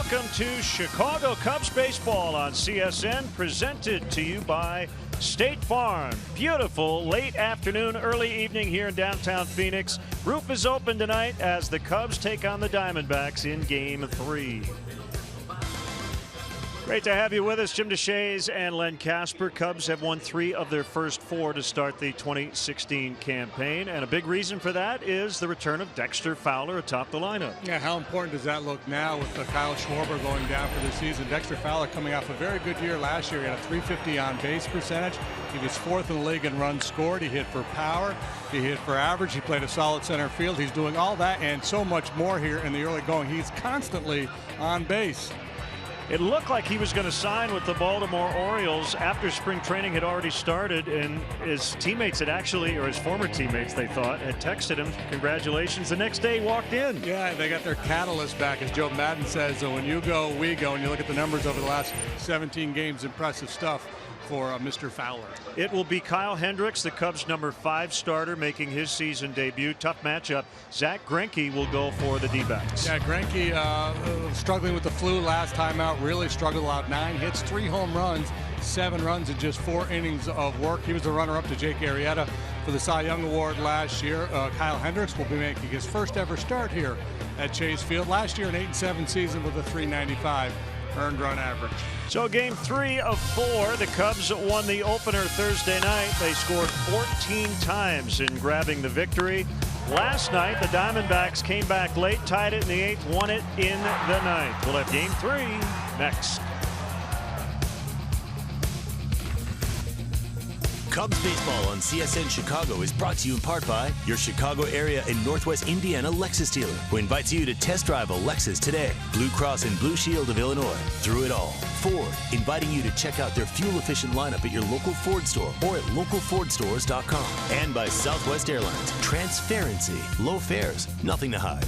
welcome to Chicago Cubs baseball on CSN, presented to you by State Farm. Beautiful late afternoon, early evening here in downtown Phoenix. Roof is open tonight as the Cubs take on the Diamondbacks in Game 3. Great to have you with us, Jim DeShays and Len Casper. Cubs have won 3 of their first 4 to start the 2016 campaign, and a big reason for that is the return of Dexter Fowler atop the lineup. Yeah, how important does that look now with Kyle Schwarber going down for the season? Dexter Fowler coming off a very good year last year. He had a .350 on base percentage. He was 4th in the league in runs scored. He hit for power. He hit for average. He played a solid center field. He's doing all that and so much more here in the early going. He's constantly on base. It looked like he was going to sign with the Baltimore Orioles after spring training had already started, and his teammates had actually, or his former teammates, they thought, had texted him congratulations. The next day he walked in. Yeah, they got their catalyst back, as Joe Madden says. So when you go, we go, and you look at the numbers over the last 17 games, impressive stuff for Mr. Fowler. It will be Kyle Hendricks, the Cubs' number 5 starter, making his season debut. Tough matchup. Zach Greinke will go for the D-backs. Yeah, Greinke struggling with the flu last time out. Really struggled out. 9 hits, 3 home runs, 7 runs in just 4 innings of work. He was the runner-up to Jake Arrieta for the Cy Young Award last year. Kyle Hendricks will be making his first ever start here at Chase Field. Last year, an 8-7 season with a .395 earned run average. So game 3 of 4, the Cubs won the opener Thursday night. They scored 14 times in grabbing the victory. Last night, the Diamondbacks came back late, tied it in the 8th, won it in the 9th. We'll have game 3 next. Cubs baseball on CSN Chicago is brought to you in part by your Chicago area and Northwest Indiana Lexus dealer, who invites you to test drive a Lexus today. Blue Cross and Blue Shield of Illinois. Through it all. Ford, inviting you to check out their fuel-efficient lineup at your local Ford store or at localfordstores.com. And by Southwest Airlines. Transparency. Low fares. Nothing to hide.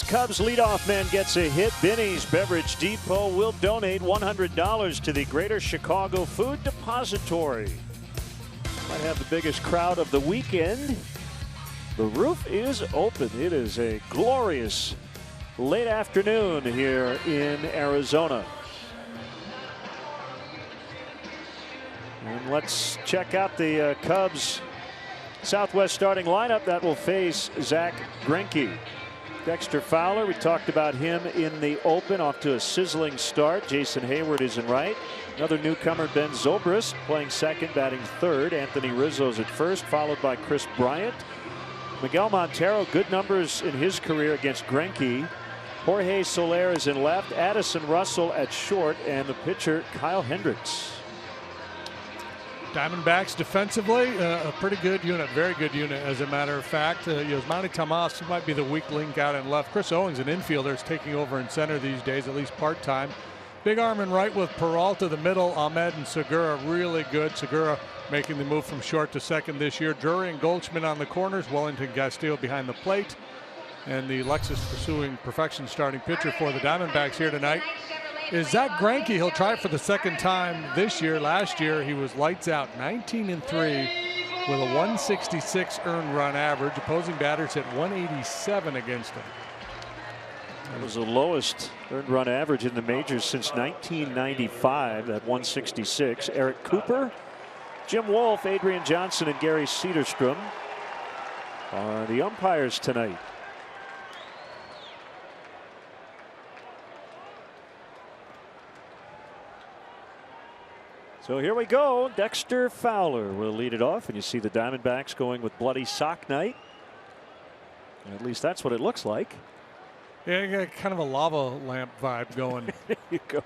Cubs leadoff man gets a hit. Binny's Beverage Depot will donate $100 to the Greater Chicago Food Depository. Might have the biggest crowd of the weekend. The roof is open. It is a glorious late afternoon here in Arizona. And let's check out the Cubs Southwest starting lineup that will face Zach Greinke. Dexter Fowler, we talked about him in the open, off to a sizzling start. Jason Hayward is in right. Another newcomer, Ben Zobrist, playing second, batting third. Anthony Rizzo's at first, followed by Chris Bryant. Miguel Montero, good numbers in his career against Greinke. Jorge Soler is in left. Addison Russell at short, and the pitcher Kyle Hendricks. Diamondbacks defensively, a pretty good unit, very good unit, as a matter of fact. Yasmani Tomas might be the weak link out in left. Chris Owens, an infielder, is taking over in center these days, at least part-time. Big arm in right with Peralta, the middle. Ahmed and Segura really good. Segura making the move from short to second this year. Drury and Goldschmidt on the corners. Wellington Castillo behind the plate. And the Lexus pursuing perfection starting pitcher for the Diamondbacks here tonight is Zach Greinke. He'll try it for the second time this year. Last year he was lights out, 19-3 with a 166 earned run average. Opposing batters hit 187 against him. That was the lowest earned run average in the majors since 1995, that 166. Eric Cooper, Jim Wolf, Adrian Johnson, and Gary Cederstrom are the umpires tonight. So here we go. Dexter Fowler will lead it off, and you see the Diamondbacks going with Bloody Sock Night. At least that's what it looks like. Yeah, you got kind of a lava lamp vibe going. There you go.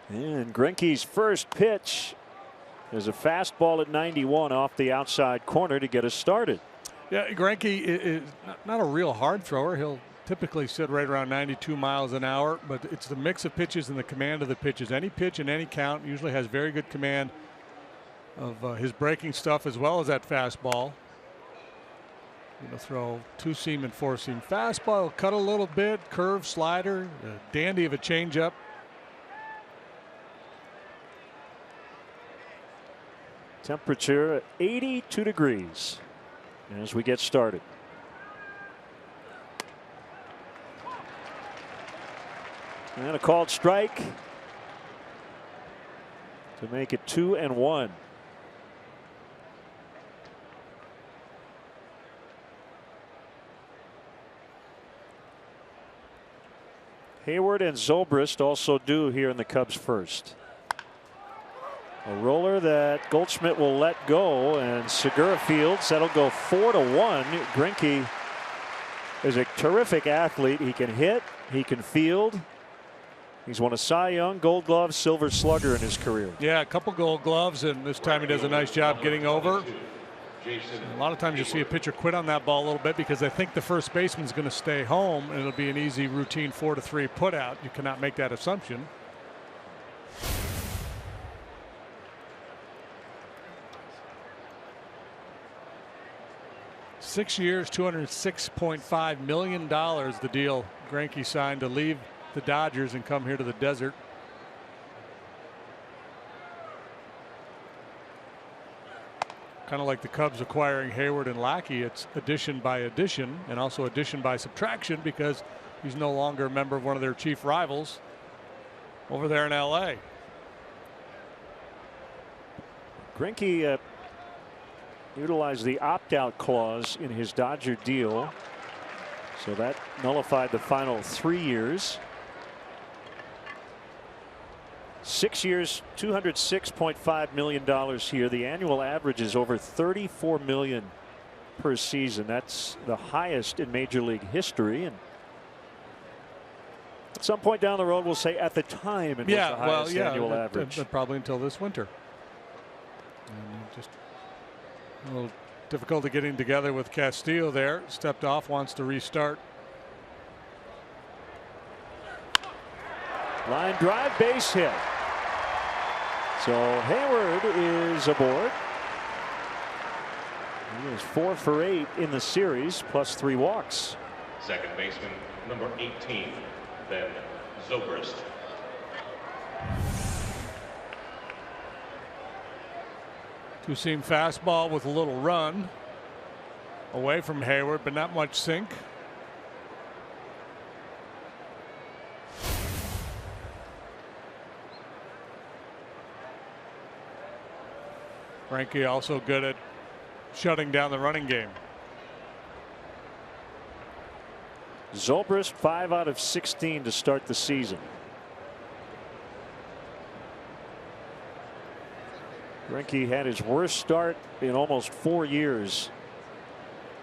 And Greinke's first pitch is a fastball at 91 off the outside corner to get us started. Yeah, Greinke is not a real hard thrower. He'll typically sit right around 92 miles an hour, but it's the mix of pitches and the command of the pitches. Any pitch in any count usually has very good command of his breaking stuff as well as that fastball. Gonna throw two-seam and four-seam fastball, cut a little bit, curve, slider, a dandy of a changeup. Temperature 82 degrees as we get started. And a called strike to make it 2-1. Hayward and Zobrist also due here in the Cubs first. A roller that Goldschmidt will let go, and Segura fields. That'll go 4-1. Greinke is a terrific athlete. He can hit, he can field. He's won a Cy Young, Gold Glove, Silver Slugger in his career. Yeah, a couple Gold Gloves, and this time he does a nice job getting over. A lot of times you'll see a pitcher quit on that ball a little bit because they think the first baseman's going to stay home, and it'll be an easy routine 4-3 put out. You cannot make that assumption. $6 years, $206.5 million, the deal Greinke signed to leave the Dodgers and come here to the desert. Kind of like the Cubs acquiring Hayward and Lackey. It's addition by addition and also addition by subtraction because he's no longer a member of one of their chief rivals over there in LA. Greinke utilized the opt-out clause in his Dodger deal, so that nullified the final 3 years. 6 years, $206.5 million here. The annual average is over $34 million per season. That's the highest in Major League history. And at some point down the road, we'll say at the time it was the highest annual average. Probably until this winter. And just a little difficulty getting together with Castillo there. Stepped off, wants to restart. Line drive, base hit. So Hayward is aboard. He is 4 for 8 in the series, plus 3 walks. Second baseman, number 18, Ben Zobrist. Two-seam fastball with a little run away from Hayward, but not much sink. Greinke also good at shutting down the running game. Zobrist 5 out of 16 to start the season. Greinke had his worst start in almost 4 years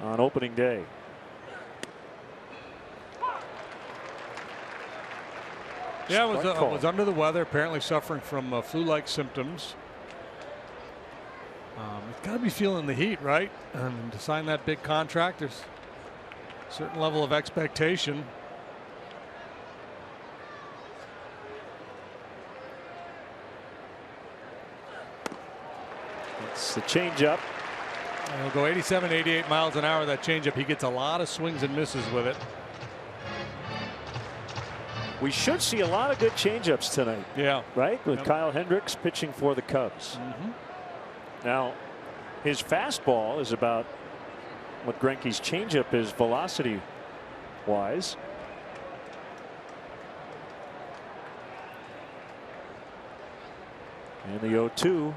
on opening day. Yeah, was under the weather, apparently suffering from flu-like symptoms. He's got to be feeling the heat, right? To sign that big contract, there's a certain level of expectation. It's the changeup. He'll go 87, 88 miles an hour. That changeup, he gets a lot of swings and misses with it. We should see a lot of good changeups tonight. Yeah. Right? With Kyle Hendricks pitching for the Cubs. Now, his fastball is about what Greinke's changeup is velocity wise. And the 0-2.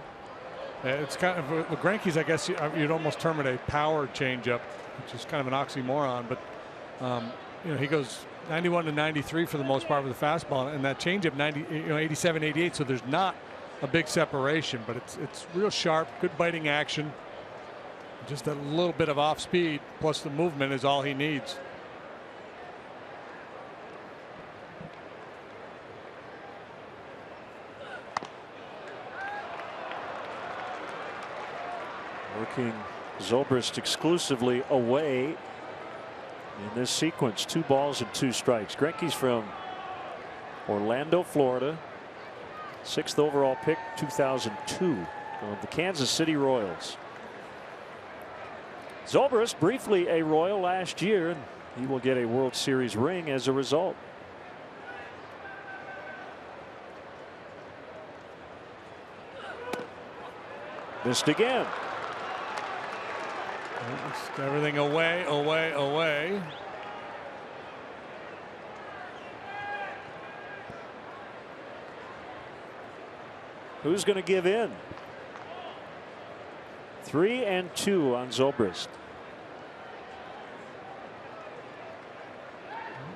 It's kind of with Greinke's, I guess you'd almost term it a power changeup, which is kind of an oxymoron. But you know, he goes 91 to 93 for the most part with the fastball, and that changeup 87, 88. So there's not a big separation, but it's real sharp, good biting action. Just a little bit of off speed plus the movement is all he needs. Working Zobrist exclusively away in this sequence. 2 balls and 2 strikes. Greinke's from Orlando, Florida. 6th overall pick, 2002, of the Kansas City Royals. Zobrist briefly a Royal last year, and he will get a World Series ring as a result. Missed again. Everything away, away, away. Who's going to give in? 3-2 on Zobrist.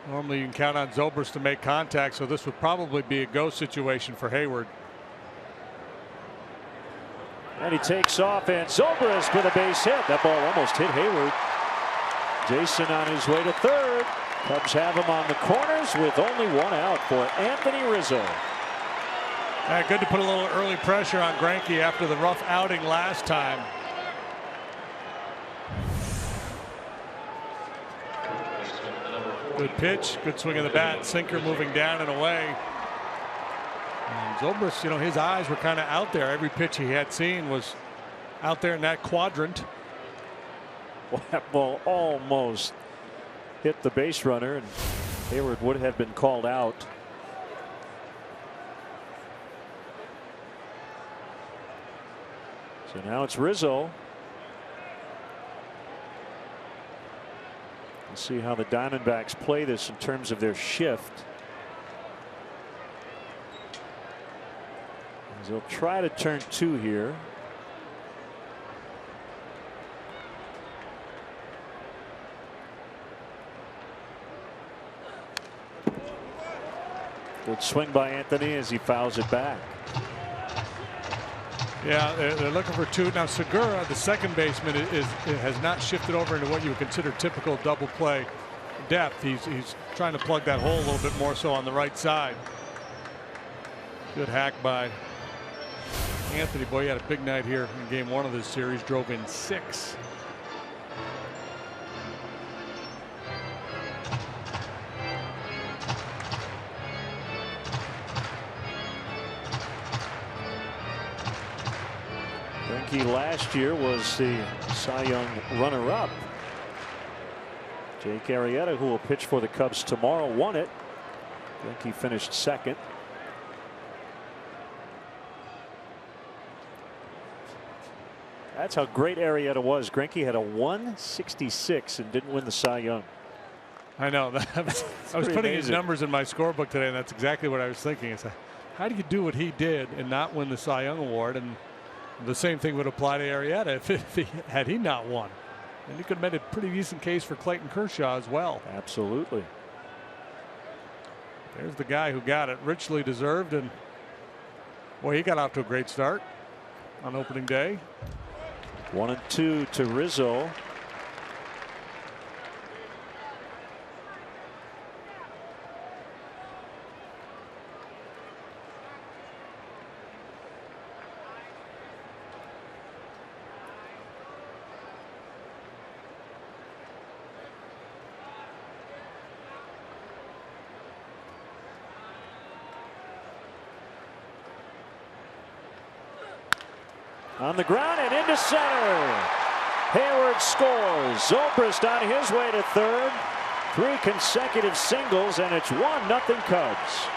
Normally you can count on Zobrist to make contact, so this would probably be a go situation for Hayward. And he takes off, and Zobrist with a base hit. That ball almost hit Hayward. Jason on his way to third. Cubs have him on the corners with only 1 out for Anthony Rizzo. Good to put a little early pressure on Greinke after the rough outing last time. Good pitch, good swing of the bat, sinker moving down and away. And Zobrist, you know, his eyes were kind of out there. Every pitch he had seen was out there in that quadrant. Well, that ball almost hit the base runner, and Hayward would have been called out. So now it's Rizzo. Let's see how the Diamondbacks play this in terms of their shift. As they'll try to turn 2 here. Good swing by Anthony as he fouls it back. Yeah, they're looking for 2. Now Segura, the second baseman, has not shifted over into what you would consider typical double play depth. He's trying to plug that hole a little bit more so on the right side. Good hack by Anthony. Boy, he had a big night here in game 1 of this series. Drove in 6. Greinke last year was the Cy Young runner-up. Jake Arrieta, who will pitch for the Cubs tomorrow, won it. I think he finished second. That's how great Arrieta was. Greinke had a 166 and didn't win the Cy Young. I know. I was putting his numbers in my scorebook today, and that's exactly what I was thinking. It's like, how do you do what he did and not win the Cy Young Award? And the same thing would apply to Arrieta had he not won. And you could have made a pretty decent case for Clayton Kershaw as well. Absolutely. There's the guy who got it, richly deserved, and boy, he got off to a great start on opening day. 1-2 to Rizzo. On the ground and into center. Hayward scores. Zobrist on his way to third. 3 consecutive singles, and it's 1-0 Cubs.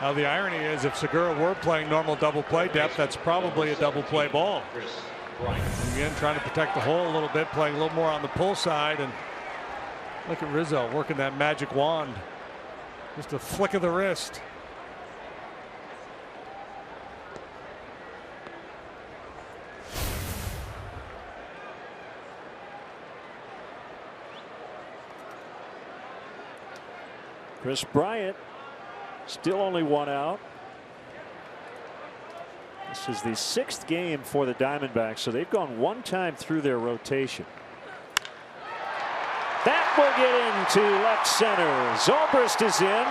Now the irony is, if Segura were playing normal double play depth, that's probably a double play ball. Again, trying to protect the hole a little bit, playing a little more on the pull side, and look at Rizzo working that magic wand. Just a flick of the wrist. Chris Bryant still only 1 out. This is the 6th game for the Diamondbacks, so they've gone 1 time through their rotation. That will get into left center. Zobrist is in.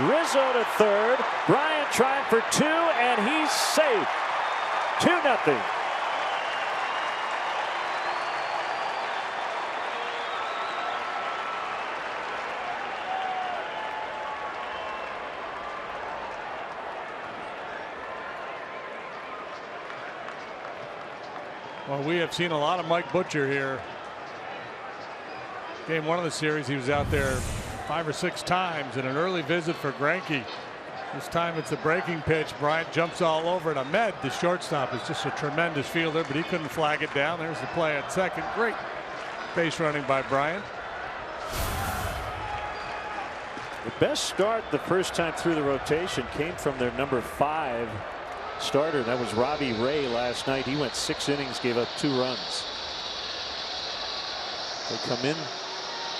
Rizzo to third. Bryant trying for 2, and he's safe. 2-0. Well, we have seen a lot of Mike Butcher here. Game 1 of the series, he was out there 5 or 6 times in an early visit for Greinke. This time it's a breaking pitch. Bryant jumps all over it. Ahmed, the shortstop, is just a tremendous fielder, but he couldn't flag it down. There's the play at second. Great base running by Bryant. The best start the first time through the rotation came from their number 5 starter. That was Robbie Ray last night. He went 6 innings, gave up 2 runs. They come in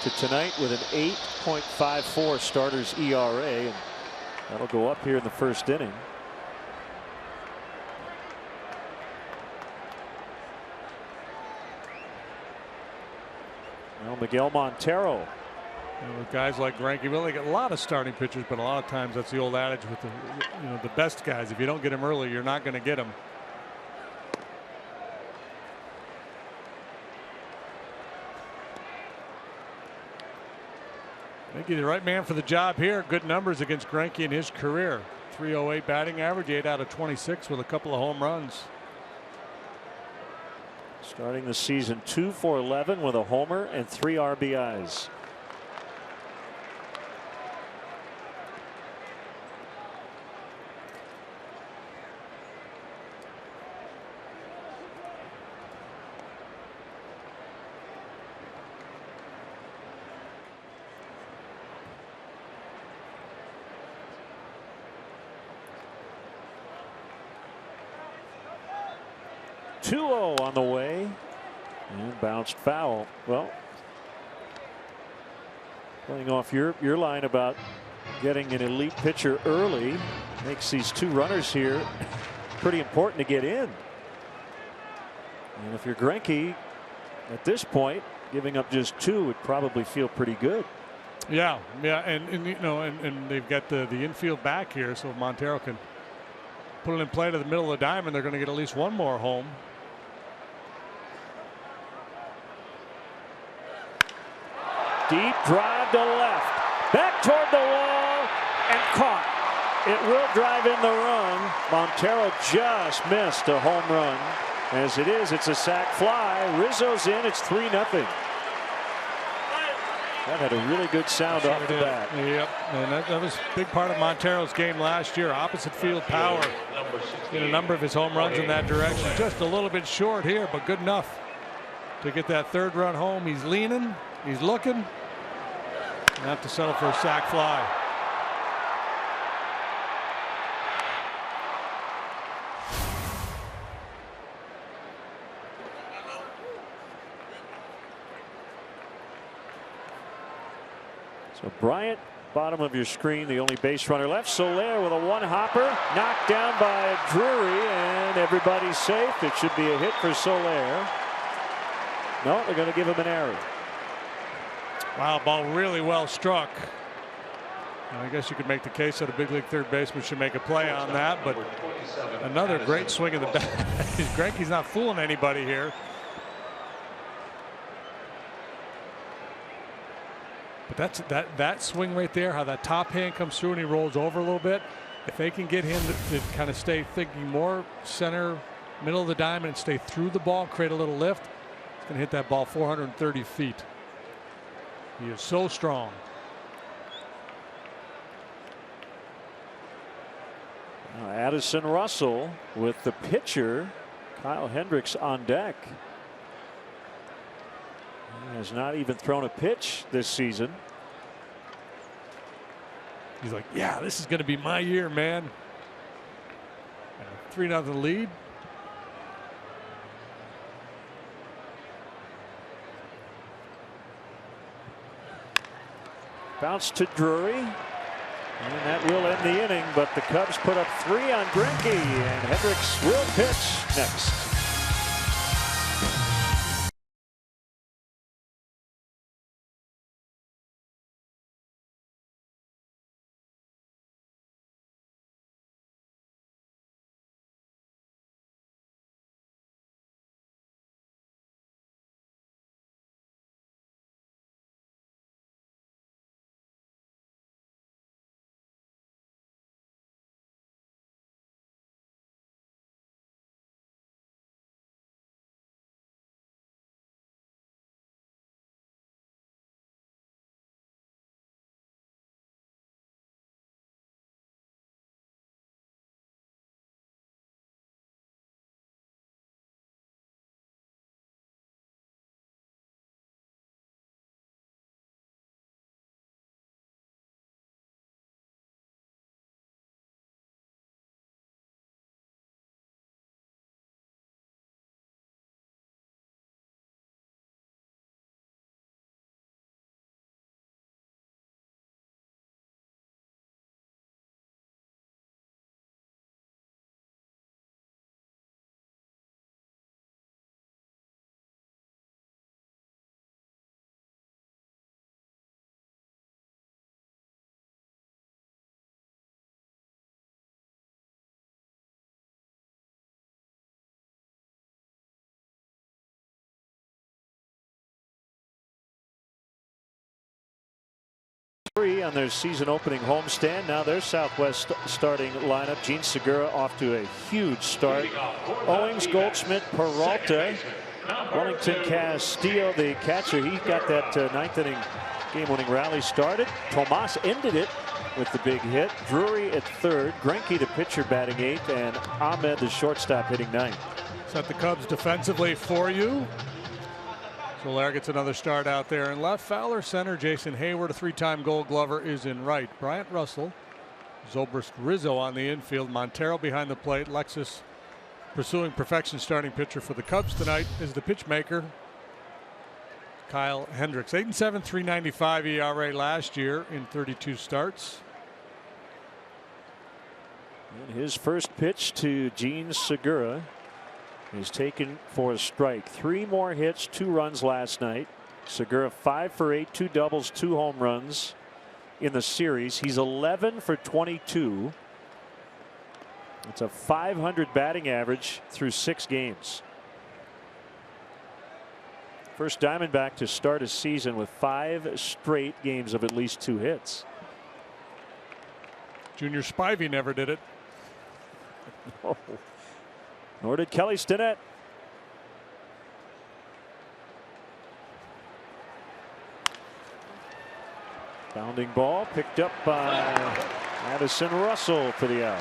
to tonight with an 8.54 starters ERA, and that'll go up here in the first inning. Well, Miguel Montero. And with guys like Greinke, we only get a lot of starting pitchers, but a lot of times that's the old adage with the best guys. If you don't get them early, you're not going to get them. Maybe the right man for the job here. Good numbers against Greinke in his career. 308 batting average, 8 out of 26 with a couple of home runs. Starting the season 2 for 11 with a homer and 3 RBIs. On the way and bounced foul. Well, playing off your line about getting an elite pitcher early makes these 2 runners here pretty important to get in. And if you're Greinke at this point, giving up just 2 would probably feel pretty good. Yeah, and they've got the infield back here, so if Montero can put it in play to the middle of the diamond, they're going to get at least 1 more home. Deep drive to left, back toward the wall, and caught. It will drive in the run. Montero just missed a home run. As it is, it's a sac fly. Rizzo's in. It's 3-0. That had a really good sound off the bat. Yep, and that was a big part of Montero's game last year. Opposite field power in a number of his home runs in that direction. Just a little bit short here, but good enough to get that third run home. He's leaning, he's looking, and have to settle for a sac fly. So Bryant, bottom of your screen, the only base runner left. Soler with a one-hopper, knocked down by Drury, and everybody's safe. It should be a hit for Soler. No, they're going to give him an error. Wow, ball really well struck. And I guess you could make the case that a big league third baseman should make a play on that, but another great swing of the bat. Greinke's not fooling anybody here. But that swing right there, how that top hand comes through and he rolls over a little bit. If they can get him to kind of stay thinking more center, middle of the diamond, and stay through the ball, create a little lift, it's going to hit that ball 430 feet. He is so strong. Now Addison Russell with the pitcher, Kyle Hendricks, on deck. He has not even thrown a pitch this season. He's like, yeah, this is going to be my year, man. 3-0 lead. Bounce to Drury. And that will end the inning, but the Cubs put up 3 on Greinke, and Hendricks will pitch next. On their season opening homestand. Now their Southwest starting lineup. Gene Segura off to a huge start. Owings, Goldschmidt, Peralta, Wellington Castillo, the catcher. He got that ninth inning game-winning rally started. Tomas ended it with the big hit. Drury at third. Greinke, the pitcher, batting eighth, and Ahmed, the shortstop, hitting ninth. Set the Cubs defensively for you. Soler gets another start out there in left. Fowler center. Jason Hayward, a 3-time Gold Glover, is in right. Bryant Russell, Zobrist, Rizzo on the infield. Montero behind the plate. Lexus pursuing perfection. Starting pitcher for the Cubs tonight is the pitch maker, Kyle Hendricks. 8-7, 3.95 ERA last year in 32 starts. And his first pitch to Gene Segura is taken for a strike. 3 more hits, 2 runs last night. Segura 5 for 8, 2 doubles, 2 home runs in the series. He's 11 for 22. It's a .500 batting average through 6 games. First Diamondback to start a season with 5 straight games of at least 2 hits. Junior Spivey never did it. No. Nor did Kelly Stinnett. Bounding ball picked up by Addison Russell for the out.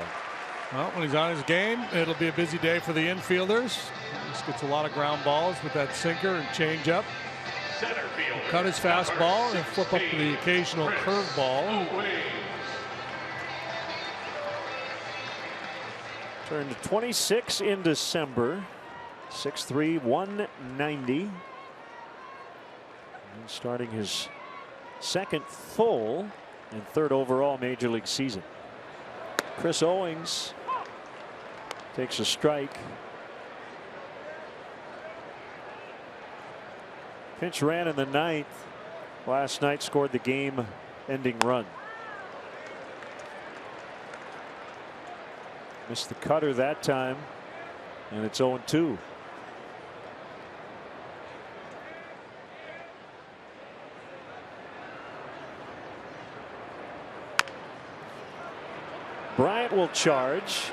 Well, when he's on his game, it'll be a busy day for the infielders. He gets a lot of ground balls with that sinker and changeup. Cut his fastball and flip up to the occasional curveball. Turned 26 in December. 6'3", 190. And starting his second full and third overall major league season. Chris Owings takes a strike. Pinch ran in the ninth. Last night scored the game-ending run. Missed the cutter that time, and it's 0-2. Bryant will charge,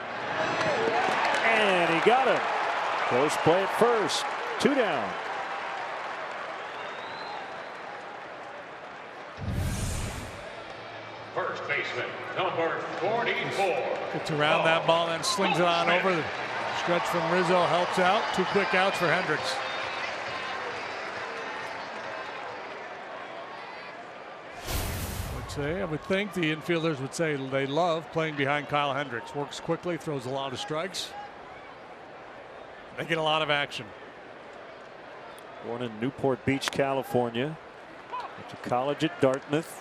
and he got him. Close play at first. 2 down. First baseman, number 44. Gets around that ball and slings it on over. The stretch from Rizzo helps out. 2 quick outs for Hendricks. I would think the infielders would say they love playing behind Kyle Hendricks. Works quickly, throws a lot of strikes. They get a lot of action. Born in Newport Beach, California. Went to college at Dartmouth.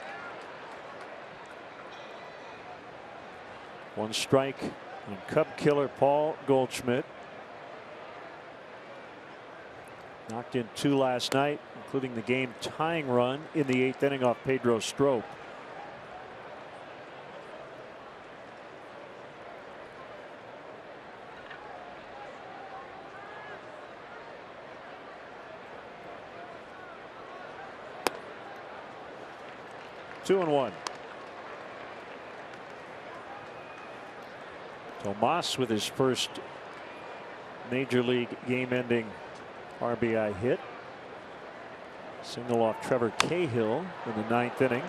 1 strike on Cub killer Paul Goldschmidt. Knocked in 2 last night, including the game tying run in the 8th inning off Pedro Strop. Two and 1. Tomas with his first major league game-ending RBI hit. Single off Trevor Cahill in the 9th inning.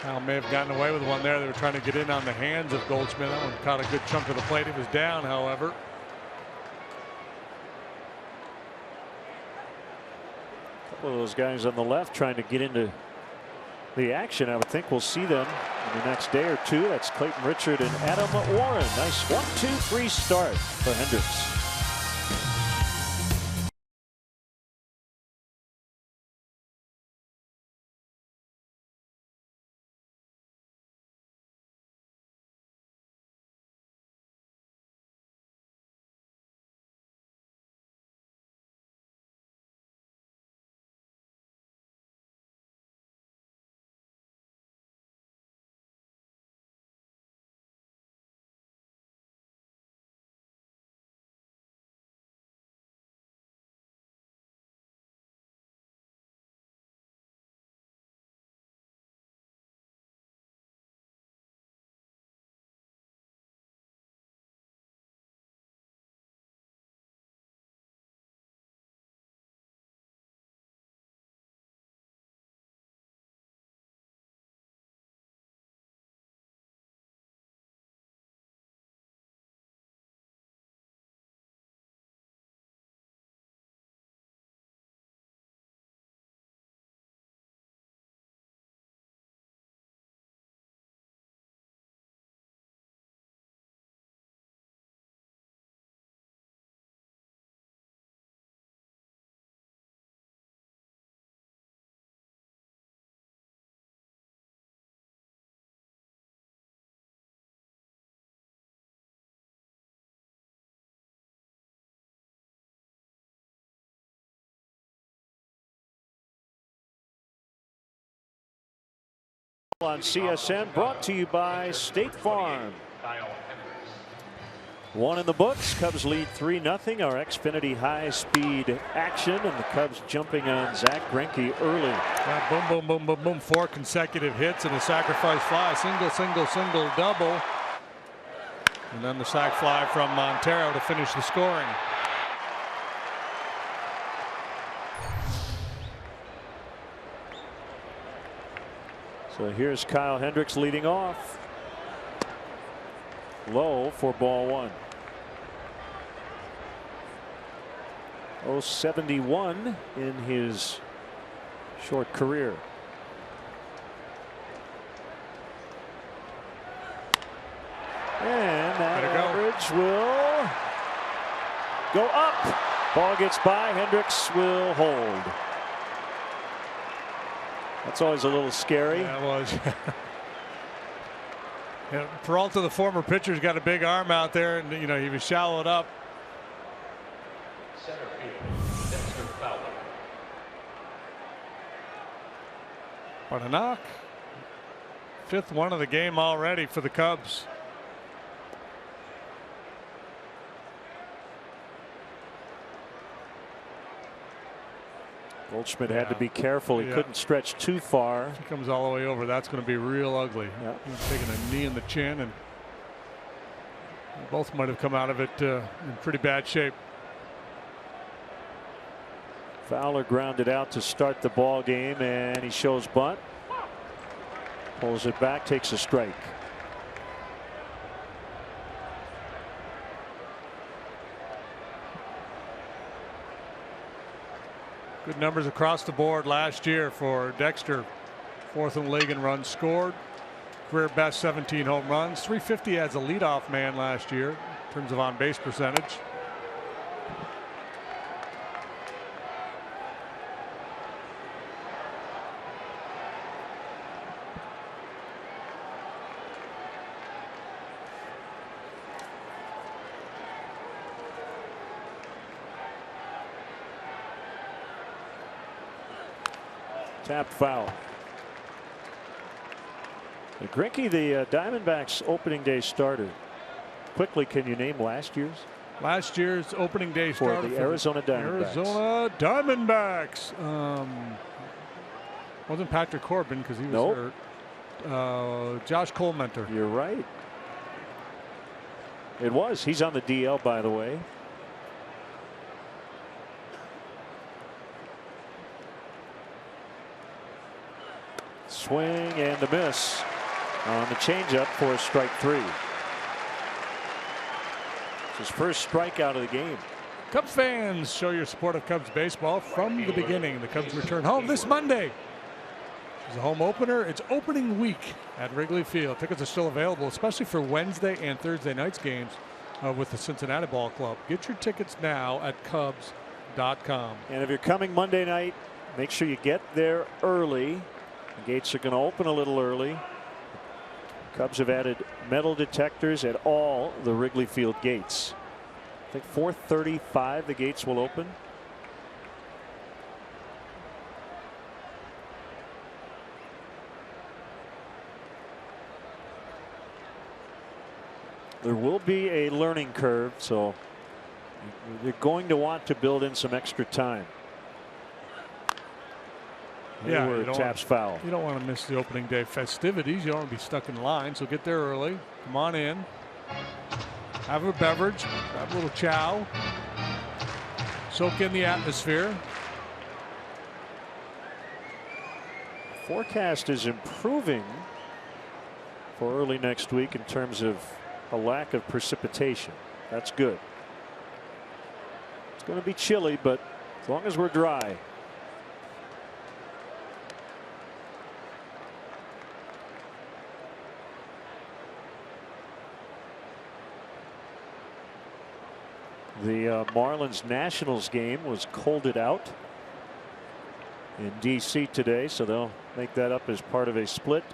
Kyle may have gotten away with one there. They were trying to get in on the hands of Goldschmidt. That one caught a good chunk of the plate. He was down, however. A couple of those guys on the left trying to get into the action. I would think we'll see them in the next day or two. That's Clayton Richard and Adam Warren. Nice 1-2-3 start for Hendricks. On CSN, brought to you by State Farm. 1 in the books. Cubs lead 3-0. Our Xfinity high-speed action, and the Cubs jumping on Zach Greinke early. Yeah, boom, boom, boom, boom, boom. 4 consecutive hits and a sacrifice fly. Single, single, single, double. And then the sac fly from Montero to finish the scoring. So here's Kyle Hendricks leading off. Low for ball one. 071 in his short career. And that average will go up. Ball gets by. Hendricks will hold. That's always a little scary. Yeah, it was. Yeah, Peralta, the former pitcher's got a big arm out there, and you know he was shallowed up. Center field, Dexter Fowler. What a knock. 5th one of the game already for the Cubs. Goldschmidt had to be careful. He couldn't stretch too far. If he comes all the way over, that's going to be real ugly. He's taking a knee in the chin, and both might have come out of it in pretty bad shape. Fowler grounded out to start the ball game, and he shows bunt. Pulls it back, takes a strike. Good numbers across the board last year for Dexter. 4th in the league in runs scored. Career best 17 home runs. 350 as a leadoff man last year in terms of on base percentage. Tapped foul. Greinke, the Diamondbacks opening day starter. Quickly, can you name last year's? Last year's opening day starter for the Arizona Diamondbacks. Arizona Diamondbacks. Wasn't Patrick Corbin because he was hurt. Josh Colementor. You're right. It was. He's on the DL, by the way. Swing and a miss on the changeup for a strike 3. It's his first strikeout of the game. Cubs fans, show your support of Cubs baseball from the beginning. The Cubs return home this Monday. It's a home opener. It's opening week at Wrigley Field. Tickets are still available, especially for Wednesday and Thursday night's games with the Cincinnati Ball Club. Get your tickets now at Cubs.com. And if you're coming Monday night, make sure you get there early. The gates are going to open a little early. Cubs have added metal detectors at all the Wrigley Field gates. I think 4:35 the gates will open. There will be a learning curve, so you're going to want to build in some extra time. Yeah, you taps foul. You don't want to miss the opening day festivities. You don't want to be stuck in line, so get there early. Come on in. Have a beverage. Have a little chow. Soak in the atmosphere. Forecast is improving for early next week in terms of a lack of precipitation. That's good. It's going to be chilly, but as long as we're dry. The Marlins Nationals game was colded out in D.C. today, so they'll make that up as part of a split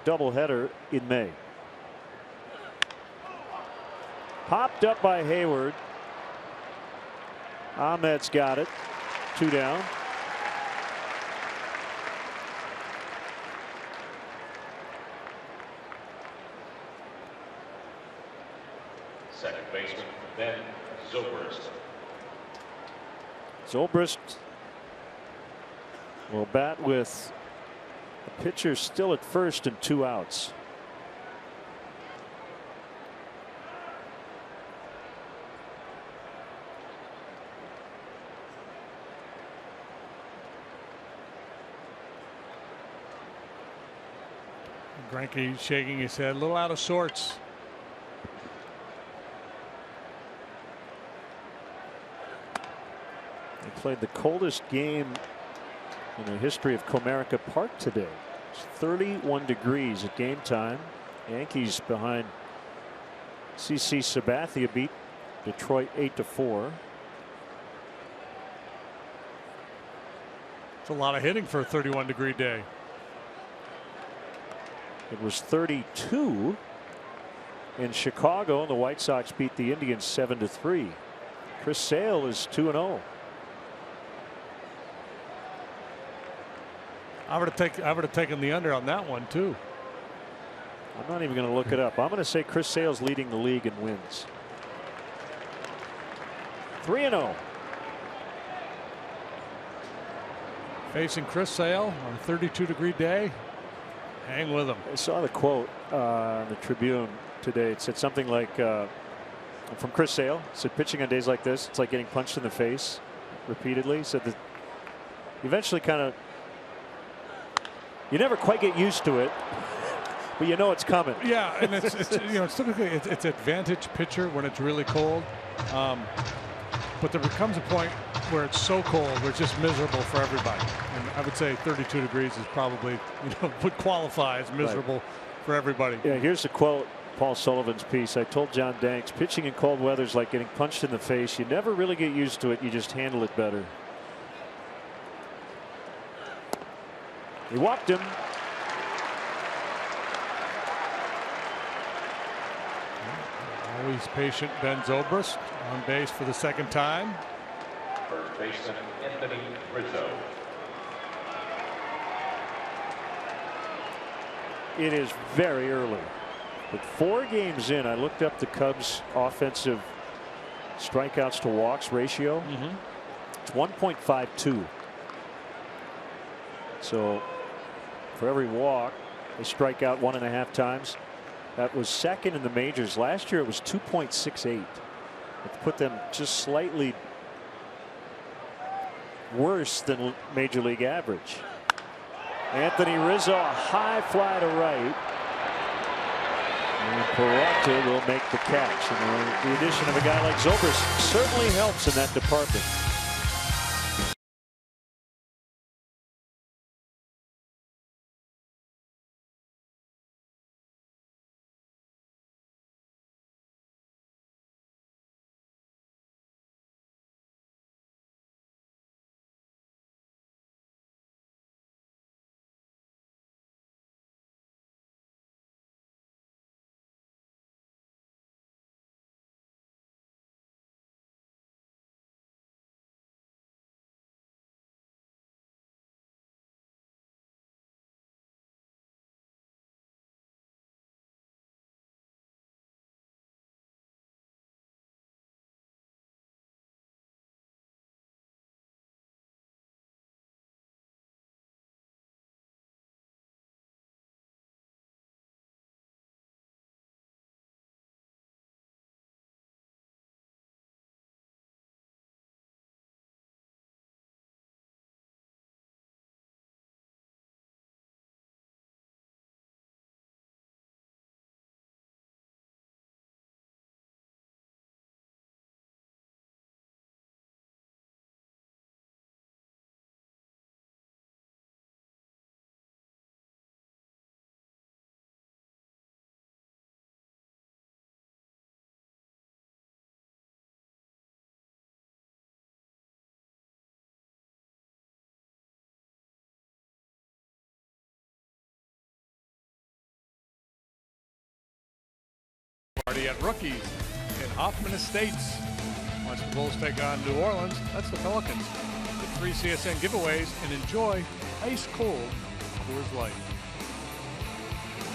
doubleheader in May. Popped up by Hayward. Ahmed's got it. 2 down. Second baseman, Ben Zobrist. Zobrist will bat with the pitcher still at first and 2 outs. Greinke shaking his head, a little out of sorts. They played the coldest game in the history of Comerica Park today. It's 31 degrees at game time. Yankees behind CC Sabathia beat Detroit 8-4. It's a lot of hitting for a 31-degree day. It was 32 in Chicago, and the White Sox beat the Indians 7-3. Chris Sale is 2-0. I would have taken the under on that one too. I'm not even going to look it up. I'm going to say Chris Sale's leading the league in wins. 3-0. Facing Chris Sale on a 32-degree day. Hang with him. I saw the quote in the Tribune today. It said something like from Chris Sale. It said pitching on days like this, it's like getting punched in the face repeatedly. He said that eventually you never quite get used to it, but you know it's coming. Yeah, and it's typically it's advantage pitcher when it's really cold, but there becomes a point where it's so cold where it's just miserable for everybody. And I would say 32 degrees is probably would qualify as miserable for everybody. Yeah, here's a quote, Paul Sullivan's piece. I told John Danks, pitching in cold weather is like getting punched in the face. You never really get used to it. You just handle it better. He walked him. Always patient Ben Zobrist on base for the second time. First baseman Anthony Rizzo. It is very early, but 4 games in, I looked up the Cubs' offensive strikeouts to walks ratio. It's 1.52. So for every walk, they strike out 1.5 times. That was second in the majors. Last year it was 2.68. It put them just slightly worse than major league average. Anthony Rizzo, a high fly to right. And Peralta will make the catch. And the addition of a guy like Zobrist certainly helps in that department. Party at Rockies in Hoffman Estates. Watch the Bulls take on New Orleans. That's the Pelicans. Get 3 CSN giveaways and enjoy ice cold Coors Light.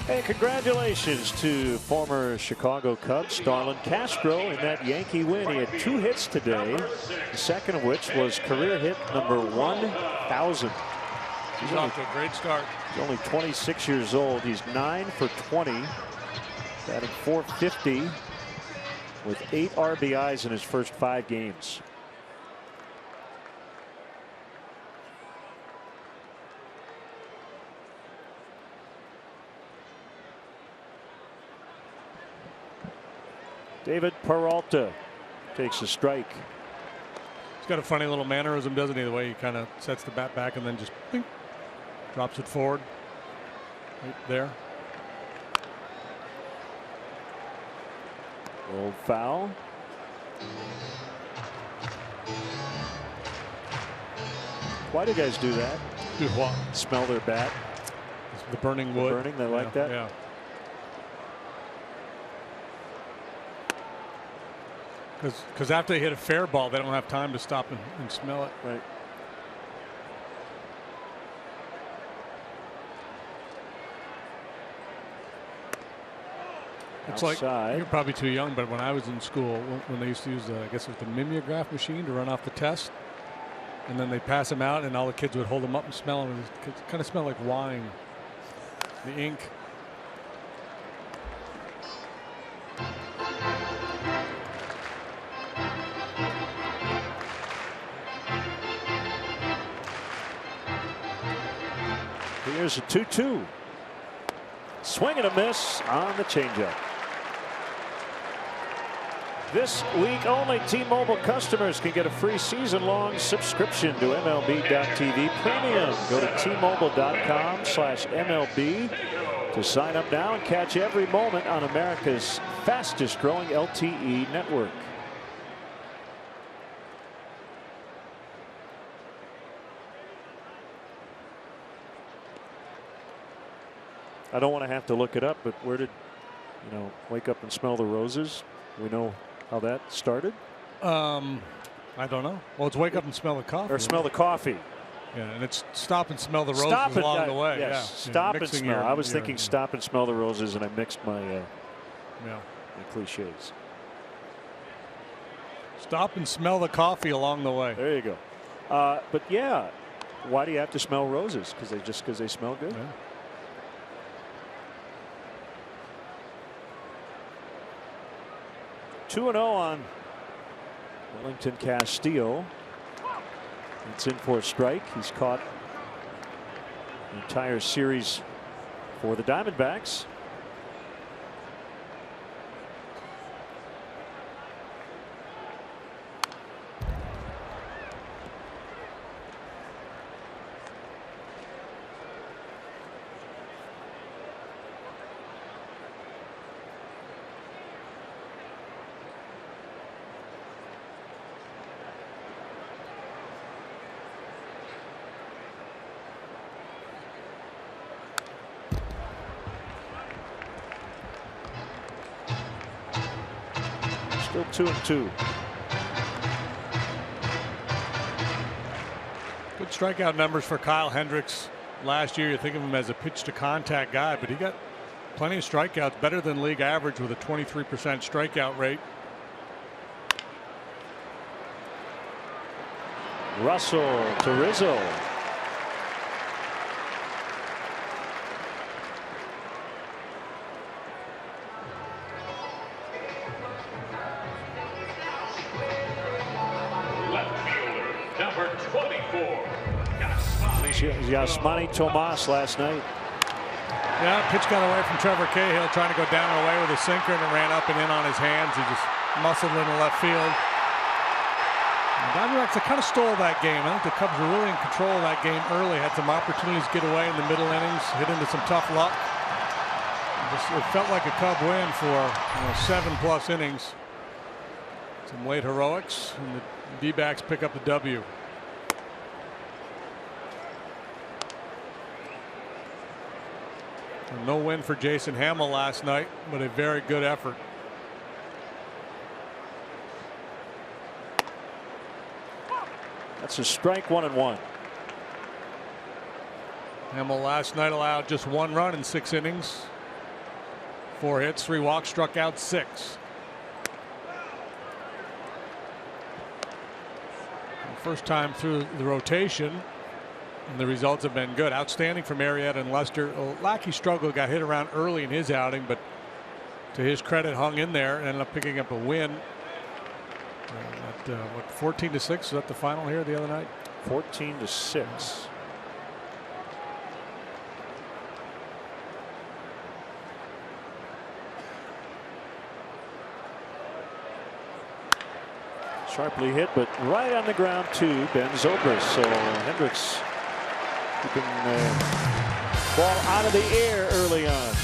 Hey, congratulations to former Chicago Cub Starlin Castro in that Yankee win. He had 2 hits today, the second of which was career hit number 1,000. He's off to a great start. He's only 26 years old. He's 9 for 20, batting .450 with 8 RBIs in his first 5 games. David Peralta takes a strike. He's got a funny little mannerism, doesn't he? The way he kind of sets the bat back and then just bing, drops it forward. Right there. Old foul. Why do guys do that? Do what? Smell their bat. The burning wood. The burning, they like that? Yeah. Because after they hit a fair ball, they don't have time to stop and smell it. Right. It's outside. like, you're probably too young, but when I was in school, when they used to use, I guess it was the mimeograph machine to run off the test, and then they pass them out, and all the kids would hold them up and smell them. It kind of smelled like wine, the ink. Here's a 2-2. Swing and a miss on the changeup. This week only, T-Mobile customers can get a free season-long subscription to MLB.tv Premium. Go to T-Mobile.com/MLB to sign up now and catch every moment on America's fastest-growing LTE network. I don't want to have to look it up, but where did, wake up and smell the roses? We know how that started. I don't know. Well, it's wake up and smell the coffee. Or smell the coffee. Yeah, and it's stop and smell the roses along the way. Yes, yeah. stop and smell. I was thinking stop and smell the roses, and I mixed my cliches. Stop and smell the coffee along the way. There you go. But yeah, why do you have to smell roses? Because they smell good. Yeah. 2-0 on Wellington Castillo. It's in for a strike. He's caught the entire series for the Diamondbacks. Still 2-2. Good strikeout numbers for Kyle Hendricks last year. You think of him as a pitch to contact guy, but he got plenty of strikeouts, better than league average with a 23% strikeout rate. Russell to Rizzo. Yasmani Tomas last night. Yeah, pitch got away from Trevor Cahill trying to go down and away with a sinker, and it ran up and in on his hands. He just muscled into left field. The Diamondbacks kind of stole that game. I think the Cubs were really in control of that game early. Had some opportunities to get away in the middle innings, hit into some tough luck. It felt like a Cub win for 7+ innings. Some late heroics, and the D-backs pick up the W. No win for Jason Hamill last night, but a very good effort. That's a strike, 1-1. Hamill last night allowed just 1 run in 6 innings. 4 hits, 3 walks, struck out 6. First time through the rotation, and the results have been good. Outstanding from Arrieta and Lester. Lackey struggled, got hit around early in his outing, but to his credit, hung in there and ended up picking up a win. What, 14-6? Was that the final here the other night? 14-6. Sharply hit, but right on the ground to Ben Zobrist. So Hendricks keeping ball out of the air early on.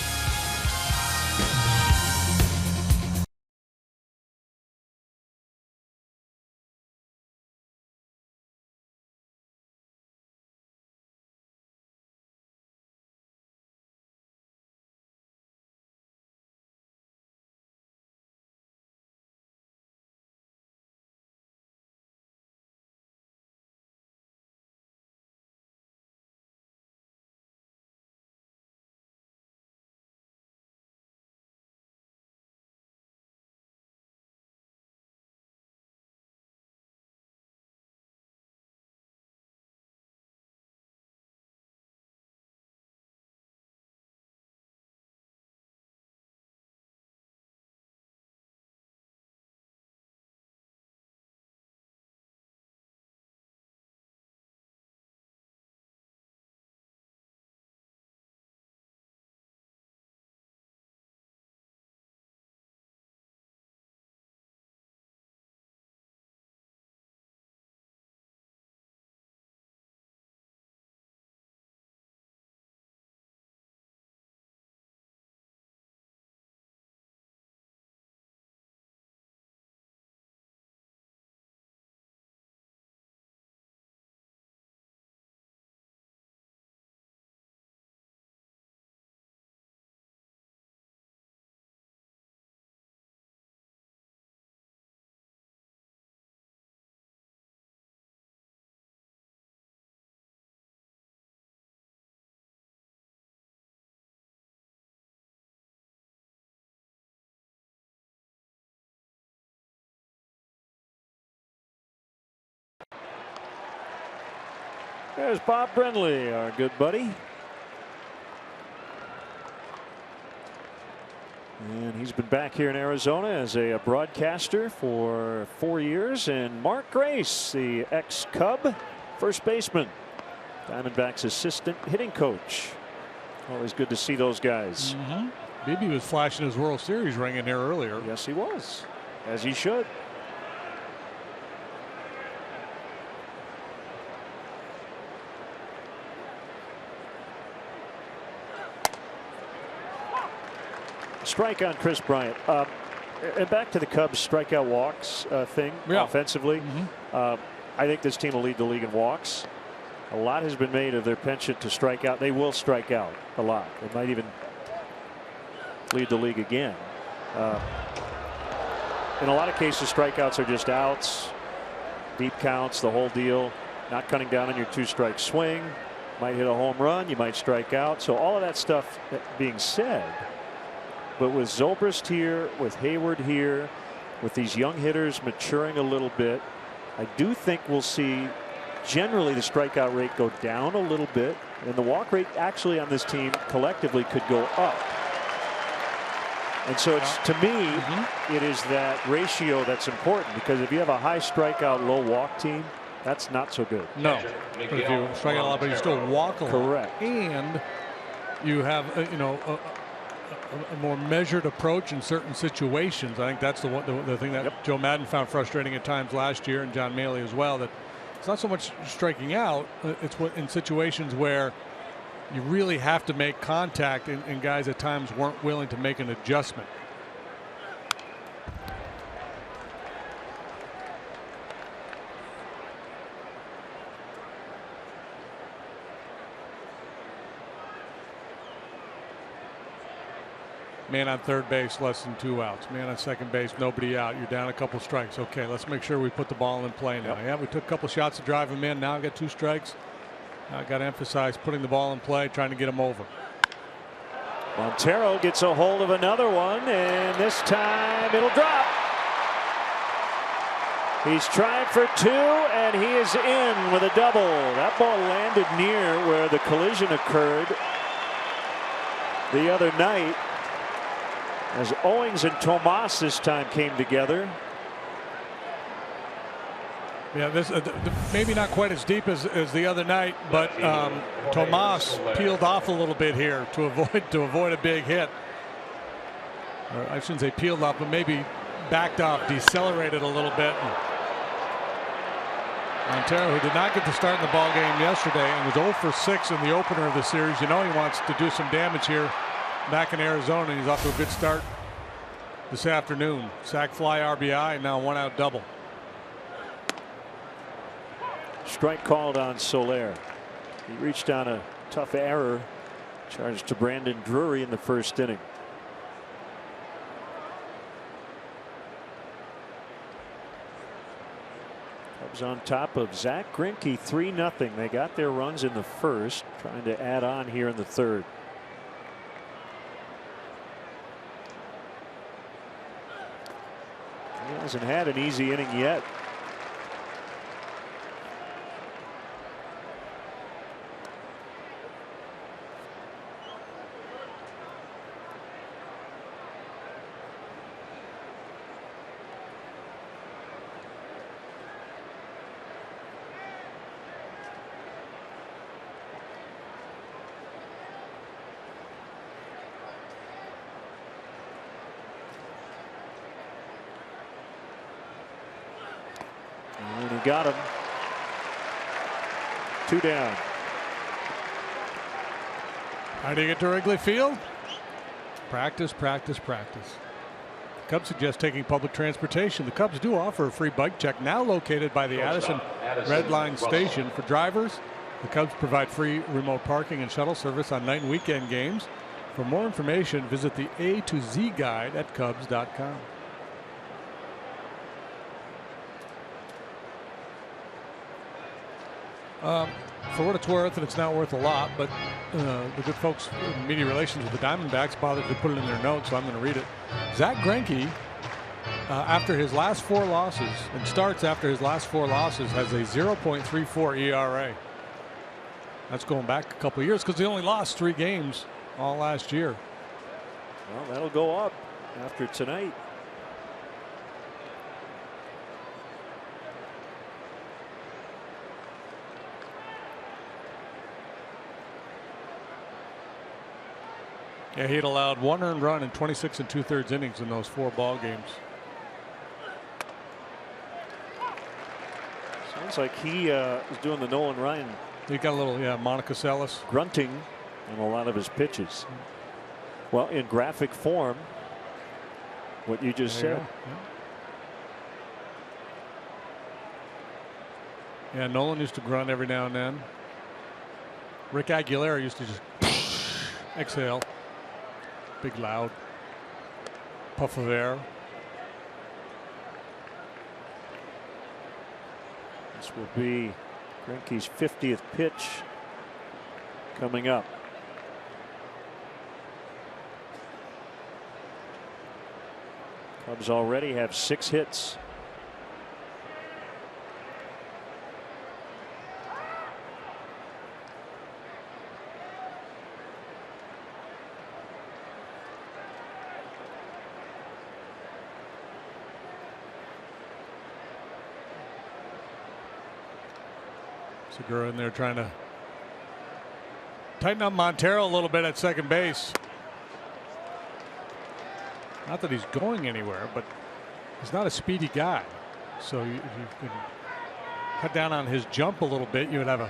There's Bob Brenly, our good buddy. And he's been back here in Arizona as a broadcaster for 4 years. And Mark Grace, the ex-Cub first baseman, Diamondbacks assistant hitting coach. Always good to see those guys. BB was flashing his World Series ring in here earlier. Yes, he was, as he should. Strike on Chris Bryant. And back to the Cubs strikeout walks thing offensively. I think this team will lead the league in walks. A lot has been made of their penchant to strike out. They will strike out a lot. They might even lead the league again. In a lot of cases, strikeouts are just outs, deep counts, the whole deal. Not cutting down on your two-strike swing. Might hit a home run. You might strike out. So all of that stuff being said, but with Zobrist here, with Hayward here, with these young hitters maturing a little bit, I do think we'll see generally the strikeout rate go down a little bit, and the walk rate actually on this team collectively could go up. And so it's, to me, it is that ratio that's important, because if you have a high strikeout, low walk team, that's not so good. No, but if you strike out a lot, but you still walk a lot. Correct. And you have a more measured approach in certain situations. I think that's the thing that Joe Madden found frustrating at times last year, and John Maley as well, that it's not so much striking out, it's in situations where you really have to make contact, and guys at times weren't willing to make an adjustment. Man on third base, less than 2 outs. Man on second base, nobody out. You're down a couple strikes. Okay, let's make sure we put the ball in play now. Yeah, we took a couple shots to drive him in. Now I've got 2 strikes. I got to emphasize putting the ball in play, trying to get him over. Montero gets a hold of another one, and this time it'll drop. He's trying for 2, and he is in with a double. That ball landed near where the collision occurred the other night, as Owings and Tomas this time came together. Yeah, this maybe not quite as deep as the other night, but Tomas peeled off a little bit here to avoid a big hit. Or I shouldn't say peeled off, but maybe backed off, decelerated a little bit. Montero, who did not get the start in the ball game yesterday and was 0 for 6 in the opener of the series. You know he wants to do some damage here back in Arizona, and he's off to a good start this afternoon. Sac fly, RBI, and now 1-out double. Strike called on Soler. He reached on a tough error charged to Brandon Drury in the first inning. Cubs on top of Zach Greinke 3-0. They got their runs in the first, trying to add on here in the third. He hasn't had an easy inning yet. And he got him. 2 down. How do you get to Wrigley Field? Practice, practice, practice. Cubs suggest taking public transportation. The Cubs do offer a free bike check, now located by the Addison Red Line Station. For drivers, the Cubs provide free remote parking and shuttle service on night and weekend games. For more information, visit the A to Z guide at Cubs.com. For what it's worth, and it's not worth a lot, but the good folks in media relations with the Diamondbacks bothered to put it in their notes, so I'm going to read it. Zach Greinke, after his last 4 losses, and starts after his last 4 losses, has a 0.34 ERA. That's going back a couple of years because he only lost 3 games all last year. Well, that'll go up after tonight. Yeah, he had allowed 1 earned run in 26 2/3 innings in those 4 ball games. Sounds like he is doing the Nolan Ryan. He got a little, Monica Seles grunting on a lot of his pitches. Well, in graphic form, what you just said. Yeah, Nolan used to grunt every now and then. Rick Aguilera used to just exhale. Big loud puff of air. This will be Greinke's 50th pitch coming up. Cubs already have 6 hits. Segura in there trying to tighten up Montero a little bit at second base. Not that he's going anywhere, but he's not a speedy guy. So if you can cut down on his jump a little bit, you would have a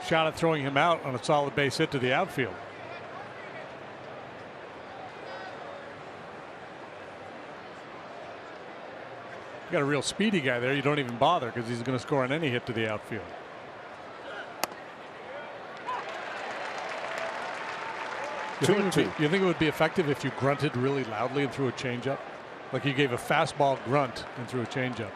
shot at throwing him out on a solid base hit to the outfield. You got a real speedy guy there, you don't even bother because he's going to score on any hit to the outfield. You think it would be effective if you grunted really loudly and threw a changeup? Like you gave a fastball grunt and threw a changeup?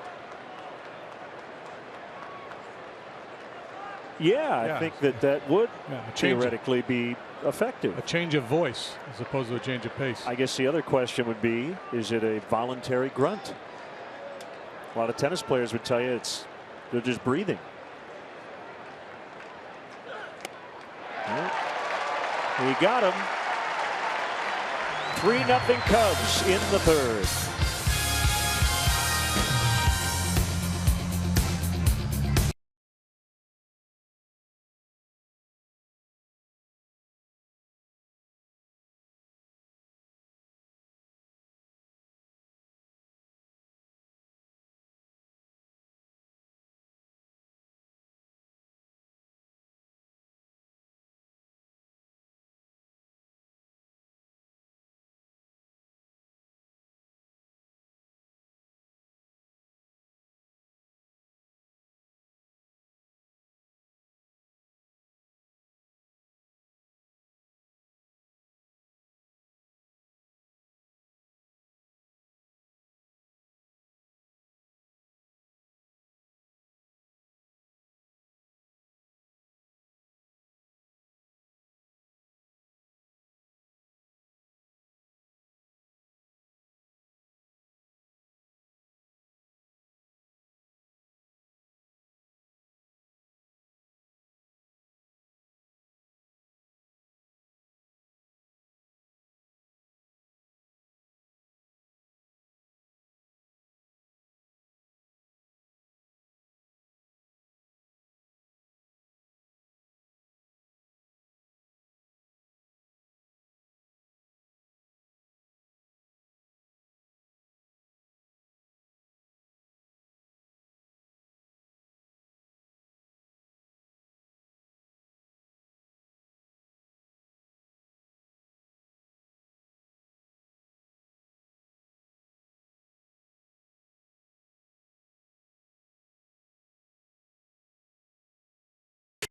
Yeah, I think that would theoretically be effective. A change of voice as opposed to a change of pace. I guess the other question would be, is it a voluntary grunt? A lot of tennis players would tell you they're just breathing. He got him. 3-0 Cubs in the third.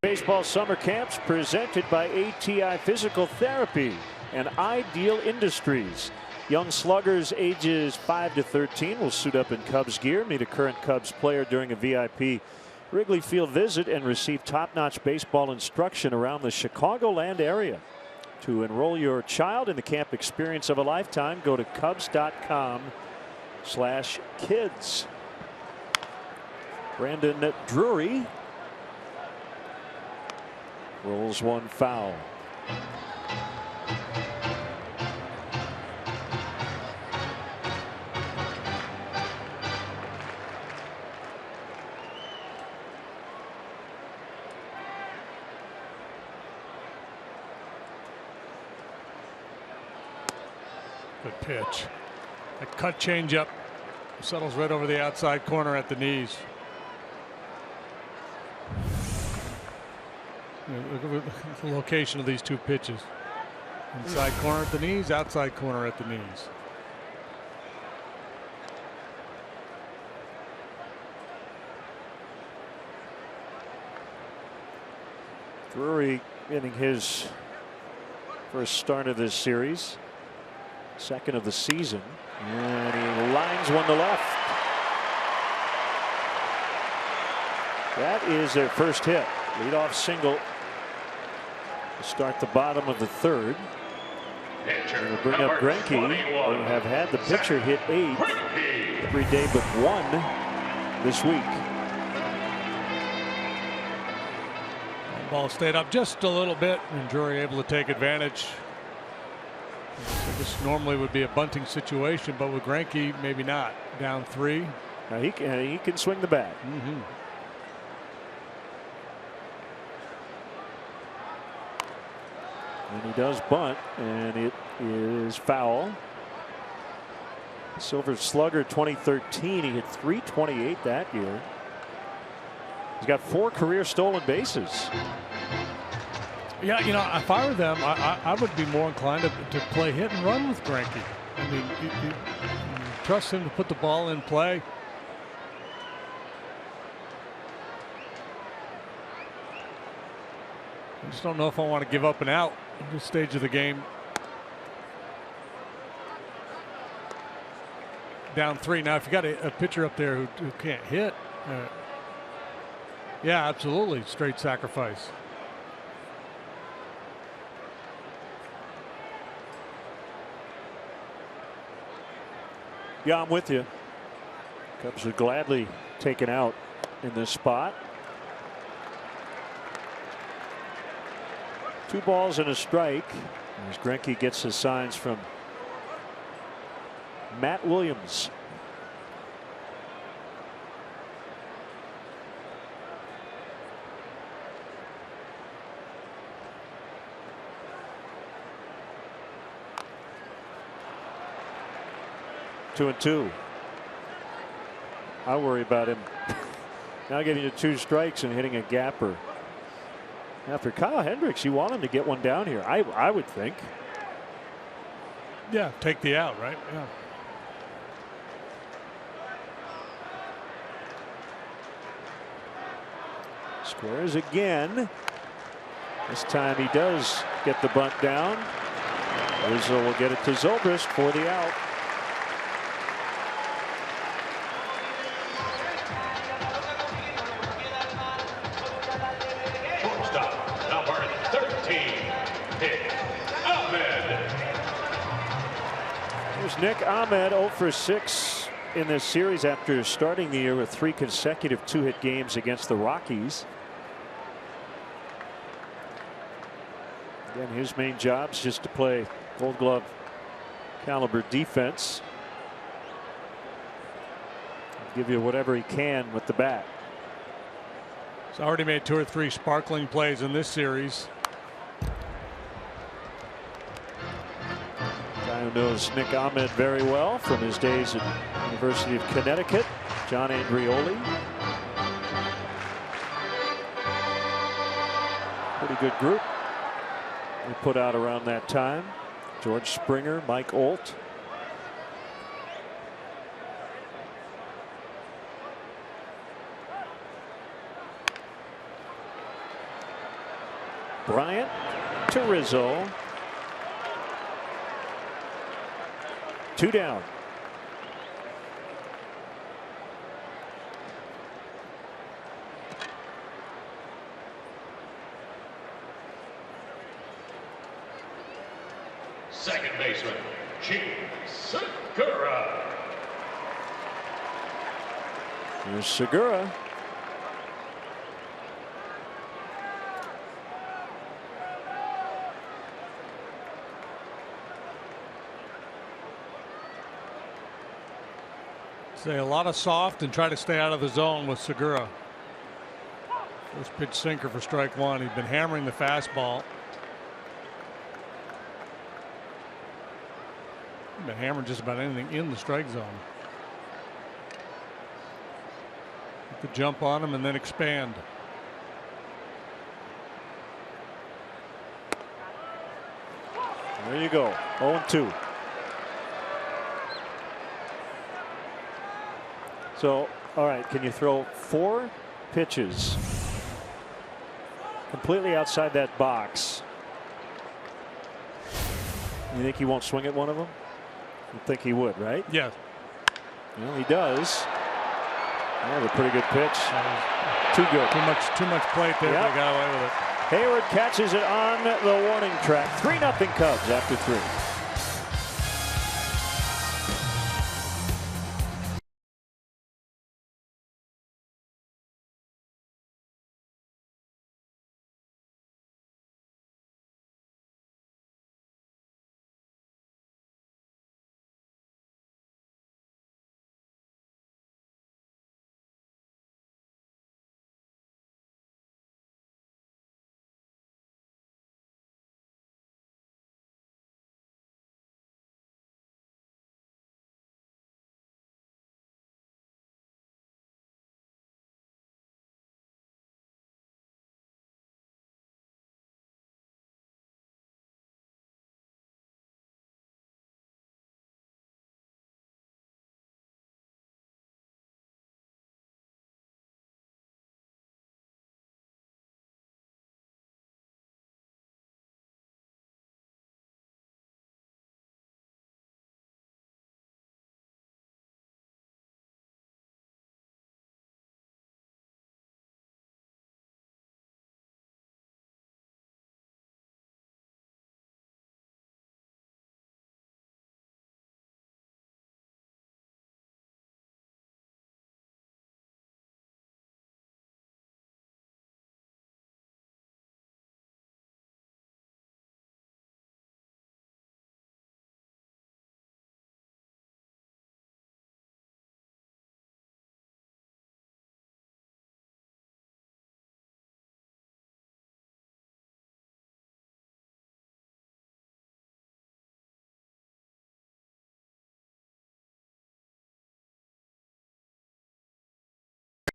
Baseball summer camps presented by ATI Physical Therapy and Ideal Industries. Young sluggers ages 5 to 13 will suit up in Cubs gear, meet a current Cubs player during a VIP Wrigley Field visit, and receive top-notch baseball instruction around the Chicagoland area. To enroll your child in the camp experience of a lifetime, go to Cubs.com/kids. Brandon Drury rolls one foul. Good pitch. A cut changeup settles right over the outside corner at the knees. Look at the location of these two pitches. Inside corner at the knees, outside corner at the knees. Drury getting his first start of this series. Second of the season. And he lines one to left. That is their first hit. Leadoff single to start the bottom of the third. We'll bring up Greinke. They have had the pitcher hit 8 every day but 1 this week. Ball stayed up just a little bit, and Drury able to take advantage. So this normally would be a bunting situation, but with Greinke, maybe not. Down 3. Now he can swing the bat. And he does bunt, and it is foul. Silver Slugger 2013. He hit .328 that year. He's got 4 career stolen bases. Yeah, you know, if I were them, I would be more inclined to play hit and run with Greinke. I mean, you trust him to put the ball in play. I just don't know if I want to give up an out at this stage of the game. Down 3. Now, if you got a pitcher up there who can't hit, yeah, absolutely, straight sacrifice. Yeah, I'm with you. Cubs would gladly take it out in this spot. 2 balls and a strike as Greinke gets his signs from Matt Williams. Two and 2. I worry about him now getting to 2 strikes and hitting a gapper. After Kyle Hendricks, you want him to get one down here. I would think. Yeah, take the out, right? Yeah. Squares again. This time he does get the bunt down. Rizzo will get it to Zobrist for the out. Nick Ahmed 0 for 6 in this series after starting the year with 3 consecutive 2-hit games against the Rockies. Again, his main job is just to play Gold Glove caliber defense. Give you whatever he can with the bat. He's already made 2 or 3 sparkling plays in this series. Who knows Nick Ahmed very well from his days at University of Connecticut, John Andrioli. Pretty good group they put out around that time. George Springer, Mike Olt. Bryant to Rizzo. 2 down. Second baseman, Segura. Here's Segura. Say a lot of soft and try to stay out of the zone with Segura. First pitch sinker for strike one. He's been hammering the fastball. He's been hammering just about anything in the strike zone. You could jump on him and then expand. There you go. 0-2. So, all right, can you throw 4 pitches completely outside that box? You think he won't swing at one of them? You think he would, right? Yes. Well, he does. That was a pretty good pitch. Too good. Too much plate there. Yep. They got away with it. Hayward catches it on the warning track. 3-0 Cubs after 3.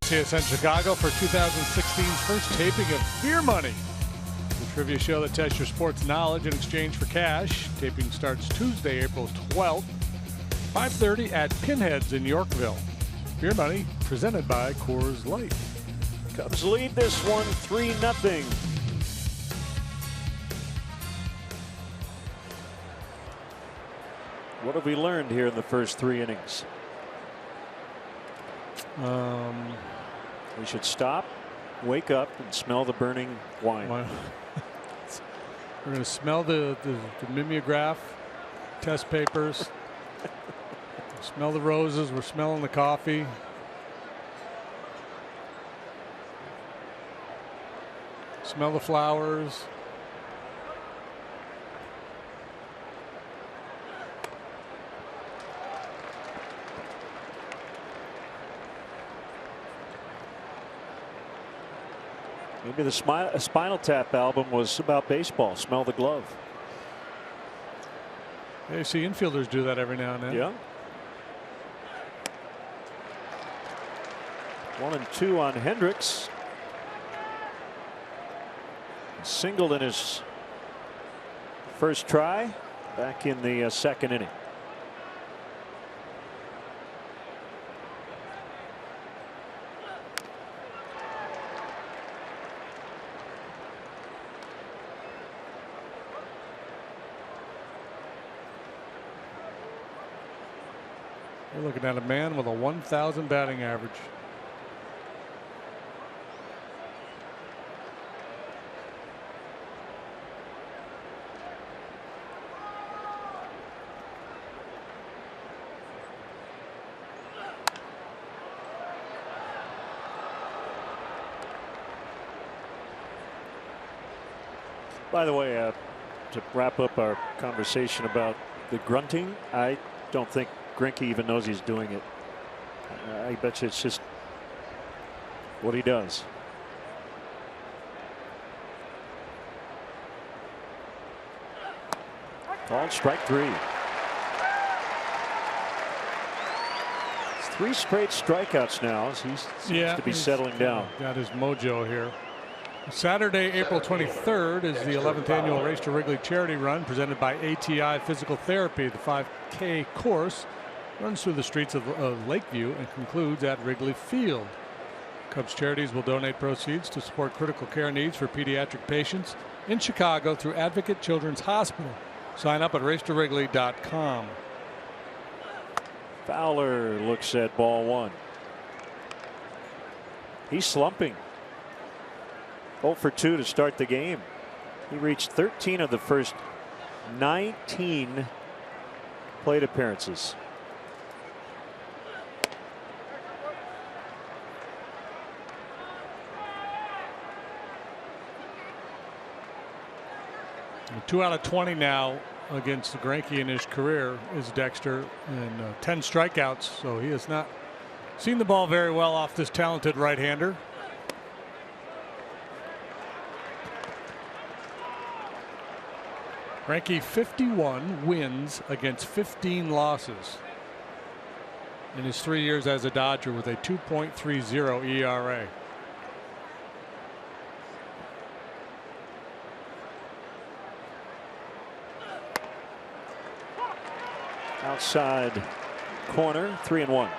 CSN Chicago for 2016's first taping of Beer Money, the trivia show that tests your sports knowledge in exchange for cash. Taping starts Tuesday, April 12th, 5:30 at Pinheads in Yorkville. Beer Money presented by Coors Light. Cubs lead this one 3-0. What have we learned here in the first 3 innings? We should stop, wake up, and smell the burning wine. We're going to smell the mimeograph test papers. Smell the roses. We're smelling the coffee. Smell the flowers. Maybe the Spinal Tap album was about baseball. Smell the glove. Yeah, you see infielders do that every now and then. Yeah. 1-2 on Hendricks. Singled in his first try back in the second inning. You're looking at a man with a 1,000 batting average. By the way, to wrap up our conversation about the grunting, I don't think Greinke even knows he's doing it. I bet you it's just what he does. Called strike 3. It's 3 straight strikeouts now as he seems to be settling down. Got his mojo here. Saturday, April 23rd is the 11th annual Race to Wrigley charity run presented by ATI Physical Therapy. The 5K course runs through the streets of Lakeview and concludes at Wrigley Field. Cubs Charities will donate proceeds to support critical care needs for pediatric patients in Chicago through Advocate Children's Hospital. Sign up at racetowrigley.com. Fowler looks at ball 1. He's slumping. 0 for 2 to start the game. He reached 13 of the first 19 plate appearances. And 2 out of 20 now against Greinke in his career is Dexter, and 10 strikeouts. So he has not seen the ball very well off this talented right-hander. Greinke 51 wins against 15 losses in his 3 years as a Dodger with a 2.30 ERA. Outside corner, 3-1.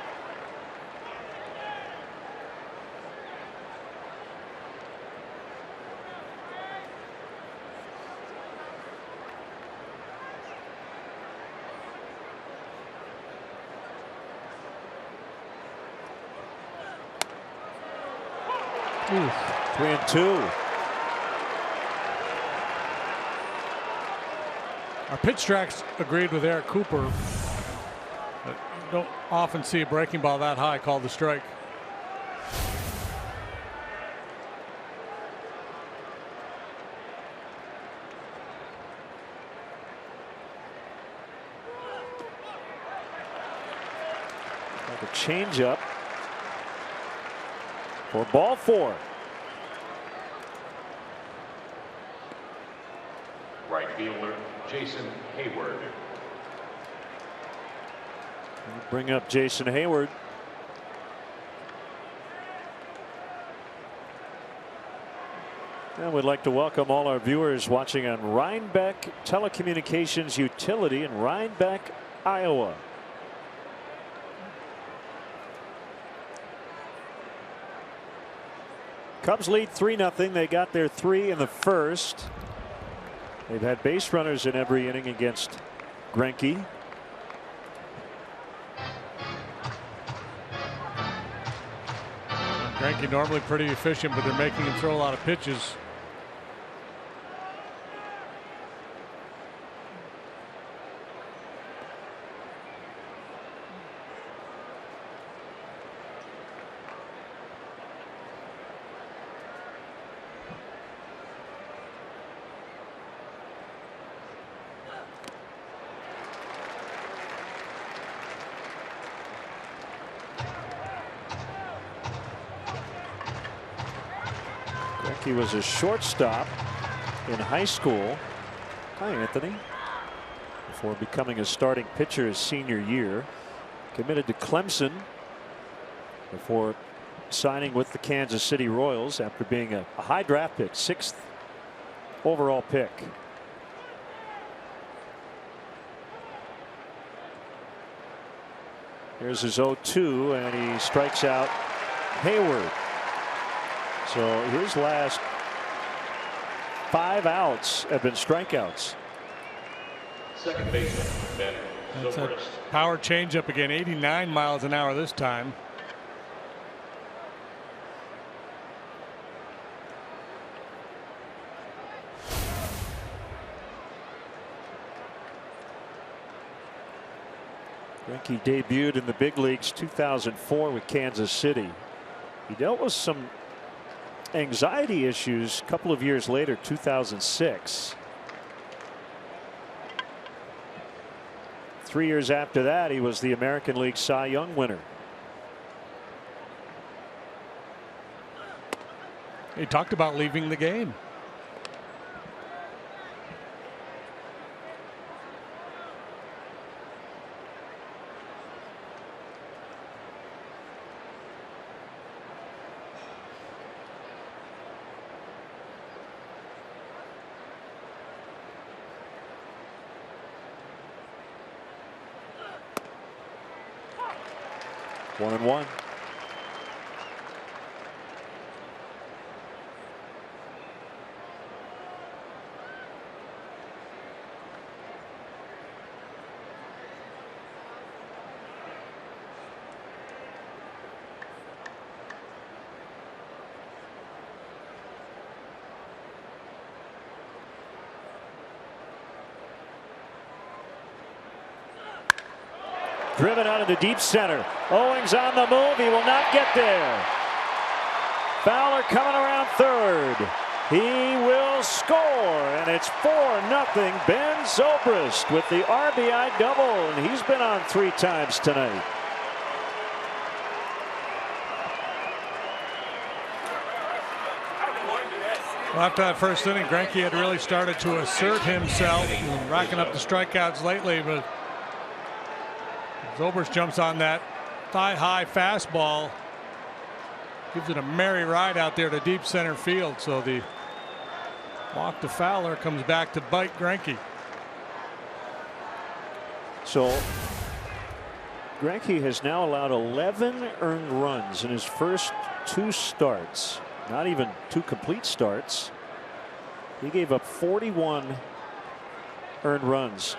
Oof. 3-2. Our pitch tracks agreed with Eric Cooper. But you don't often see a breaking ball that high called the strike. Like a changeup for ball 4. Right fielder Jason Hayward. Bring up Jason Hayward. And we'd like to welcome all our viewers watching on Rhinebeck Telecommunications Utility in Rhinebeck, Iowa. Cubs lead 3-0. They got their 3 in the first. They've had base runners in every inning against Greinke. Greinke normally pretty efficient, but they're making him throw a lot of pitches. He was a shortstop in high school. Hi, Anthony. Before becoming a starting pitcher his senior year. Committed to Clemson before signing with the Kansas City Royals after being a high draft pick, 6th overall pick. Here's his 0-2, and he strikes out Hayward. So his last 5 outs have been strikeouts. Second baseman Ben That's a power changeup again, 89 miles an hour this time. Greinke debuted in the big leagues 2004 with Kansas City. He dealt with some anxiety issues a couple of years later, 2006. 3 years after that, he was the American League Cy Young winner. He talked about leaving the game. One and one. Driven out into deep center. Owings on the move. He will not get there. Fowler coming around third. He will score, and it's 4-0. Ben Zobrist with the RBI double, and he's been on 3 times tonight. Well, after that first inning, Greinke had really started to assert himself, racking up the strikeouts lately, but Zobrist jumps on that thigh-high fastball, gives it a merry ride out there to deep center field. So the walk to Fowler comes back to bite Greinke. So Greinke has now allowed 11 earned runs in his first 2 starts. Not even 2 complete starts. He gave up 41 earned runs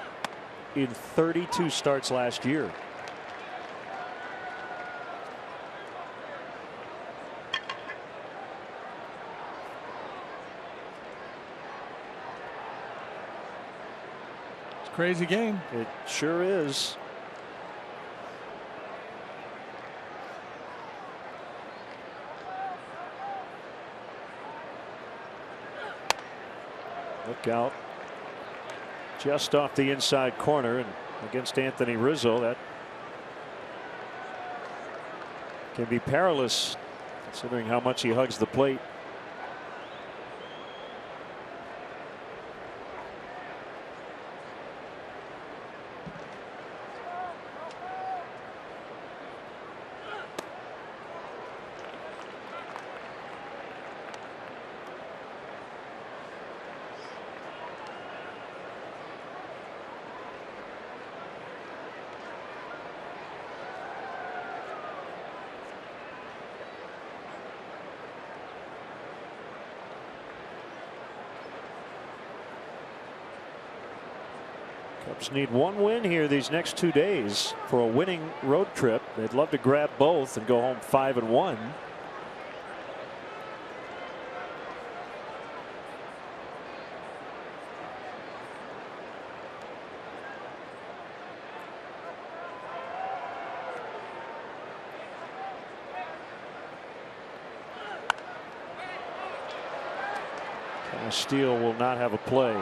in 32 starts last year. It's a crazy game. It sure is. Look out. Just off the inside corner and against Anthony Rizzo. That can be perilous considering how much he hugs the plate. Cubs need 1 win here these next 2 days for a winning road trip. They'd love to grab both and go home 5-1. Steele will not have a play.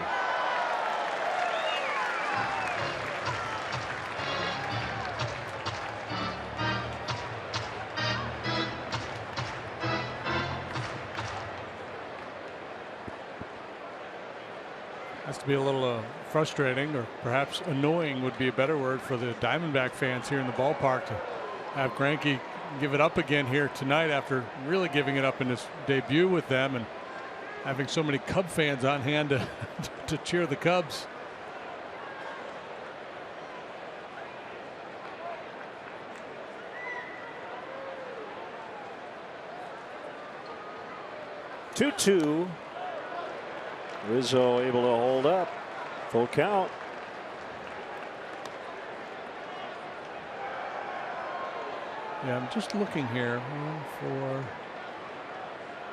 Has to be a little frustrating, or perhaps annoying would be a better word, for the Diamondback fans here in the ballpark to have Greinke give it up again here tonight after really giving it up in his debut with them, and having so many Cub fans on hand to cheer the Cubs. Two. Rizzo able to hold up. Full count. Yeah, I'm just looking here for,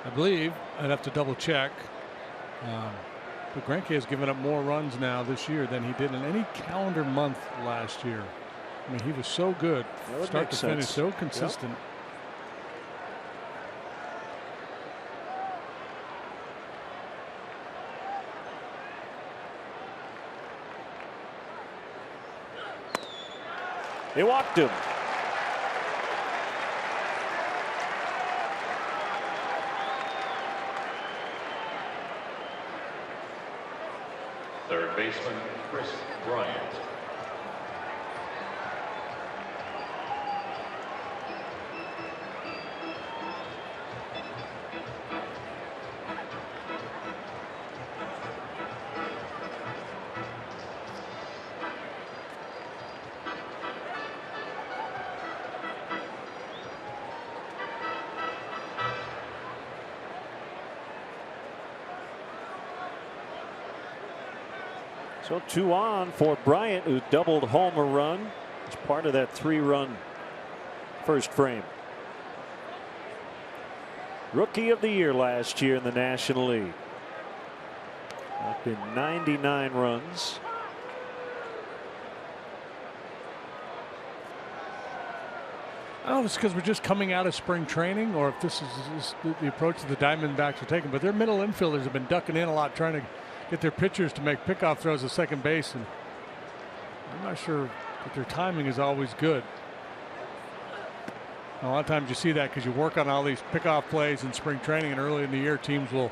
I believe, I'd have to double check. But Greinke has given up more runs now this year than he did in any calendar month last year. I mean, he was so good, start to finish, so consistent. Yep. He walked him. Third baseman, Chris Bryant. So 2 on for Bryant, who doubled home a run as part of that 3-run first frame. Rookie of the year last year in the National League. Up in 99 runs. I don't know if it's because we're just coming out of spring training or if this is the approach that the Diamondbacks are taking, but their middle infielders have been ducking in a lot, trying to get their pitchers to make pickoff throws at second base, and I'm not sure that their timing is always good. A lot of times you see that because you work on all these pickoff plays in spring training, and early in the year teams will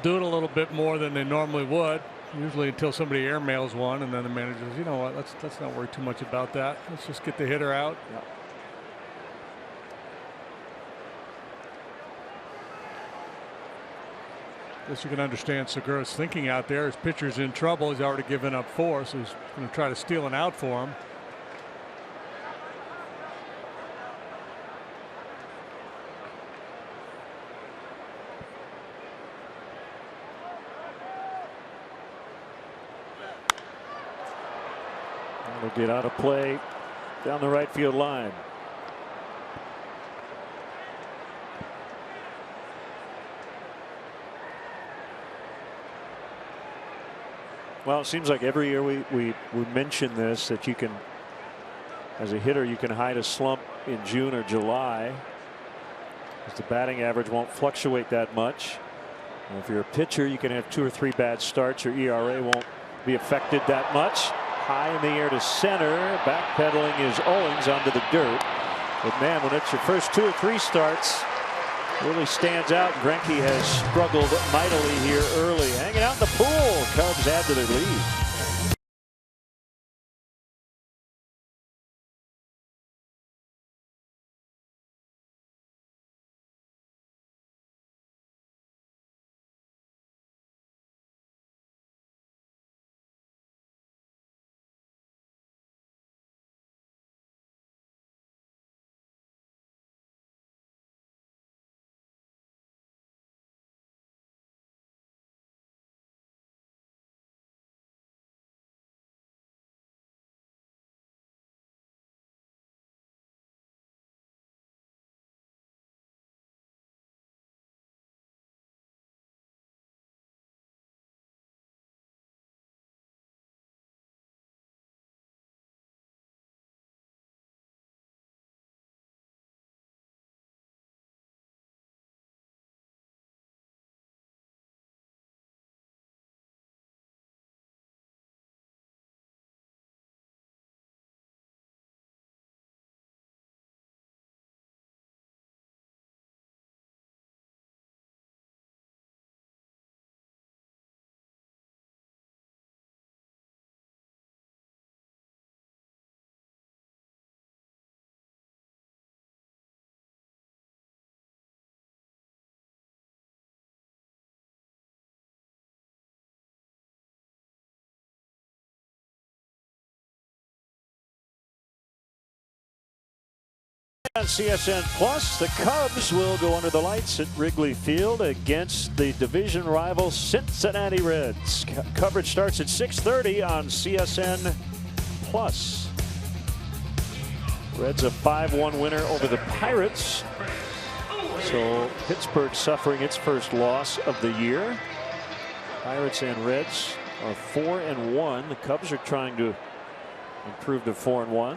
do it a little bit more than they normally would, usually until somebody airmails one, and then the manager says, you know what, let's not worry too much about that. Let's just get the hitter out. Yep. Guess you can understand Segura's thinking out there. His pitcher's in trouble. He's already given up 4, so he's going to try to steal an out for him. They'll get out of play down the right field line. Well, it seems like every year we mention this, that you can, as a hitter, you can hide a slump in June or July, because the batting average won't fluctuate that much. And if you're a pitcher, you can have 2 or 3 bad starts. Your ERA won't be affected that much. High in the air to center, backpedaling is Owens onto the dirt. But man, when it's your first 2 or 3 starts, really stands out. Greinke has struggled mightily here early. Hanging out in the pool. Cubs add to their lead. On CSN Plus, the Cubs will go under the lights at Wrigley Field against the division rival Cincinnati Reds. Coverage starts at 6:30 on CSN Plus. Reds a 5-1 winner over the Pirates. So Pittsburgh suffering its first loss of the year. Pirates and Reds are 4-1. The Cubs are trying to improve to 4-1.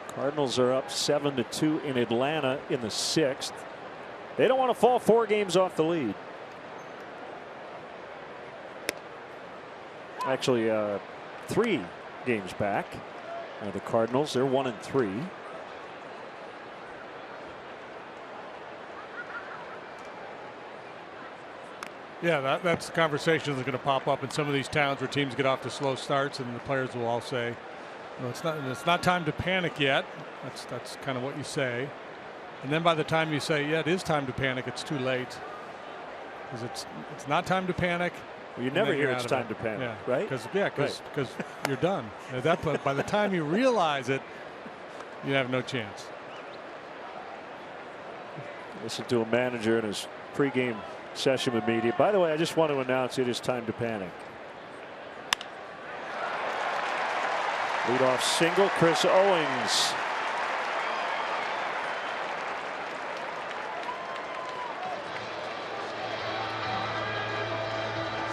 Cardinals are up 7-2 in Atlanta in the 6th. They don't want to fall 4 games off the lead. Actually 3 games back. The Cardinals, they're 1-3. Yeah, that's the conversation that's going to pop up in some of these towns where teams get off to slow starts, and the players will all say, "No, it's not time to panic yet." That's kind of what you say, and then by the time you say, "Yeah, it is time to panic," it's too late, because it's not time to panic. Well, you never hear it's time to panic, right? Because you're done at that point. By the time you realize it, you have no chance. Listen to a manager in his pregame session with media. By the way, I just want to announce it is time to panic. Leadoff single, Chris Owings.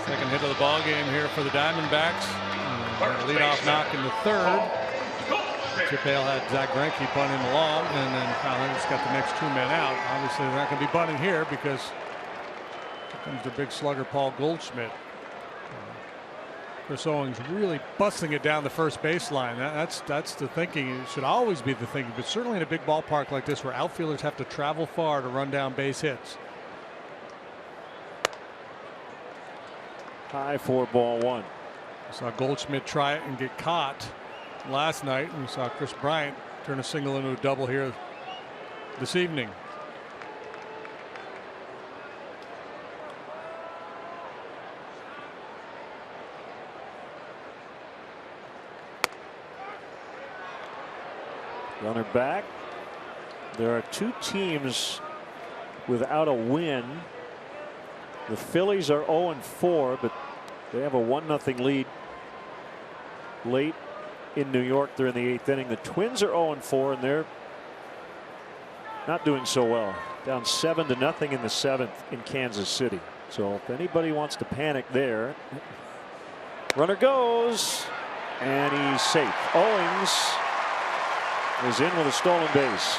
Second hit of the ball game here for the Diamondbacks. Leadoff knock in the 3rd. Chip Hale had Zach Greinke bunting along, and then Kyle Hendricks got the next 2 men out. Obviously, they're not going to be bunting here because here comes the big slugger Paul Goldschmidt. Chris Owings really busting it down the first baseline. That's the thinking. It should always be the thinking, but certainly in a big ballpark like this where outfielders have to travel far to run down base hits. High for ball 1. We saw Goldschmidt try it and get caught last night, and we saw Chris Bryant turn a single into a double here this evening. Runner back. There are 2 teams without a win. The Phillies are 0-4, but they have a 1-0 lead late in New York. They're in the 8th inning. The Twins are 0-4, and they're not doing so well. Down 7-0 in the 7th in Kansas City. So if anybody wants to panic there, runner goes, and he's safe. Owings is in with a stolen base.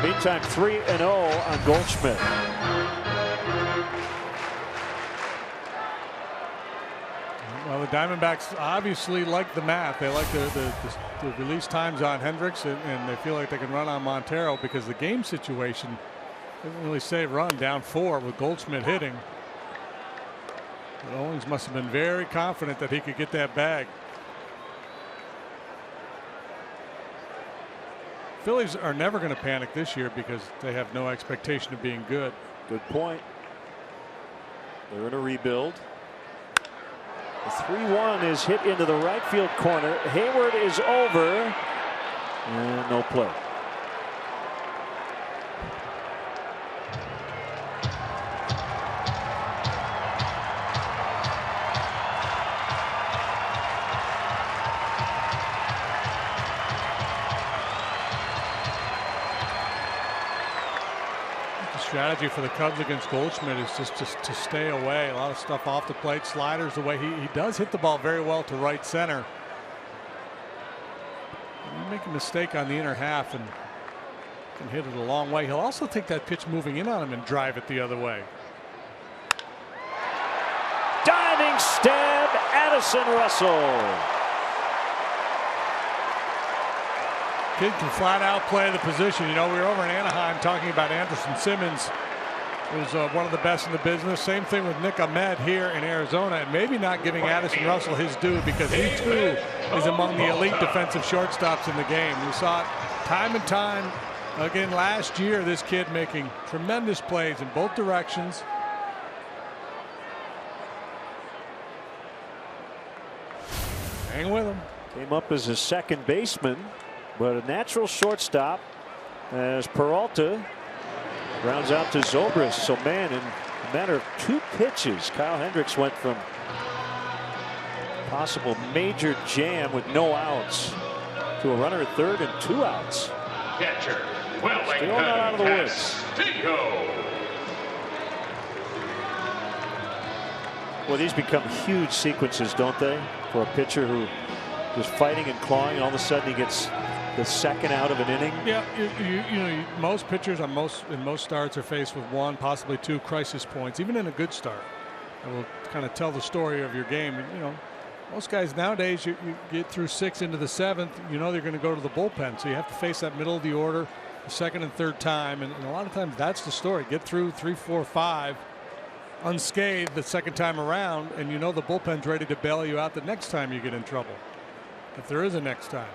Meantime, 3-0 on Goldschmidt. Well, the Diamondbacks obviously like the math. They like the release times on Hendricks, and they feel like they can run on Montero because the game situation doesn't really say run down 4 with Goldschmidt hitting. But Owings must have been very confident that he could get that bag. Phillies are never going to panic this year because they have no expectation of being good. Good point. They're in a rebuild. The 3-1 is hit into the right field corner. Hayward is over, and no play. Strategy for the Cubs against Goldschmidt is just to stay away. A lot of stuff off the plate, sliders the way he does hit the ball very well to right center. You make a mistake on the inner half and can hit it a long way. He'll also take that pitch moving in on him and drive it the other way. Diving stab, Addison Russell. Kid can flat out play the position. You know, we were over in Anaheim talking about Anderson Simmons, who's one of the best in the business. Same thing with Nick Ahmed here in Arizona, and maybe not giving Addison Russell his due because he too is among the elite defensive shortstops in the game. We saw it time and time again last year. This kid making tremendous plays in both directions. Hang with him. Came up as a second baseman, but a natural shortstop as Peralta rounds out to Zobrist. So, man, in a matter of 2 pitches, Kyle Hendricks went from Possible major jam with no outs to a runner at third and 2 outs. Catcher, Still not out of the woods. Well, these become huge sequences, don't they? For a pitcher who is fighting and clawing, all of a sudden he gets the second out of an inning. Yeah, you know, most pitchers in most starts are faced with 1, possibly 2 crisis points, even in a good start. It will kind of tell the story of your game. And, you know, most guys nowadays, you get through 6 into the 7th, you know they're going to go to the bullpen, so you have to face that middle of the order the second and third time, and a lot of times that's the story. Get through 3, 4, 5 unscathed the second time around, and you know the bullpen's ready to bail you out the next time you get in trouble, if there is a next time.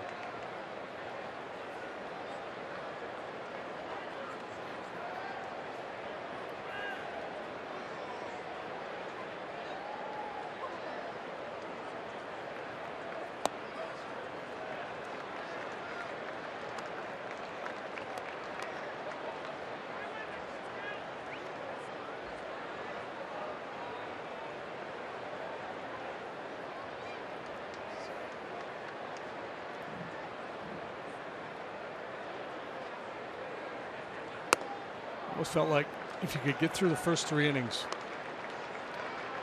Almost felt like if you could get through the first 3 innings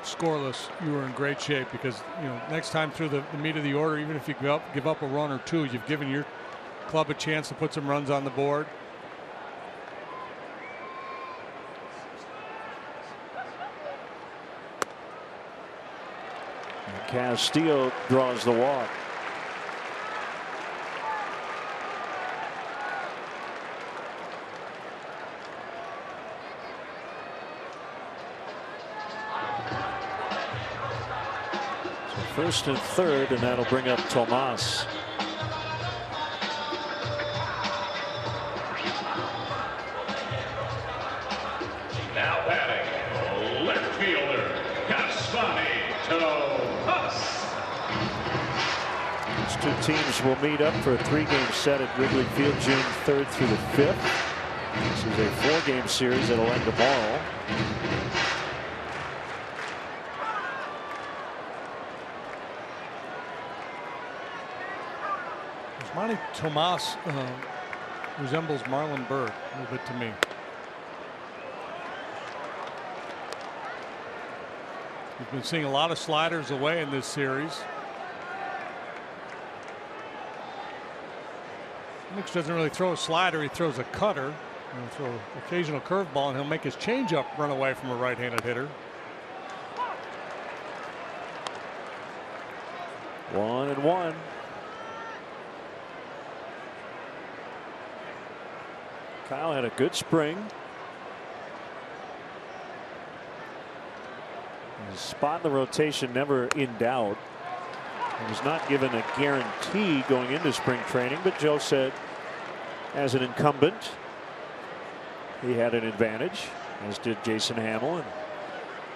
scoreless, you were in great shape, because you know next time through the meat of the order, even if you give up a run or 2, you've given your club a chance to put some runs on the board. Castillo draws the walk. First and third, and that'll bring up Tomas. Now batting, left fielder, Tomas. These 2 teams will meet up for a 3-game set at Wrigley Field June 3rd through the 5th. This is a 4-game series that'll end tomorrow. Tomas resembles Marlon Byrd a little bit to me. We've been seeing a lot of sliders away in this series. Nix doesn't really throw a slider, he throws a cutter. He'll throw an occasional curveball, and he'll make his changeup run away from a right-handed hitter. 1-1. Kyle had a good spring. His spot in the rotation never in doubt. He was not given a guarantee going into spring training, but Joe said as an incumbent he had an advantage, as did Jason Hamill. And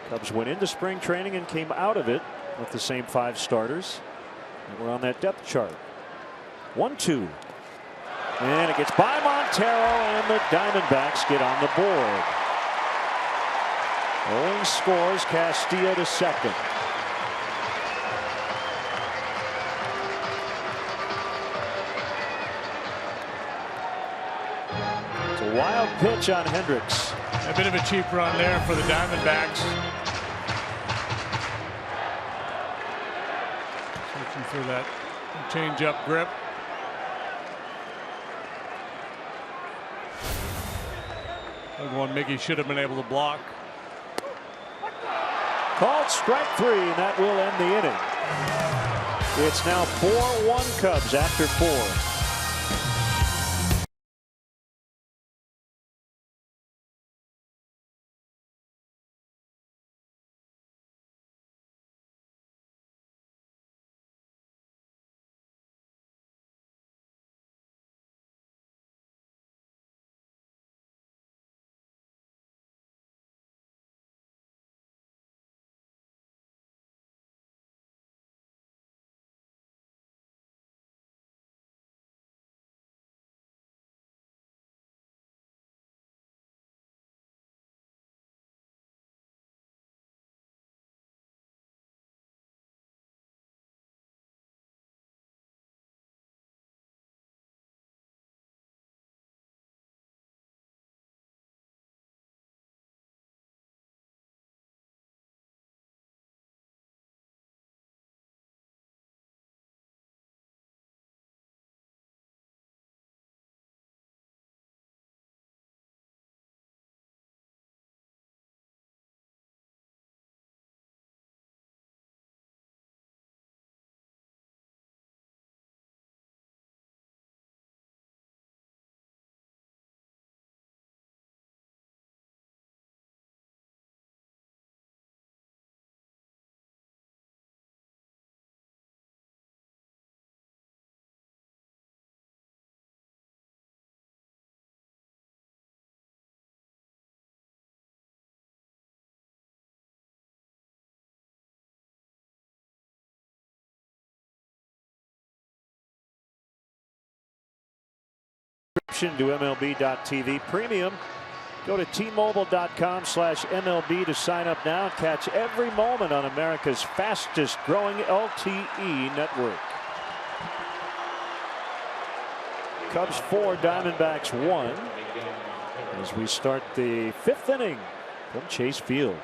Cubs went into spring training and came out of it with the same 5 starters. And we're on that depth chart. 1-2. And it gets by Montero, and the Diamondbacks get on the board. Owing scores Castillo to second. It's a wild pitch on Hendricks. A bit of a cheap run there for the Diamondbacks. Searching for that change-up grip. One Miggy should have been able to block. Called strike 3, and that will end the inning. It's now 4-1 Cubs after 4. subscription to MLB.tv Premium. Go to T-Mobile.com/MLB to sign up now and catch every moment on America's fastest growing LTE network. Cubs 4, Diamondbacks 1 as we start the 5th inning from Chase Field.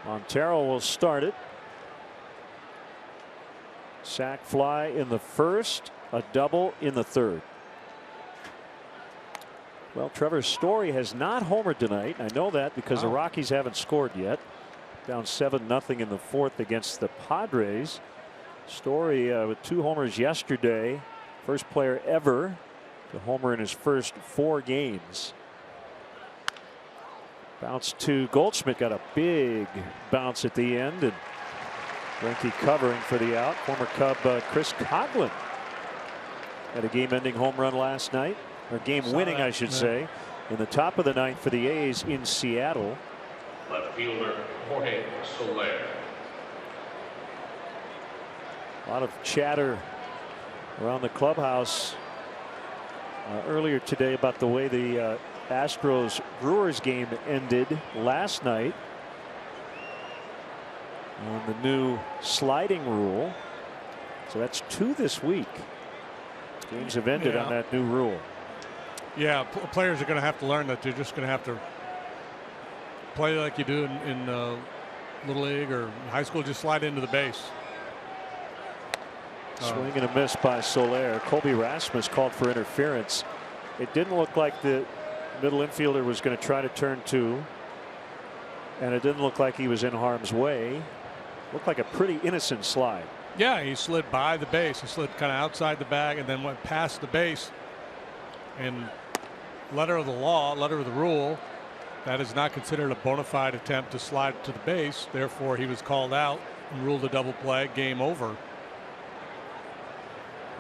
Montero will start it. Sac fly in the first, a double in the third. Well, Trevor Story has not homered tonight. I know that because the Rockies haven't scored yet. Down 7-0 in the fourth against the Padres. Story with 2 homers yesterday. First player ever to homer in his first 4 games. Bounce to Goldschmidt, got a big bounce at the end, and Greinke covering for the out. Former Cub Chris Coghlan had a game-ending home run last night, or game-winning, I should say, in the top of the 9th for the A's in Seattle. Left fielder Jorge Soler. A lot of chatter around the clubhouse earlier today about the way the Astros Brewers game ended last night on the new sliding rule. So that's 2 this week. Games have ended on that new rule. Yeah, players are going to have to learn that they're just going to have to play like you do in Little League or high school, just slide into the base. Swing and a miss by Soler. Colby Rasmus called for interference. It didn't look like the middle infielder was going to try to turn 2, and it didn't look like he was in harm's way. Looked like a pretty innocent slide. Yeah, he slid by the base. He slid kind of outside the bag and then went past the base. And letter of the law, letter of the rule, that is not considered a bona fide attempt to slide to the base. Therefore, he was called out and ruled a double play. Game over.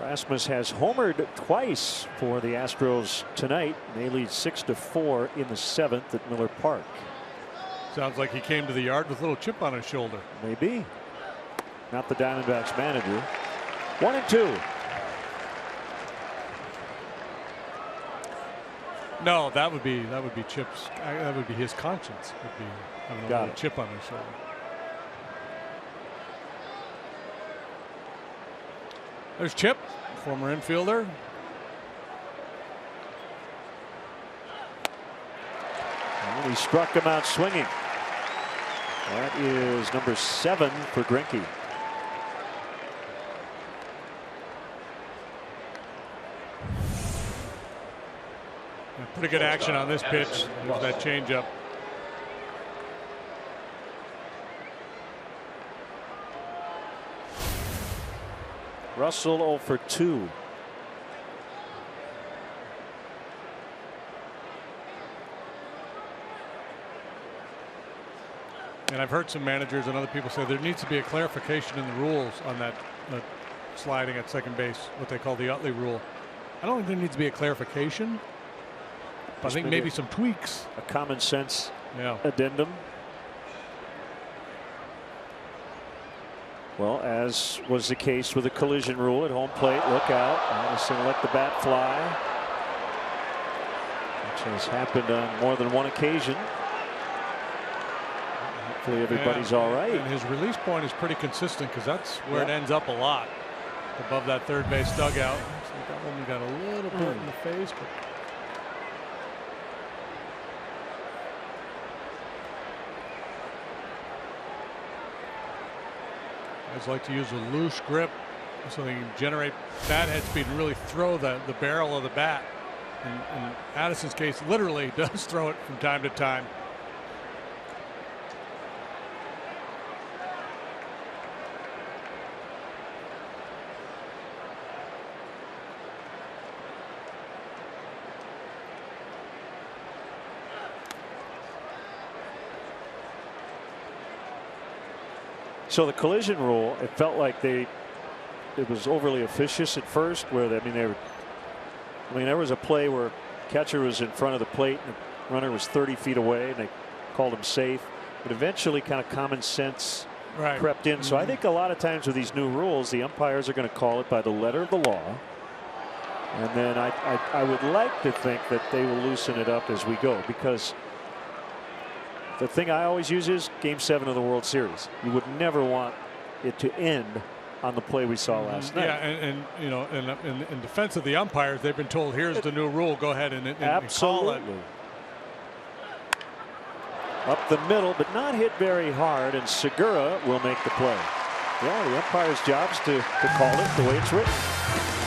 Rasmus has homered twice for the Astros tonight. They lead 6-4 in the 7th at Miller Park. Sounds like he came to the yard with a little chip on his shoulder. Maybe. Not the Diamondbacks manager. 1-2. No, that would be Chip's. That would be his conscience. Would be having a little chip on his shoulder. There's Chip, former infielder. And he struck him out swinging. That is number 7 for Greinke. Pretty good action on this pitch. There's that changeup. Russell 0 for 2. And I've heard some managers and other people say there needs to be a clarification in the rules on that sliding at second base, what they call the Utley rule. I don't think there needs to be a clarification, but I think maybe some tweaks. A common sense addendum. Well, as was the case with the collision rule at home plate, look out. Anderson let the bat fly, which has happened on more than one occasion. Hopefully everybody's all right. And his release point is pretty consistent because that's where it ends up a lot, above that third base dugout. So that one got a little bit in the face, but guys like to use a loose grip so they can generate bat head speed and really throw the barrel of the bat. And in Addison's case, literally does throw it from time to time. So the collision rule, it felt like it was overly officious at first, where there was a play where catcher was in front of the plate and the runner was 30 feet away and they called him safe. but eventually kind of common sense Right. crept in. So I think a lot of times with these new rules, the umpires are going to call it by the letter of the law. And then I would like to think that they will loosen it up as we go, because the thing I always use is Game 7 of the World Series. You would never want it to end on the play we saw last night. Yeah, and you know, in defense of the umpires, they've been told, here's the new rule, go ahead and call it. Up the middle, but not hit very hard, and Segura will make the play. Yeah, the umpire's job is to call it the way it's written.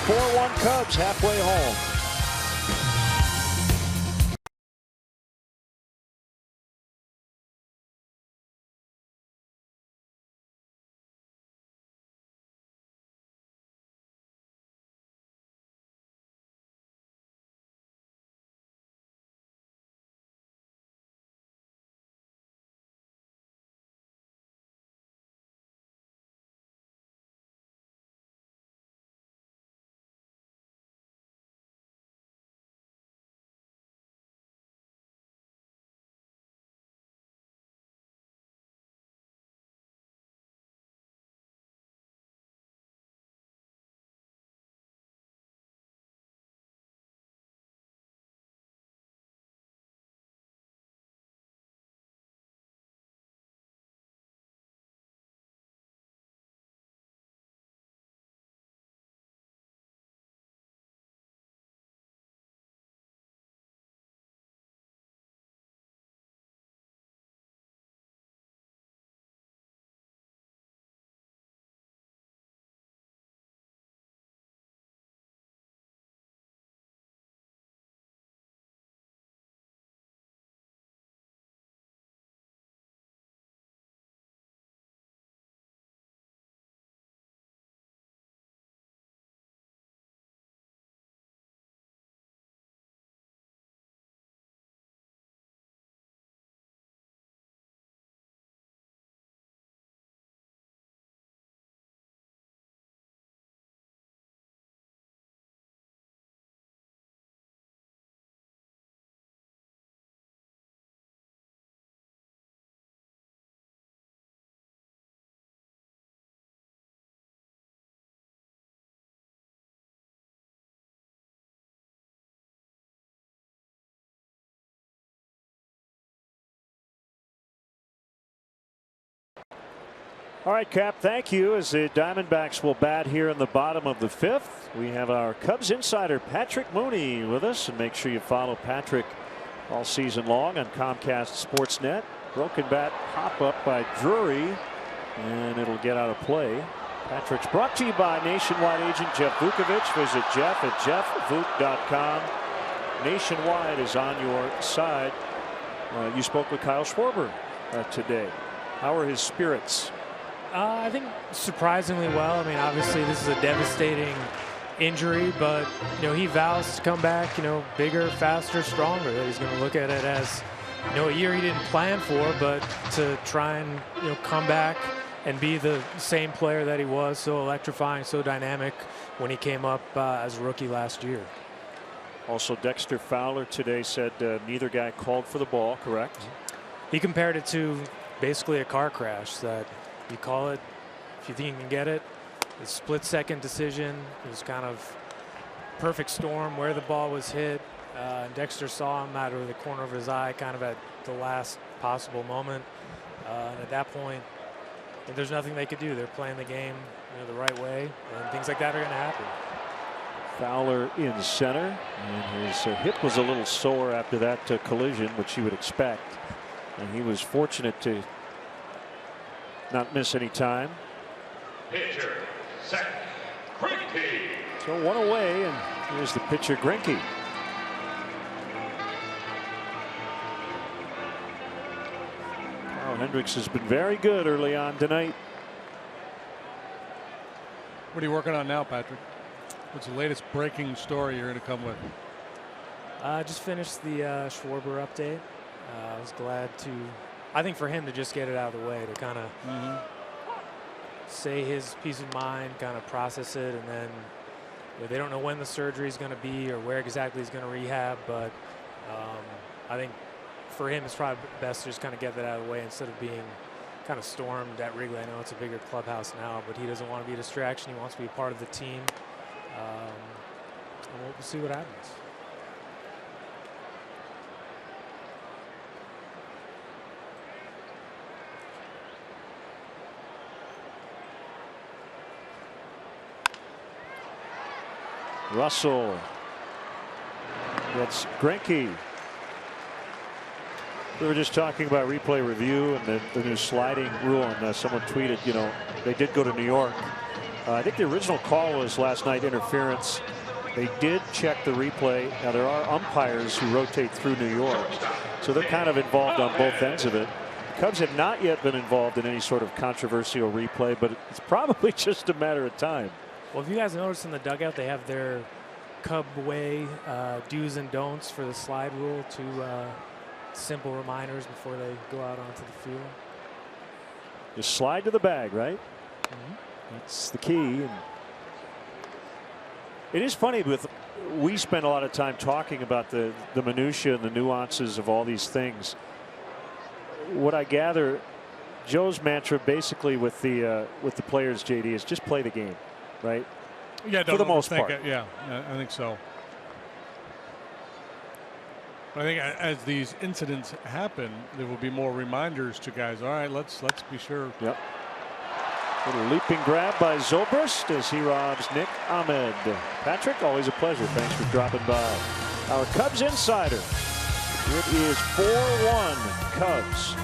4-1 Cubs halfway home. All right, Cap, thank you. As the Diamondbacks will bat here in the bottom of the 5th, we have our Cubs insider Patrick Mooney with us. And make sure you follow Patrick all season long on Comcast Sportsnet. Broken bat pop up by Drury, and it'll get out of play. Patrick's brought to you by Nationwide agent Jeff Vukovich. Visit Jeff at jeffvuk.com. Nationwide is on your side. You spoke with Kyle Schwarber today. How are his spirits? I think surprisingly well. I mean, obviously this is a devastating injury, but you know, he vows to come back, you know, bigger, faster, stronger. That he's going to look at it as, you know, a year he didn't plan for, but to try and, you know, come back and be the same player that he was, so electrifying, so dynamic when he came up as a rookie last year. Also, Dexter Fowler today said neither guy called for the ball, correct? He compared it to basically a car crash, that you call it if you think you can get it. A split-second decision. It was kind of perfect storm where the ball was hit. And Dexter saw him out of the corner of his eye kind of at the last possible moment. And at that point, there's nothing they could do. They're playing the game, you know, the right way, and things like that are going to happen. Fowler in center, and his hip was a little sore after that collision, which you would expect. And he was fortunate to not miss any time. Pitcher, set, Greinke. So one away, and here's the pitcher, Greinke. Carl Hendricks has been very good early on tonight. What are you working on now, Patrick? What's the latest breaking story you're going to come with? I just finished the Schwarber update. I was glad to, I think for him to just get it out of the way, to kind of say his peace of mind, kind of process it, and then, you know, they don't know when the surgery is going to be or where exactly he's going to rehab, but I think for him, it's probably best to just kind of get that out of the way instead of being kind of stormed at Wrigley. I know it's a bigger clubhouse now, but he doesn't want to be a distraction. He wants to be a part of the team. And we'll see what happens. Russell gets Greinke. We were just talking about replay review and the new sliding rule, and someone tweeted, you know, they did go to New York. I think the original call was last night interference. They did check the replay. Now there are umpires who rotate through New York, so they're kind of involved on both ends of it. The Cubs have not yet been involved in any sort of controversial replay, but it's probably just a matter of time. Well, if you guys noticed in the dugout, they have their Cub way do's and don'ts for the slide rule, two simple reminders before they go out onto the field. Just slide to the bag, right? Mm-hmm. That's the key. And it is funny, we spend a lot of time talking about the minutia and the nuances of all these things. What I gather, Joe's mantra basically with the players, JD, is just play the game. Right? Yeah, for the most part. Yeah, I think so. But I think as these incidents happen, there will be more reminders to guys. All right, let's be sure. Yep. Little leaping grab by Zobrist as he robs Nick Ahmed. Patrick, always a pleasure. Thanks for dropping by. Our Cubs Insider. It is 4-1 Cubs.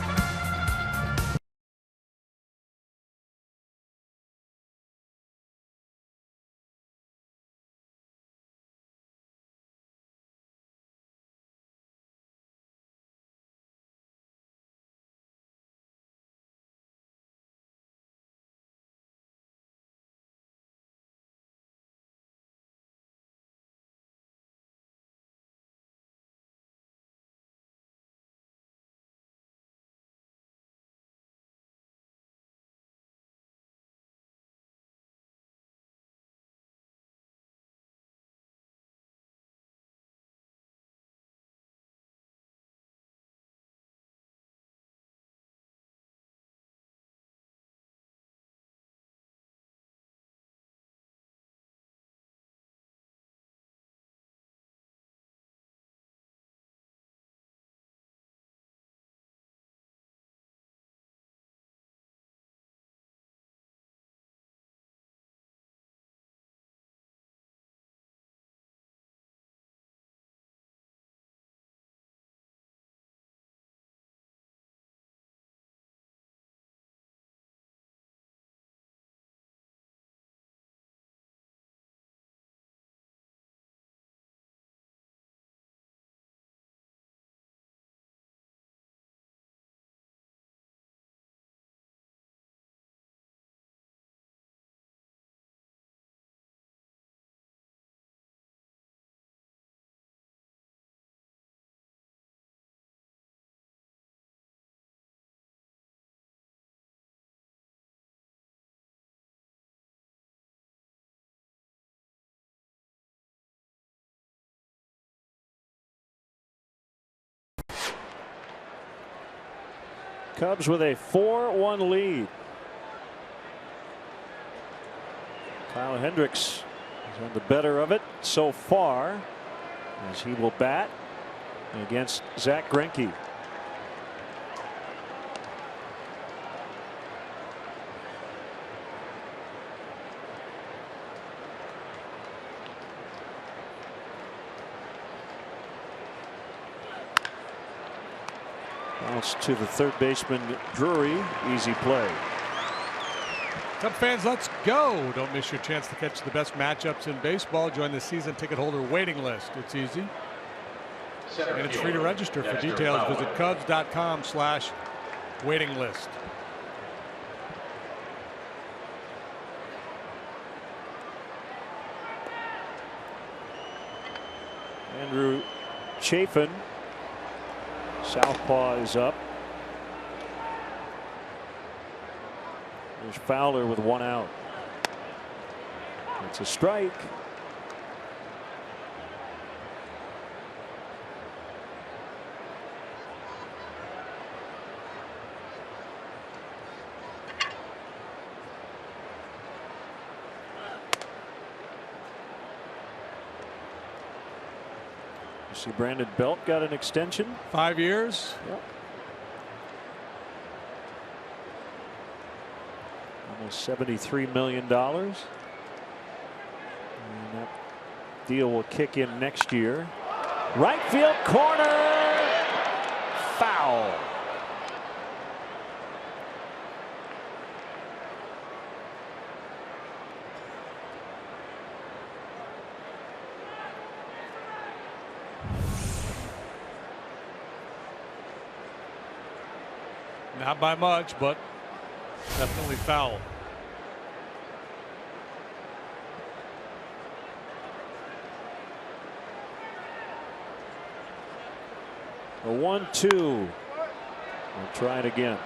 Cubs with a 4-1 lead. Kyle Hendricks is on the better of it so far as he will bat against Zach Greinke. Bounce to the third baseman Drury. Easy play. Cub fans, let's go. Don't miss your chance to catch the best matchups in baseball. Join the season ticket holder waiting list. It's easy. And it's free to register. For details, visit Cubs.com/waiting list. Andrew Chafin. Southpaw is up. There's Fowler with one out. It's a strike. See, Brandon Belt got an extension. 5 years. Yep. Almost $73 million. And that deal will kick in next year. Right field corner. Foul. Not by much, but definitely foul. A 1-2. We'll try it again.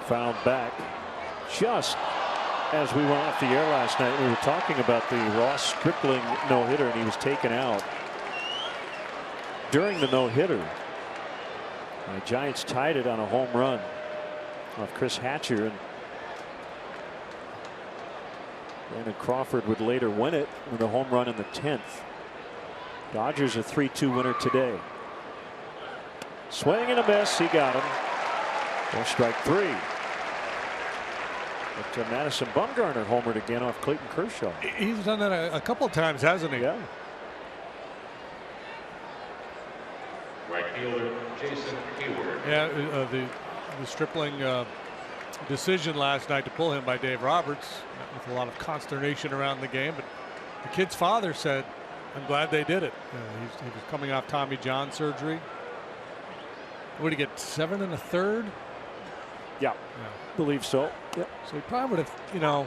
Fouled back just as we went off the air last night. We were talking about the Ross Stripling no-hitter, and he was taken out during the no-hitter. The Giants tied it on a home run off Chris Hatcher, and Brandon Crawford would later win it with a home run in the 10th. Dodgers a 3-2 winner today. Swing and a miss. He got him. Well, strike three. But Madison Bumgarner homered again off Clayton Kershaw. He's done that a couple of times, hasn't he? Yeah. Right fielder Jason Hayward. Yeah, the Stripling decision last night to pull him by Dave Roberts with a lot of consternation around the game. But the kid's father said, "I'm glad they did it." He was coming off Tommy John surgery. What did he get? 7 1/3? Yeah. Believe so. Yep. So he probably would have,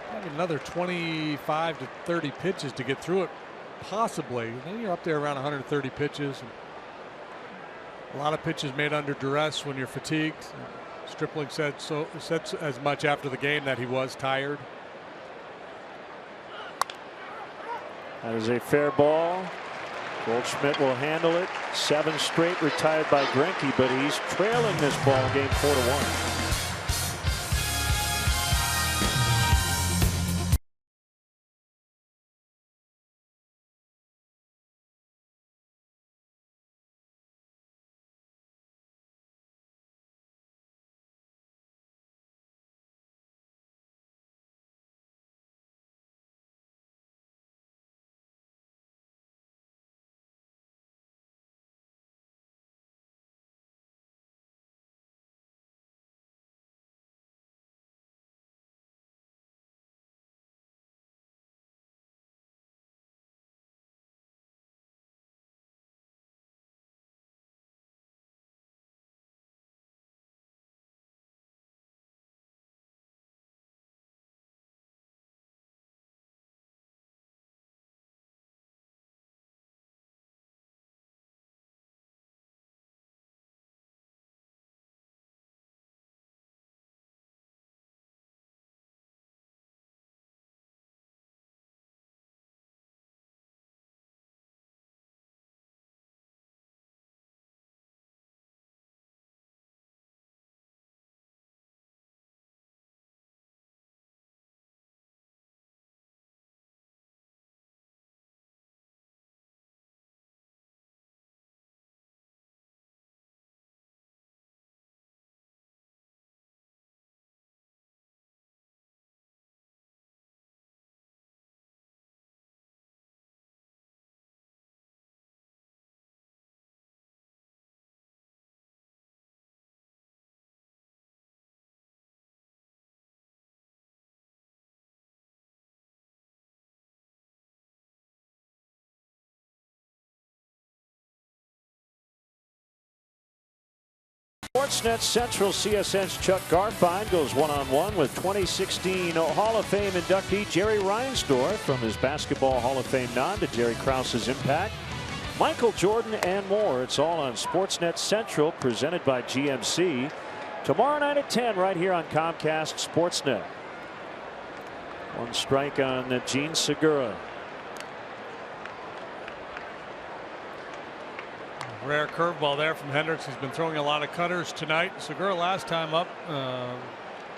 probably another 25 to 30 pitches to get through it, possibly. Then you're up there around 130 pitches. And a lot of pitches made under duress when you're fatigued. Stripling said as much after the game, that he was tired. That is a fair ball. Goldschmidt will handle it. 7 straight retired by Greinke, but he's trailing this ball game 4-1. Sportsnet Central CSN's Chuck Garfien goes one-on-one with 2016 Hall of Fame inductee Jerry Reinsdorf, from his Basketball Hall of Fame nod to Jerry Krause's impact, Michael Jordan, and more. It's all on Sportsnet Central, presented by GMC. Tomorrow night at 10 right here on Comcast Sportsnet. One strike on Gene Segura. Rare curveball there from Hendricks. He's been throwing a lot of cutters tonight. Segura last time up,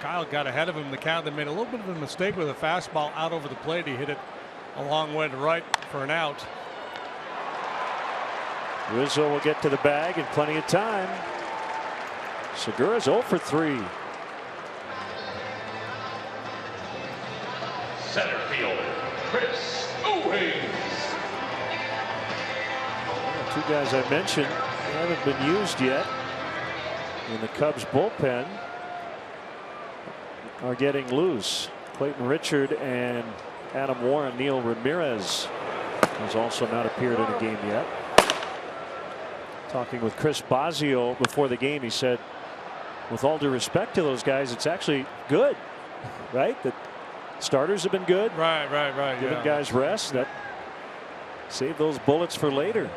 Kyle got ahead of him in the count. They made a little bit of a mistake with a fastball out over the plate. He hit it a long way to right for an out. Rizzo will get to the bag in plenty of time. Segura's 0 for 3. Center fielder, Chris Owings. Two guys I mentioned haven't been used yet in the Cubs bullpen are getting loose. Clayton Richard and Adam Warren. Neil Ramirez has also not appeared in a game yet. Talking with Chris Bosio before the game, he said, with all due respect to those guys, it's actually good, right? The starters have been good. Right. Giving guys rest. That save those bullets for later.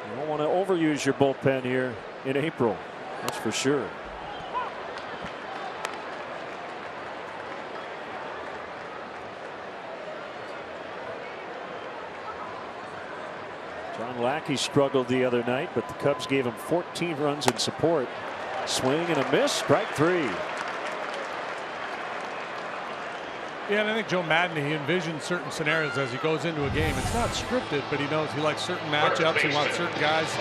You don't want to overuse your bullpen here in April. That's for sure. John Lackey struggled the other night, but the Cubs gave him 14 runs in support. Swing and a miss. Strike 3. Yeah, and I think Joe Madden, he envisions certain scenarios as he goes into a game. It's not scripted, but he knows he likes certain matchups. He wants certain guys,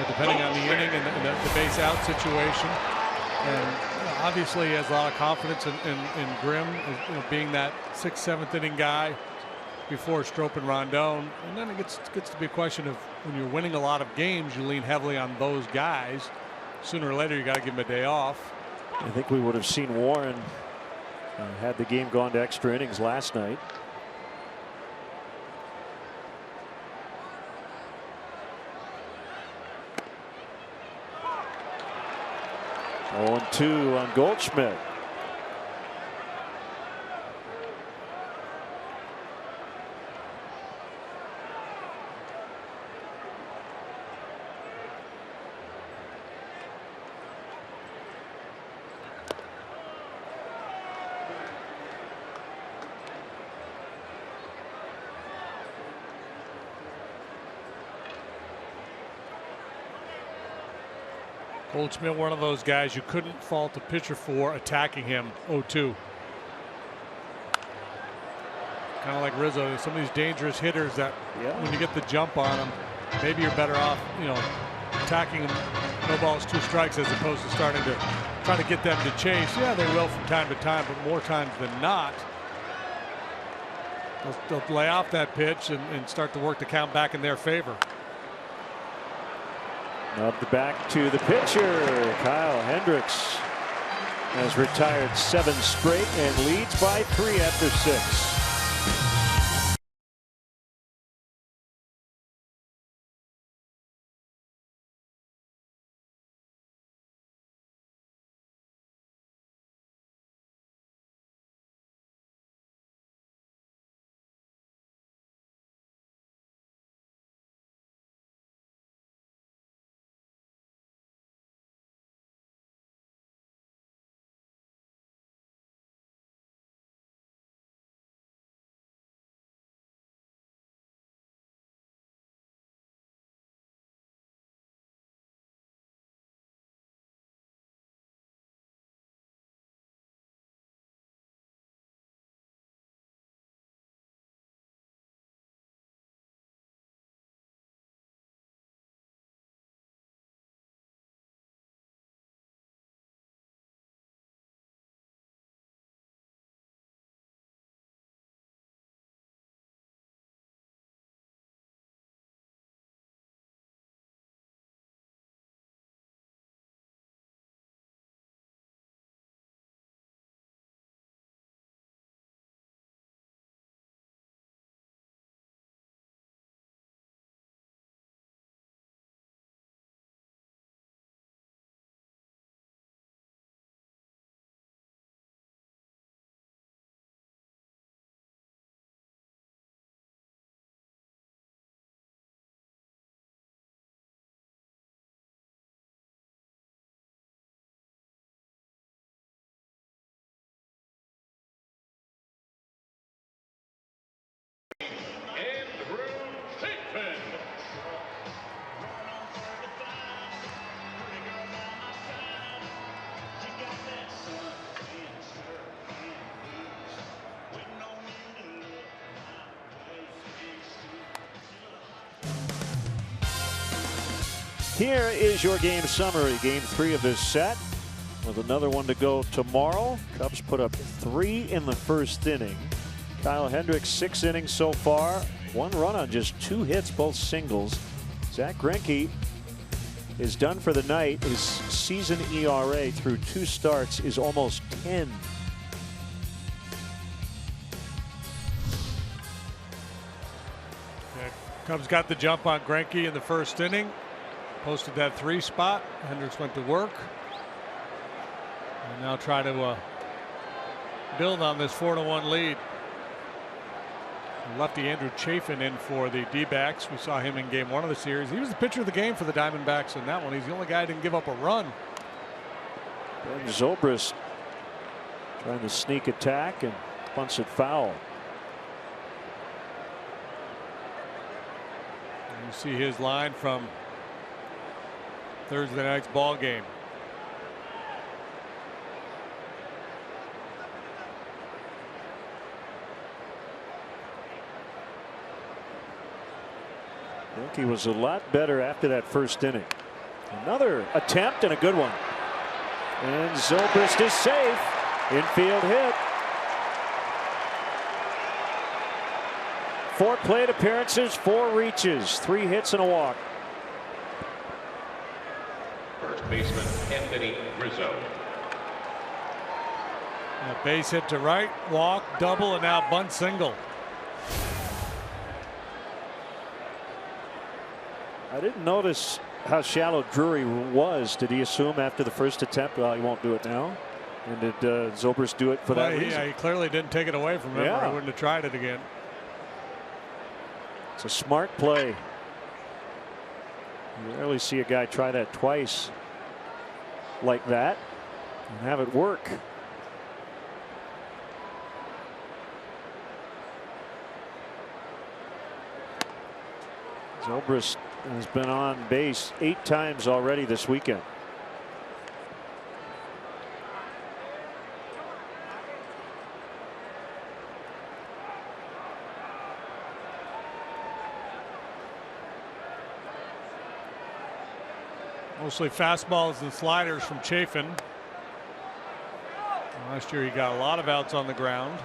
depending on the inning and the base out situation. And obviously, he has a lot of confidence in Grimm, being that 6th, 7th inning guy before Strop and Rondon. And then it gets to be a question of when you're winning a lot of games, you lean heavily on those guys. Sooner or later, you got to give them a day off. I think we would have seen Warren had the game gone to extra innings last night. Oh, 2 on Goldschmidt. Goldschmidt, one of those guys you couldn't fault a pitcher for attacking him. 0-2. Kind of like Rizzo, some of these dangerous hitters that when you get the jump on them, maybe you're better off, attacking them, no balls, 2 strikes, as opposed to starting to try to get them to chase. Yeah, they will from time to time, but more times than not, they'll lay off that pitch and start to work the count back in their favor. Up the back to the pitcher. Kyle Hendricks has retired 7 straight and leads by 3 after 6. Here is your game summary. Game 3 of this set with another one to go tomorrow. Cubs put up 3 in the first inning. Kyle Hendricks 6 innings so far. 1 run on just 2 hits, both singles. Zach Greinke is done for the night. His season ERA through 2 starts is almost 10. Cubs got the jump on Greinke in the first inning. Posted that 3 spot. Hendricks went to work. And now try to build on this 4-1 lead. Lefty Andrew Chafin in for the D-backs. We saw him in game 1 of the series. He was the pitcher of the game for the Diamondbacks in that one. He's the only guy who didn't give up a run. Ben Zobrist trying to sneak attack and bunts it foul. You see his line from Thursday night's ball game. He was a lot better after that first inning. Another attempt and a good one. And Zobrist is safe. Infield hit. 4 plate appearances, 4 reaches, 3 hits and a walk. First baseman Anthony Rizzo. A base hit to right, walk, double, and now bunt single. I didn't notice how shallow Drury was. Did he assume after the first attempt, well, he won't do it now? And did Zobrist do it for that reason? Yeah, he clearly didn't take it away from him, or he wouldn't have tried it again. It's a smart play. You rarely see a guy try that twice like that and have it work. Zobrist has been on base 8 times already this weekend. Mostly fastballs and sliders from Chafin. Last year he got a lot of outs on the ground.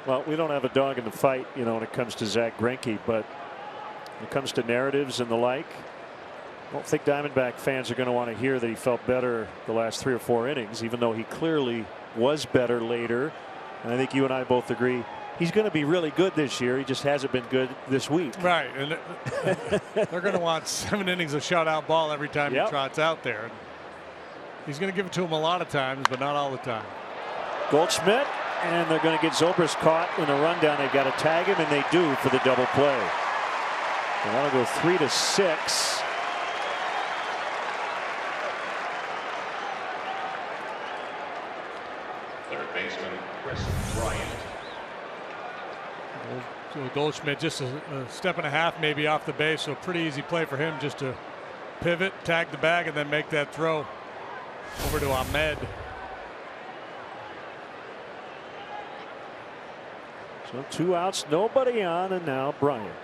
Well, we don't have a dog in the fight, you know, when it comes to Zach Greinke, but when it comes to narratives and the like, I don't think Diamondback fans are going to want to hear that he felt better the last 3 or 4 innings, even though he clearly was better later. And I think you and I both agree he's going to be really good this year. He just hasn't been good this week. Right. And they're going to want 7 innings of shutout ball every time he trots out there. He's going to give it to him a lot of times, but not all the time. Goldschmidt. And they're going to get Zobrist caught in a rundown. They've got to tag him, and they do for the double play. They want to go 3-6. Third baseman Chris Bryant. So Goldschmidt just a step and a half maybe off the base, so a pretty easy play for him just to pivot, tag the bag, and then make that throw over to Ahmed. So 2 outs, nobody on, and now Bryant.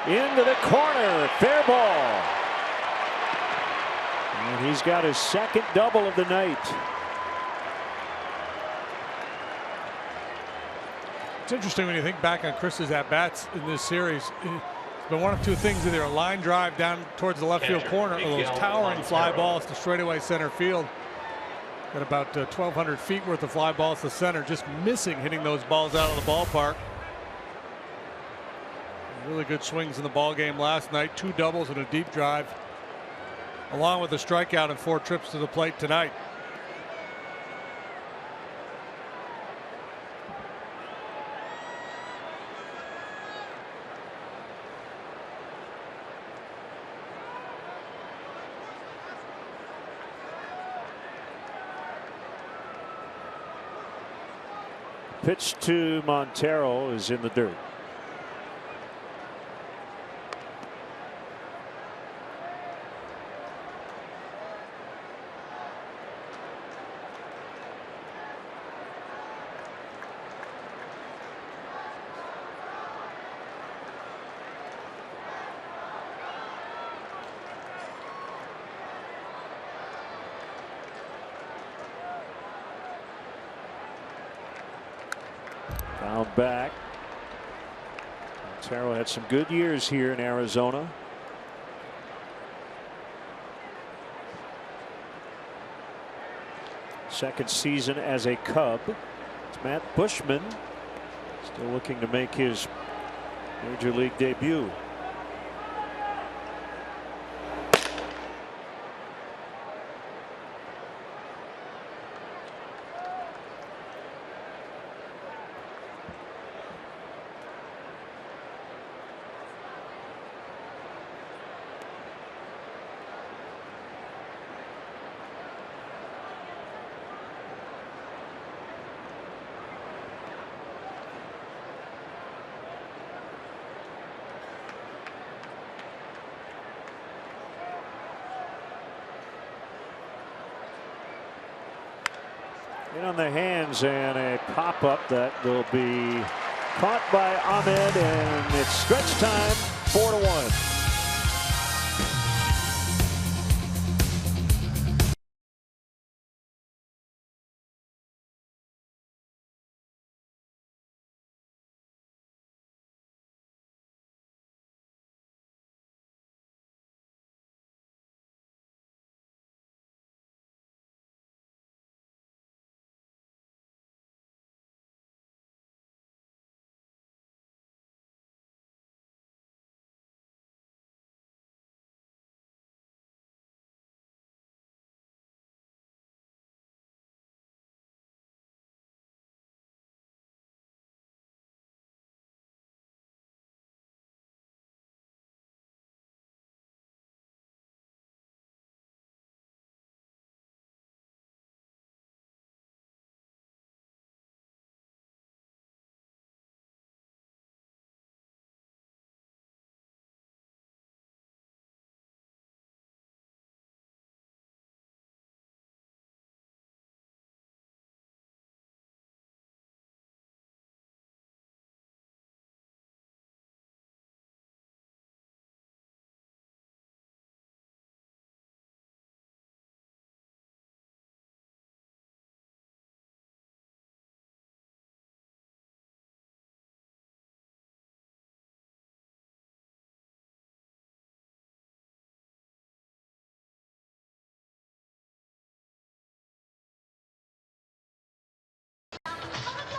Into the corner, fair ball. And he's got his 2nd double of the night. It's interesting when you think back on Chris's at-bats in this series. It's been one of 2 things, either a line drive down towards the left field corner or those towering fly balls to straightaway center field. Got about 1,200 feet worth of fly balls to center, just missing hitting those balls out of the ballpark. Really good swings in the ball game last night. 2 doubles and a deep drive. along with a strikeout and 4 trips to the plate tonight. Pitch to Montero is in the dirt. Fouled back. Montero had some good years here in Arizona. Second season as a Cub. It's Matt Bushman still looking to make his major league debut. In on the hands and a pop up that will be caught by Ahmed, and it's stretch time, 4-1.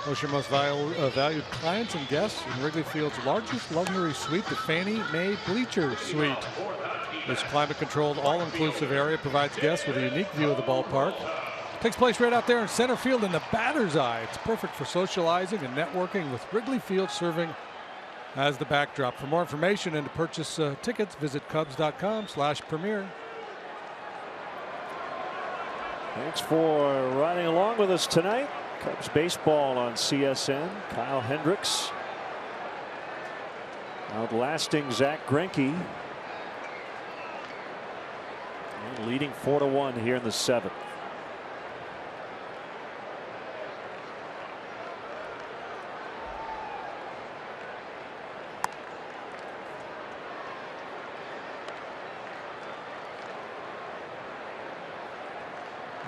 Most your most valued clients and guests in Wrigley Field's largest luxury suite, the Fannie Mae Bleacher Suite. This climate-controlled, all-inclusive area provides guests with a unique view of the ballpark. Takes place right out there in center field in the batter's eye. It's perfect for socializing and networking, with Wrigley Field serving as the backdrop. For more information and to purchase tickets, visit Cubs.com/premier. Thanks for riding along with us tonight. Cubs baseball on CSN. Kyle Hendricks outlasting Zach Greinke, and leading 4-1 here in the 7th.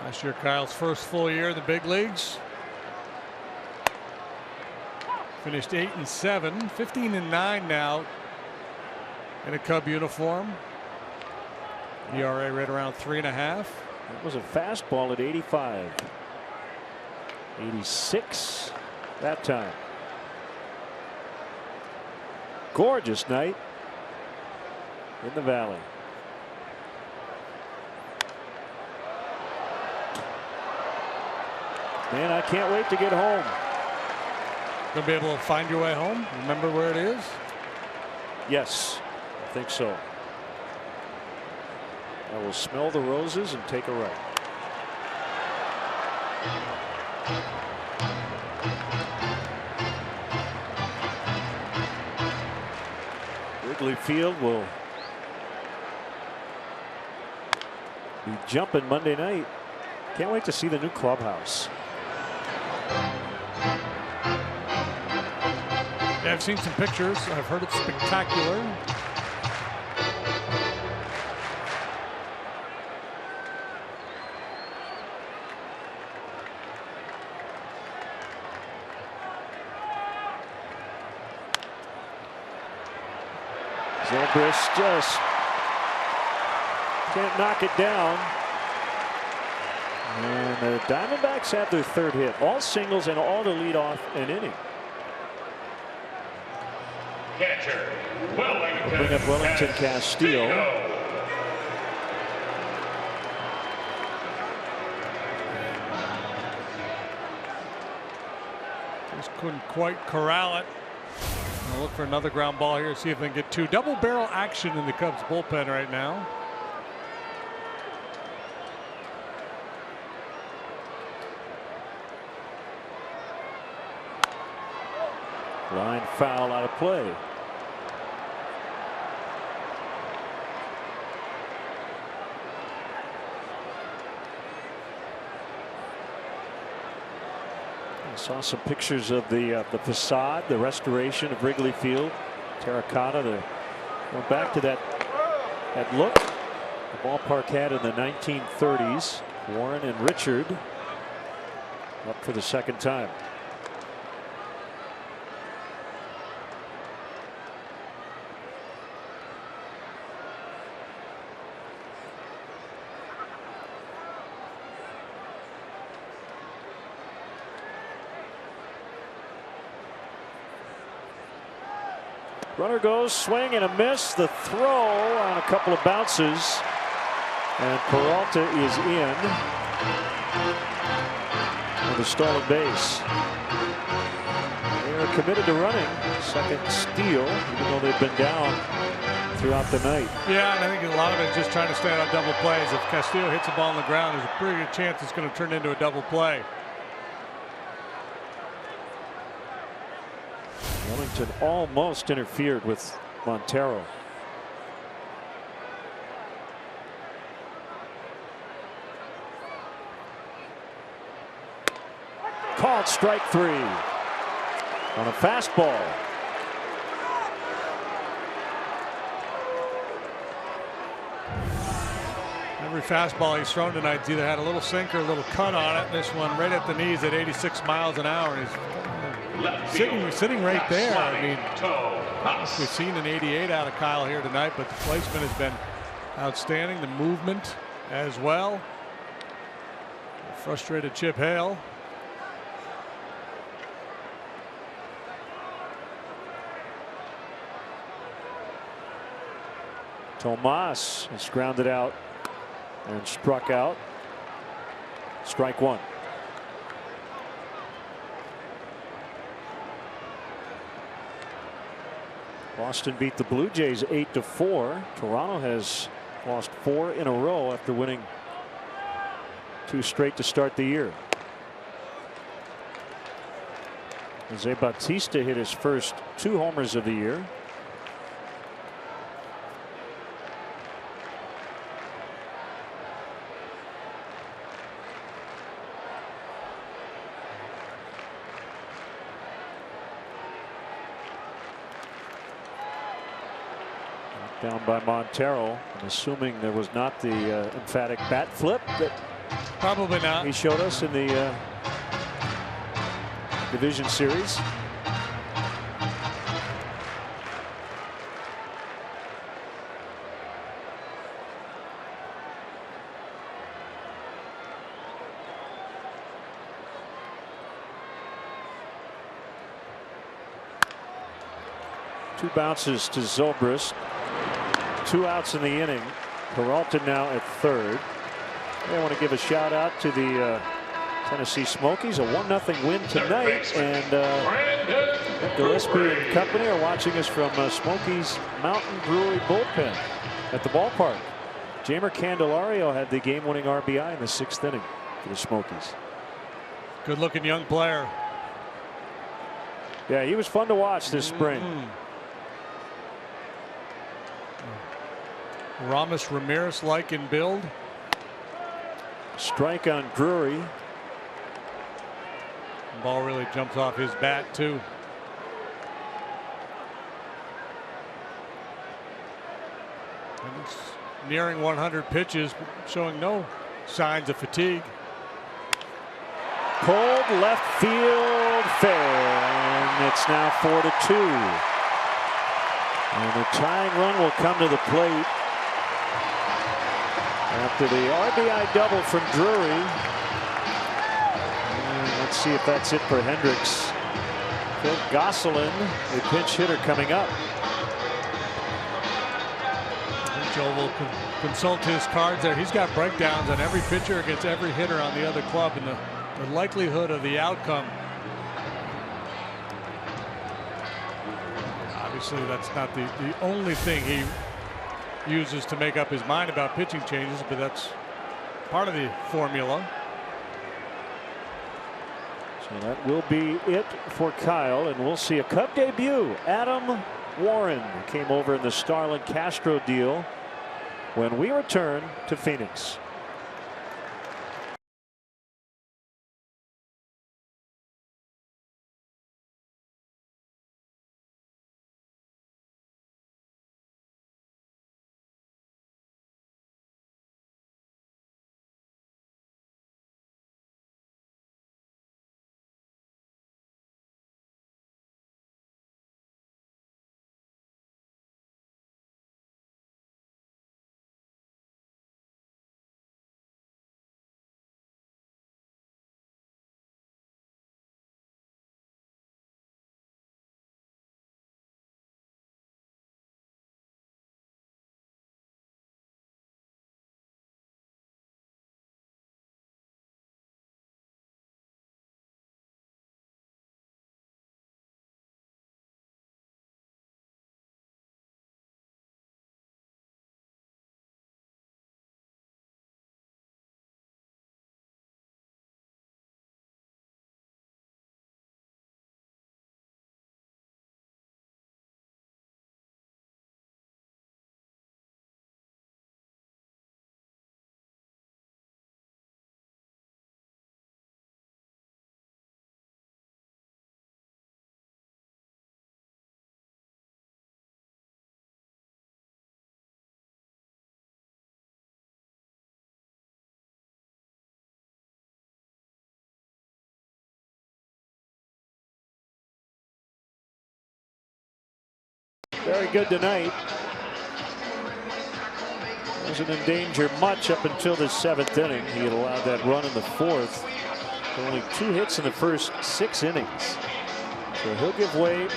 Last year, Kyle's first full year in the big leagues. Finished 8-7, 15-9 now in a Cub uniform. ERA right around 3.5. It was a fastball at 85. 86 that time. Gorgeous night in the Valley. Man, I can't wait to get home. Gonna be able to find your way home? Remember where it is? Yes, I think so. I will smell the roses and take a right. Wrigley Field will be jumping Monday night. Can't wait to see the new clubhouse. Yeah, I've seen some pictures. I've heard it's spectacular. Zobrist just can't knock it down. And the Diamondbacks have their third hit. All singles and all to lead off an inning. Catcher, We'll bring up Wellington Castillo. Just couldn't quite corral it. I'll look for another ground ball here, see if they can get two. Double barrel action in the Cubs bullpen right now. Line foul out of play. I saw some pictures of the facade, the restoration of Wrigley Field, terracotta. Went back to that look the ballpark had in the 1930s. Warren and Richard up for the second time. Runner goes, swing and a miss. The throw on a couple of bounces. And Peralta is in with a stolen base. They are committed to running. Second steal, even though they've been down throughout the night. Yeah, and I think a lot of it is just trying to stay on double plays. If Castillo hits a ball on the ground, there's a pretty good chance it's going to turn into a double play. Wellington almost interfered with Montero. Called strike three on a fastball. Every fastball he's thrown tonight's either had a little sink or a little cut on it. This one right at the knees at 86 miles an hour. He's sitting right there. I mean, we've seen an 88 out of Kyle here tonight, but the placement has been outstanding. The movement as well. Frustrated Chip Hale. Tomas is grounded out and struck out. Strike one. Boston beat the Blue Jays 8-4. Toronto has lost 4 in a row after winning 2 straight to start the year. Jose Bautista hit his first 2 homers of the year. Down by Montero. I'm assuming there was not the emphatic bat flip that probably not he showed us in the division series. Two bounces to Zobrist. 2 outs in the inning. Peralta now at third. I want to give a shout out to the Tennessee Smokies, a 1-0 win tonight, and Gillespie and company are watching us from Smokies Mountain Brewery bullpen at the ballpark. Jeimer Candelario had the game-winning RBI in the 6th inning for the Smokies. Good-looking young player. Yeah, he was fun to watch this spring. Ramos Ramirez-like in build. Strike on Drury. Ball really jumps off his bat too. And it's nearing 100 pitches, showing no signs of fatigue. Cold left field fair, and it's now 4-2. And the tying run will come to the plate after the RBI double from Drury. And let's see if that's it for Hendricks. Phil Gosselin, a pinch hitter, coming up. Joe will consult his cards there. He's got breakdowns on every pitcher against every hitter on the other club, and the likelihood of the outcome. Obviously, that's not the only thing he uses to make up his mind about pitching changes, but that's part of the formula. So that will be it for Kyle, and we'll see a Cub debut. Adam Warren came over in the Starlin Castro deal when we return to Phoenix. Very good tonight. Doesn't endanger much up until the 7th inning. He had allowed that run in the 4th. Only 2 hits in the first 6 innings. So he'll give way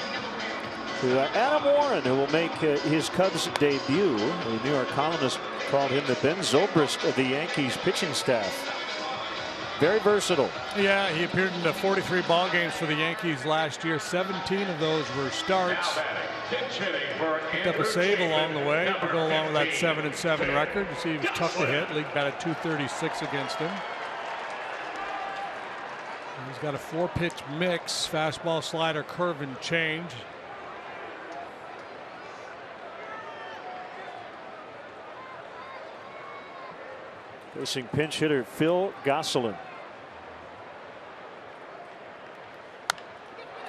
to Adam Warren, who will make his Cubs debut. The New York columnist called him the Ben Zobrist of the Yankees pitching staff. Very versatile. Yeah, he appeared in the 43 ball games for the Yankees last year. 17 of those were starts. Picked up a save along the way to go along with that 7-7 record. You see, he was tough to hit. League batted .236 against him. And he's got a 4-pitch mix: fastball, slider, curve, and change. Facing pinch hitter Phil Gosselin.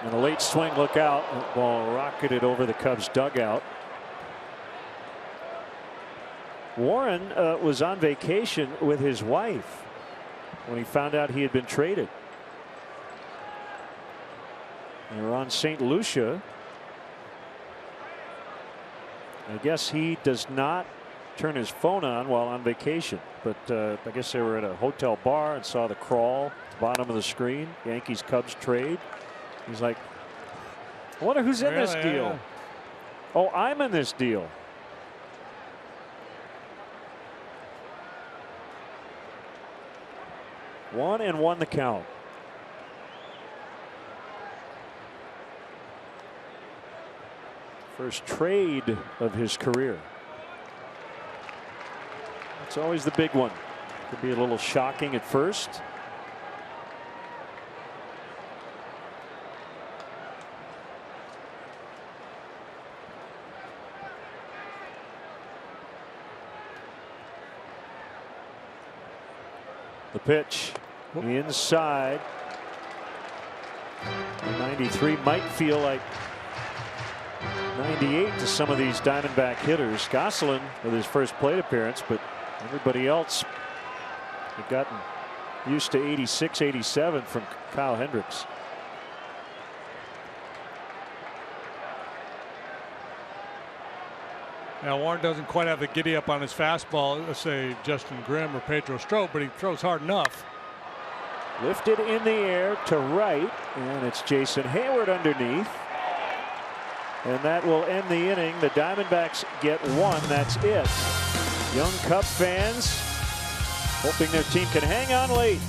And a late swing, look out. That ball rocketed over the Cubs dugout. Warren was on vacation with his wife when he found out he had been traded. They were on St. Lucia. I guess he does not turn his phone on while on vacation, but I guess they were at a hotel bar and saw the crawl at the bottom of the screen. Yankees Cubs trade. He's like, I wonder who's in this deal. Yeah. Oh, I'm in this deal. 1-1 the count. First trade of his career. It's always the big one. Could be a little shocking at first. The pitch inside. 93 might feel like 98 to some of these Diamondback hitters. Gosselin with his first plate appearance, but everybody else had gotten used to 86, 87 from Kyle Hendricks. Now Warren doesn't quite have the giddy up on his fastball, let's say Justin Grimm or Pedro Strop, but he throws hard enough. Lifted in the air to right, and it's Jason Hayward underneath. And that will end the inning. The Diamondbacks get one. That's it. Young Cub fans hoping their team can hang on late.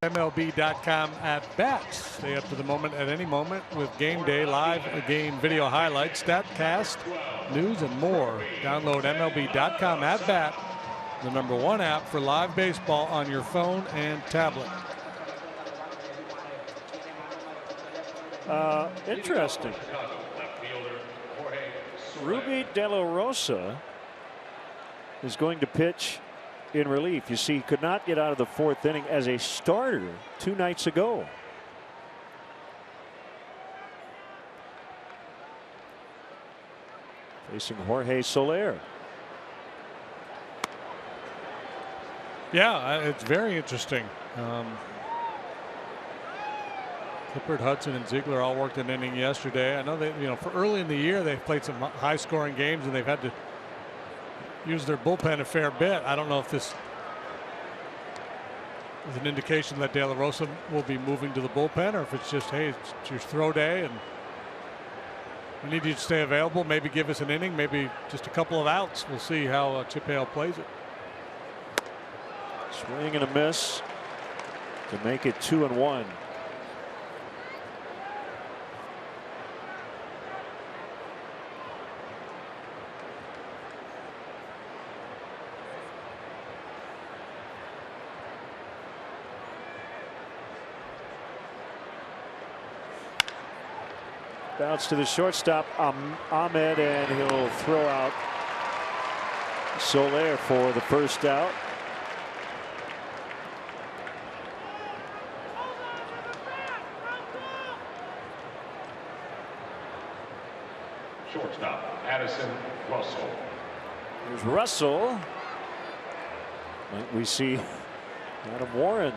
MLB.com at bats. Stay up to the moment at any moment with Game Day live game video highlights, StatCast, news, and more. Download MLB.com at bat, the #1 app for live baseball on your phone and tablet. Interesting. Ruby De La Rosa is going to pitch in relief. You see, he could not get out of the 4th inning as a starter 2 nights ago. Facing Jorge Soler. Yeah, it's very interesting. Clippard, Hudson, and Ziegler all worked an inning yesterday. I know they, for early in the year, they've played some high-scoring games, and they've had to use their bullpen a fair bit. I don't know if this is an indication that De La Rosa will be moving to the bullpen, or if it's just, hey, it's your throw day and we need you to stay available. Maybe give us an inning, maybe just a couple of outs. We'll see how Chip Hale plays it. Swing and a miss to make it 2-1. Bounce to the shortstop, Ahmed, and he'll throw out Soler for the first out. Shortstop, Addison Russell. Here's Russell. Might we see Adam Warren?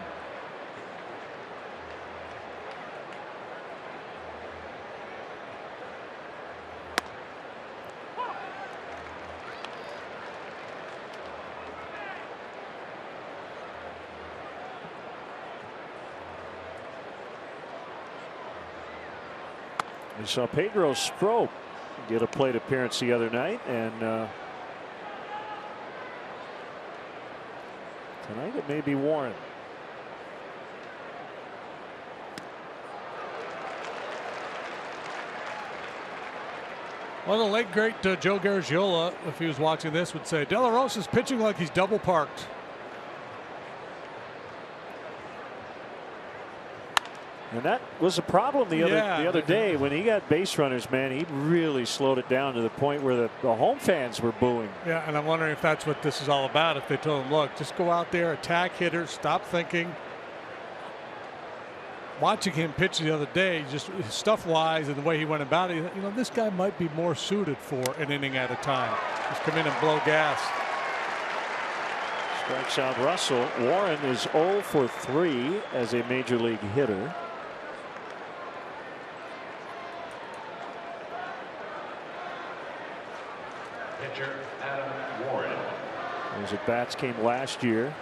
We saw Pedro Strop get a plate appearance the other night, and tonight it may be Warren. Well, the late great Joe Garagiola, if he was watching this, would say De La Rosa's pitching like he's double parked. And that was a problem the other day when he got base runners. Man, he really slowed it down to the point where the home fans were booing. Yeah, and I'm wondering if that's what this is all about. If they told him, look, just go out there, attack hitters, stop thinking. Watching him pitch the other day, just stuff-wise and the way he went about it, you know, this guy might be more suited for an inning at a time. Just come in and blow gas. Strikes out Russell. Warren is 0 for 3 as a major league hitter. Pitcher Adam Warren. Those at bats came last year.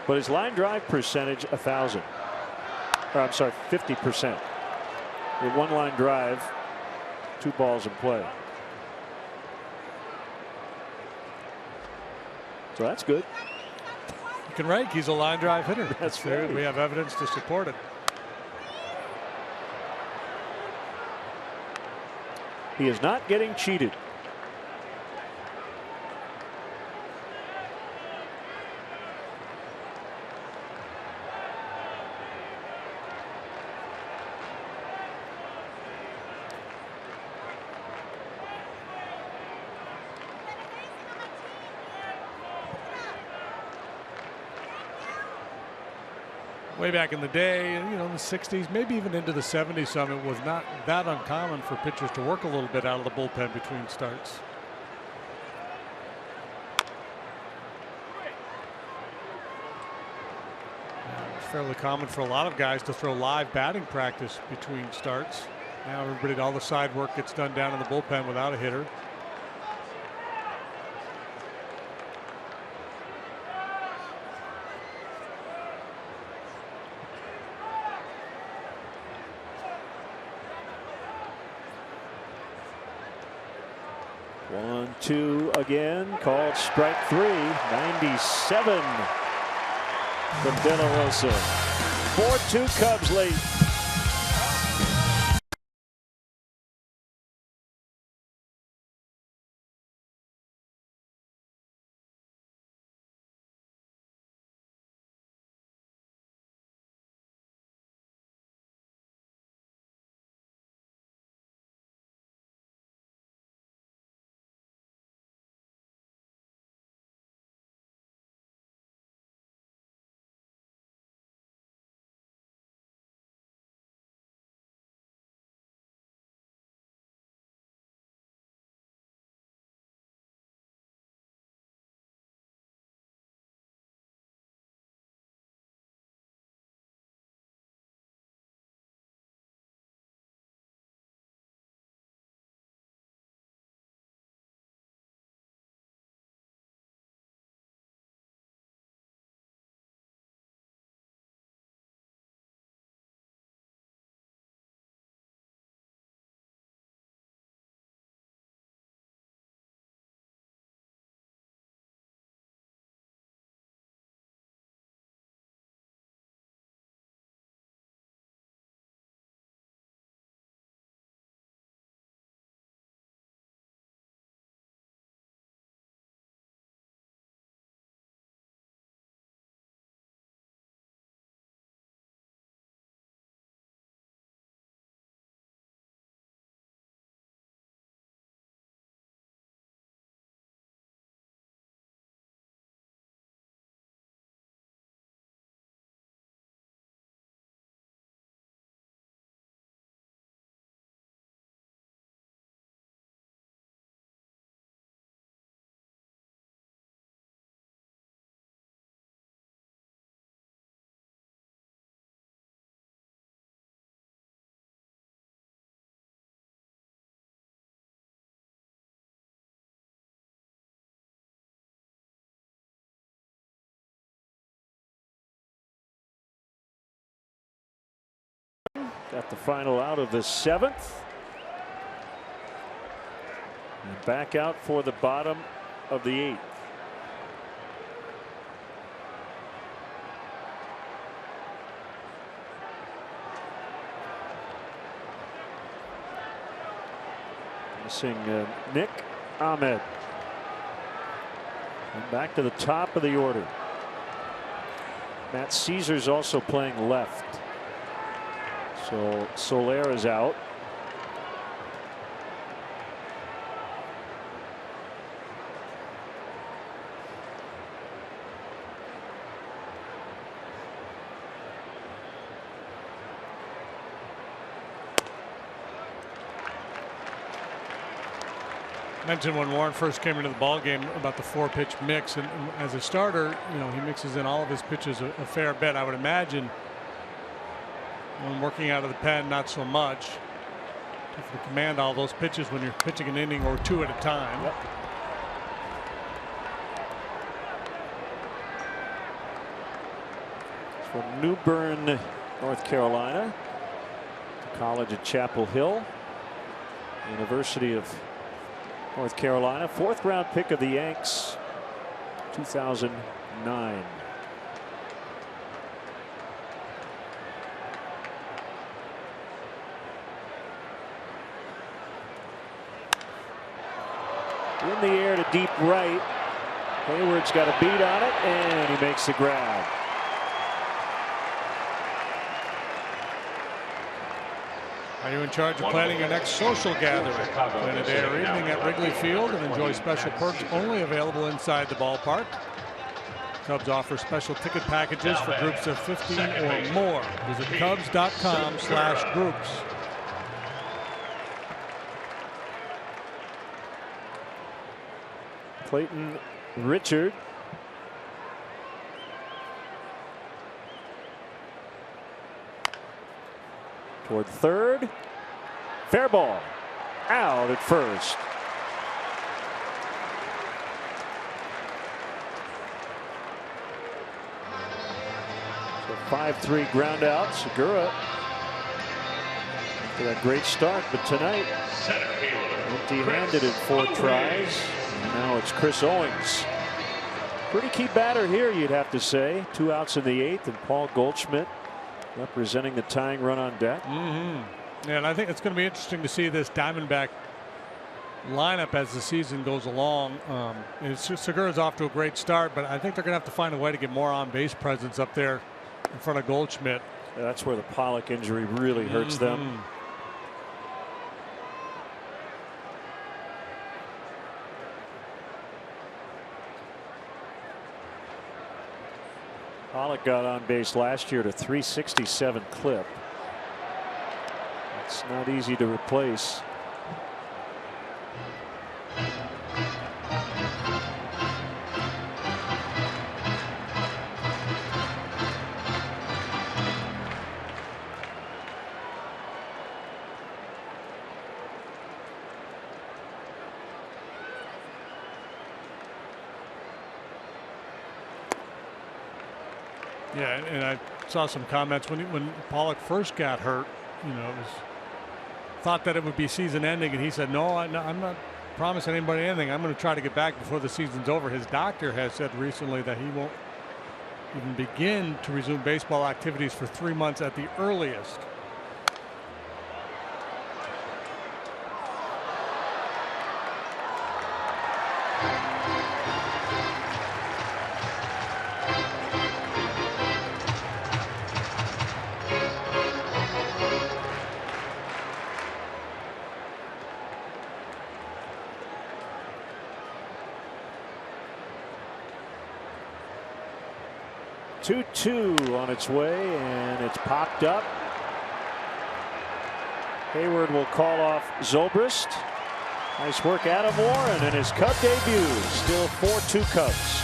But his line drive percentage 1,000. Or I'm sorry, 50%. With one line drive, 2 balls in play. So that's good. You can rank. He's a line drive hitter. That's fair. We have evidence to support it. He is not getting cheated. Way back in the day, you know, in the 60s, maybe even into the 70s, some, it was not that uncommon for pitchers to work a little bit out of the bullpen between starts. It's fairly common for a lot of guys to throw live batting practice between starts. Now everybody, all the side work gets done down in the bullpen without a hitter. One, two again, called strike 3. 97 from De La Rosa. 4-2 Cubs late. Got the final out of the 7th. And back out for the bottom of the 8th. Missing Nick Ahmed. And back to the top of the order. Matt Caesar's also playing left. So Soler is out. Mentioned when Warren first came into the ball game about the 4-pitch mix, and as a starter, you know, he mixes in all of his pitches a fair bit. I would imagine when working out of the pen, not so much. Tough to command all those pitches when you're pitching an inning or two at a time. Yep. From New Bern, North Carolina, college at Chapel Hill, University of North Carolina, 4th round pick of the Yanks, 2009. In the air to deep right. Hayward's got a beat on it, and he makes the grab. Are you in charge of planning your next social gathering? Plan a day or evening at Wrigley Field and enjoy special perks only available inside the ballpark. Cubs offer special ticket packages for groups of 15 or more. Visit Cubs.com/groups. Clayton Richard. Toward third. Fair ball. Out at first. So 5-3 ground out. Segura for that great start, but tonight empty-handed in 4 tries. And now it's Chris Owings. Pretty key batter here, you'd have to say. 2 outs in the 8th, and Paul Goldschmidt representing the tying run on deck. Yeah, and I think it's going to be interesting to see this Diamondback lineup as the season goes along. Segura's off to a great start, but I think they're going to have to find a way to get more on-base presence up there in front of Goldschmidt. Yeah, that's where the Pollock injury really hurts them. Pollock got on base last year at a 367 clip. It's not easy to replace. Yeah, and I saw some comments when Pollock first got hurt. You know, it was thought that it would be season ending, and he said, no, I'm not promising anybody anything. I'm going to try to get back before the season's over. His doctor has said recently that he won't even begin to resume baseball activities for 3 months at the earliest. Two on its way, and it's popped up. Hayward will call off Zobrist. Nice work, Adam Warren, in his Cub debut. Still 4-2 Cubs.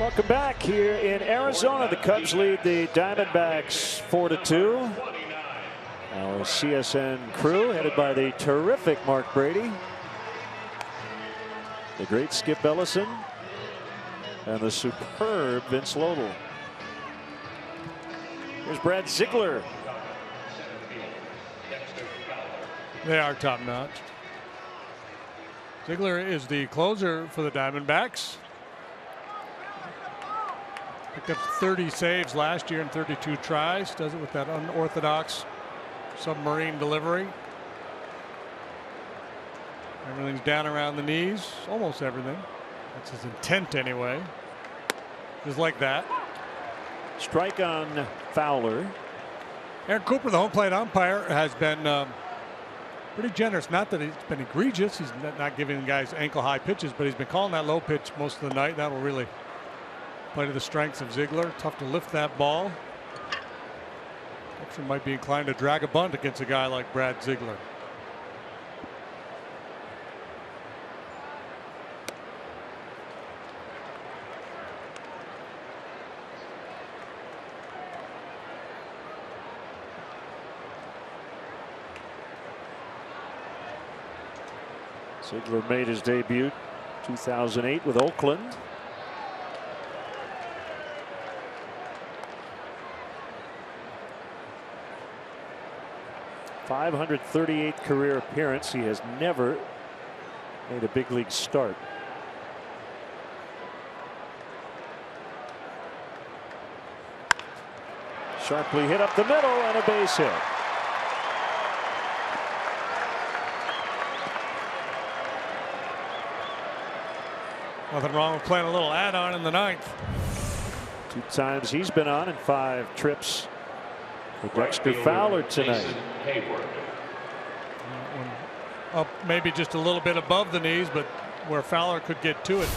Welcome back here in Arizona. The Cubs lead the Diamondbacks 4-2. Our CSN crew headed by the terrific Mark Brady, the great Skip Ellison, and the superb Vince Lodel. Here's Brad Ziegler. They are top notch. Ziegler is the closer for the Diamondbacks. Picked up 30 saves last year in 32 tries. Does it with that unorthodox submarine delivery. Everything's down around the knees. Almost everything. That's his intent anyway. Just like that. Strike on Fowler. Aaron Cooper, the home plate umpire, has been pretty generous. Not that he's been egregious. He's not giving guys ankle-high pitches, but he's been calling that low pitch most of the night. That will really play to the strengths of Ziegler. Tough to lift that ball. Actually might be inclined to drag a bunt against a guy like Brad Ziegler. Ziegler made his debut 2008 with Oakland. .538 career appearance. He has never made a big league start. Sharply hit up the middle and a base hit. Nothing wrong with playing a little add-on in the ninth. 2 times he's been on in 5 trips for Dexter Fowler tonight. Up maybe just a little bit above the knees, but where Fowler could get to it.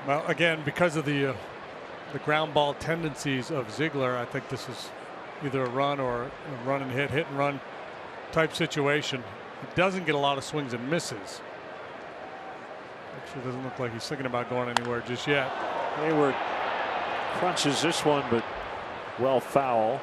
Well, again, because of the ground ball tendencies of Ziegler, I think this is either a run or a run and hit and run type situation. He doesn't get a lot of swings and misses. Actually, doesn't look like he's thinking about going anywhere just yet. Hayward crunches this one, but well foul.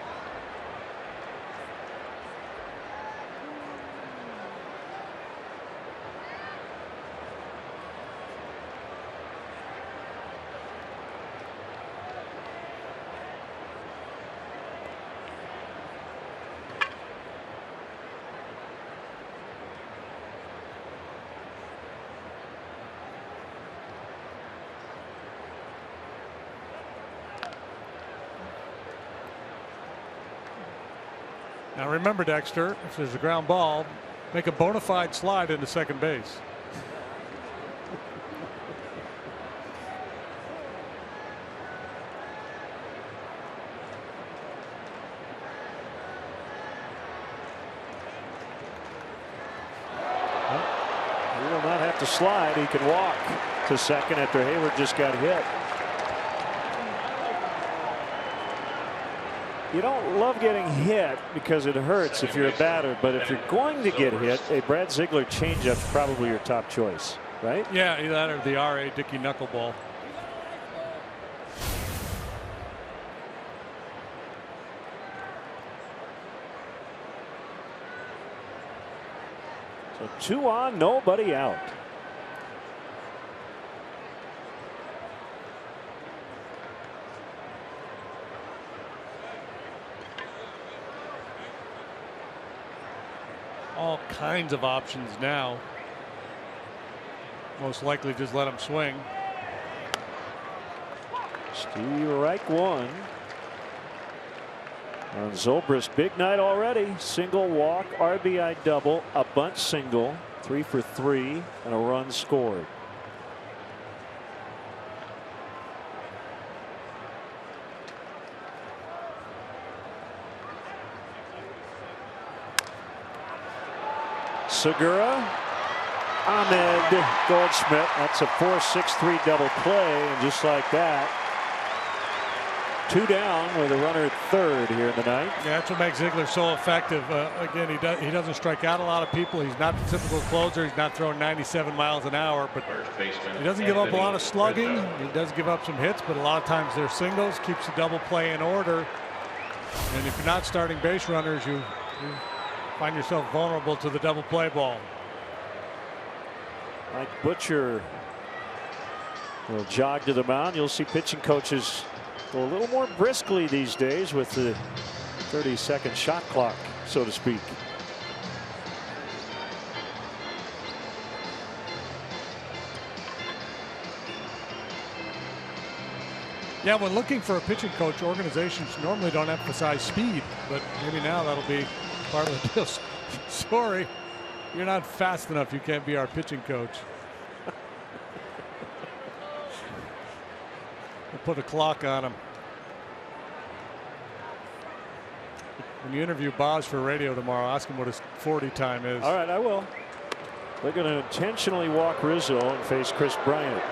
Now remember, Dexter, if there's a ground ball, make a bona fide slide into second base. He will not have to slide. He can walk to second after Hayward just got hit. You don't love getting hit because it hurts if you're a batter, but if you're going to get hit, a Brad Ziegler changeup is probably your top choice, right? Yeah, either that or the R.A. Dickey knuckleball. So 2 on, nobody out. All kinds of options now. Most likely just let him swing. Steve Reich won. On Zobrist, big night already. Single, walk, RBI double, a bunt single, 3 for 3, and a run scored. Segura, Ahmed Goldschmidt. That's a 4-6-3 double play, and just like that, 2 down with a runner at third here in the ninth. Yeah, that's what makes Ziegler so effective. Again, he doesn't strike out a lot of people. He's not the typical closer. He's not throwing 97 miles an hour, but he doesn't give up a lot of slugging. He does give up some hits, but a lot of times they're singles. Keeps the double play in order. And if you're not starting base runners, you find yourself vulnerable to the double play ball. Mike Butcher will jog to the mound. You'll see pitching coaches go a little more briskly these days with the 30-second shot clock, so to speak. Yeah, when looking for a pitching coach, organizations normally don't emphasize speed, but maybe now that'll be part of the deal. Sorry, you're not fast enough. You can't be our pitching coach. We'll put a clock on him. When you interview Boz for radio tomorrow, ask him what his 40 time is. All right, I will. They're going to intentionally walk Rizzo and face Chris Bryant.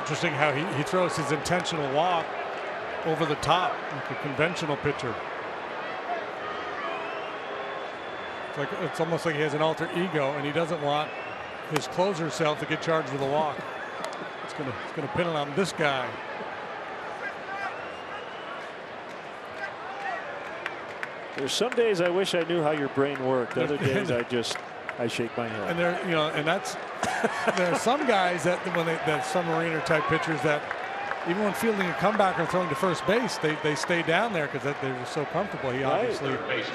Interesting how he throws his intentional walk over the top like a conventional pitcher. It's almost like he has an alter ego, and he doesn't want his closer self to get charged with a walk. It's gonna pin it on this guy. There's some days I wish I knew how your brain worked. Other days I shake my head. And there are some guys that that submariner type pitchers that even when fielding a comeback or throwing to first base, they stay down there because they're just so comfortable. He obviously is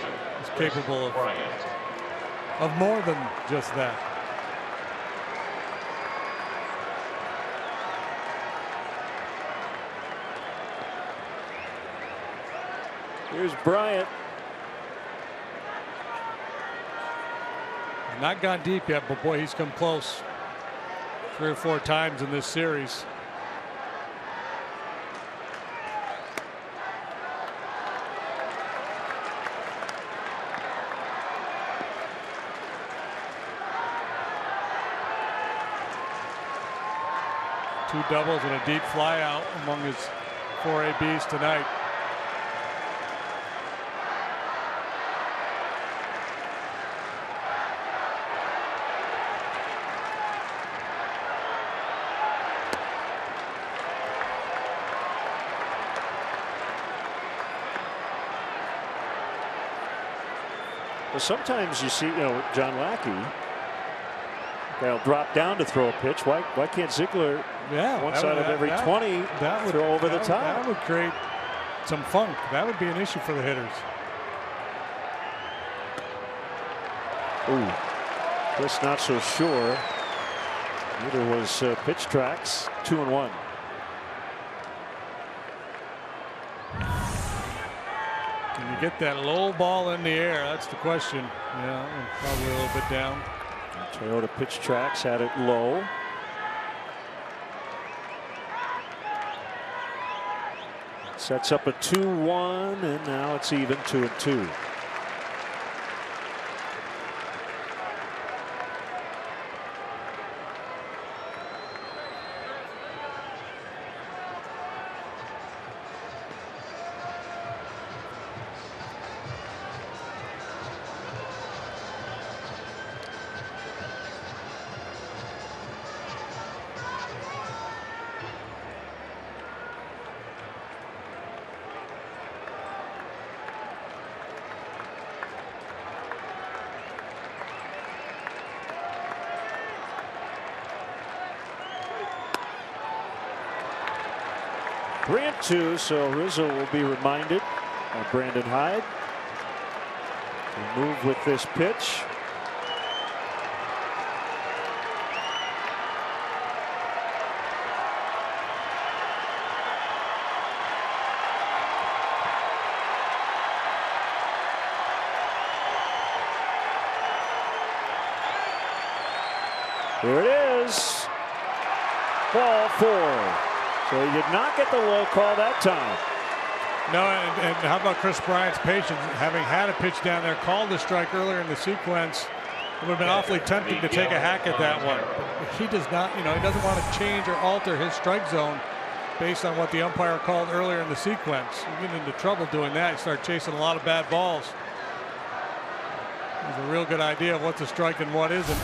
capable of more than just that. Here's Bryant. Not gone deep yet, but boy, he's come close 3 or 4 times in this series. Two doubles and a deep fly out among his 4 ABs tonight. Well, sometimes you see, John Lackey, they'll drop down to throw a pitch. Why can't Ziegler, one side of every 20, throw over the top? That would create some funk. That would be an issue for the hitters. Ooh, Chris not so sure. Neither was Pitch Tracks. 2-1. Can you get that low ball in the air? That's the question. Yeah, probably a little bit down. Toyota Pitch Tracks had it low. Sets up a 2-1, and now it's even 2-2. Grant 2, so Rizzo will be reminded of Brandon Hyde to move with this pitch. Here it is. Ball 4. So he did not get the low call that time. No, and how about Chris Bryant's patience, having had a pitch down there, called the strike earlier in the sequence. It would have been awfully tempting to take a hack at that one. But he does not, he doesn't want to change or alter his strike zone based on what the umpire called earlier in the sequence. You get into trouble doing that. You start chasing a lot of bad balls. There's a real good idea of what's a strike and what isn't.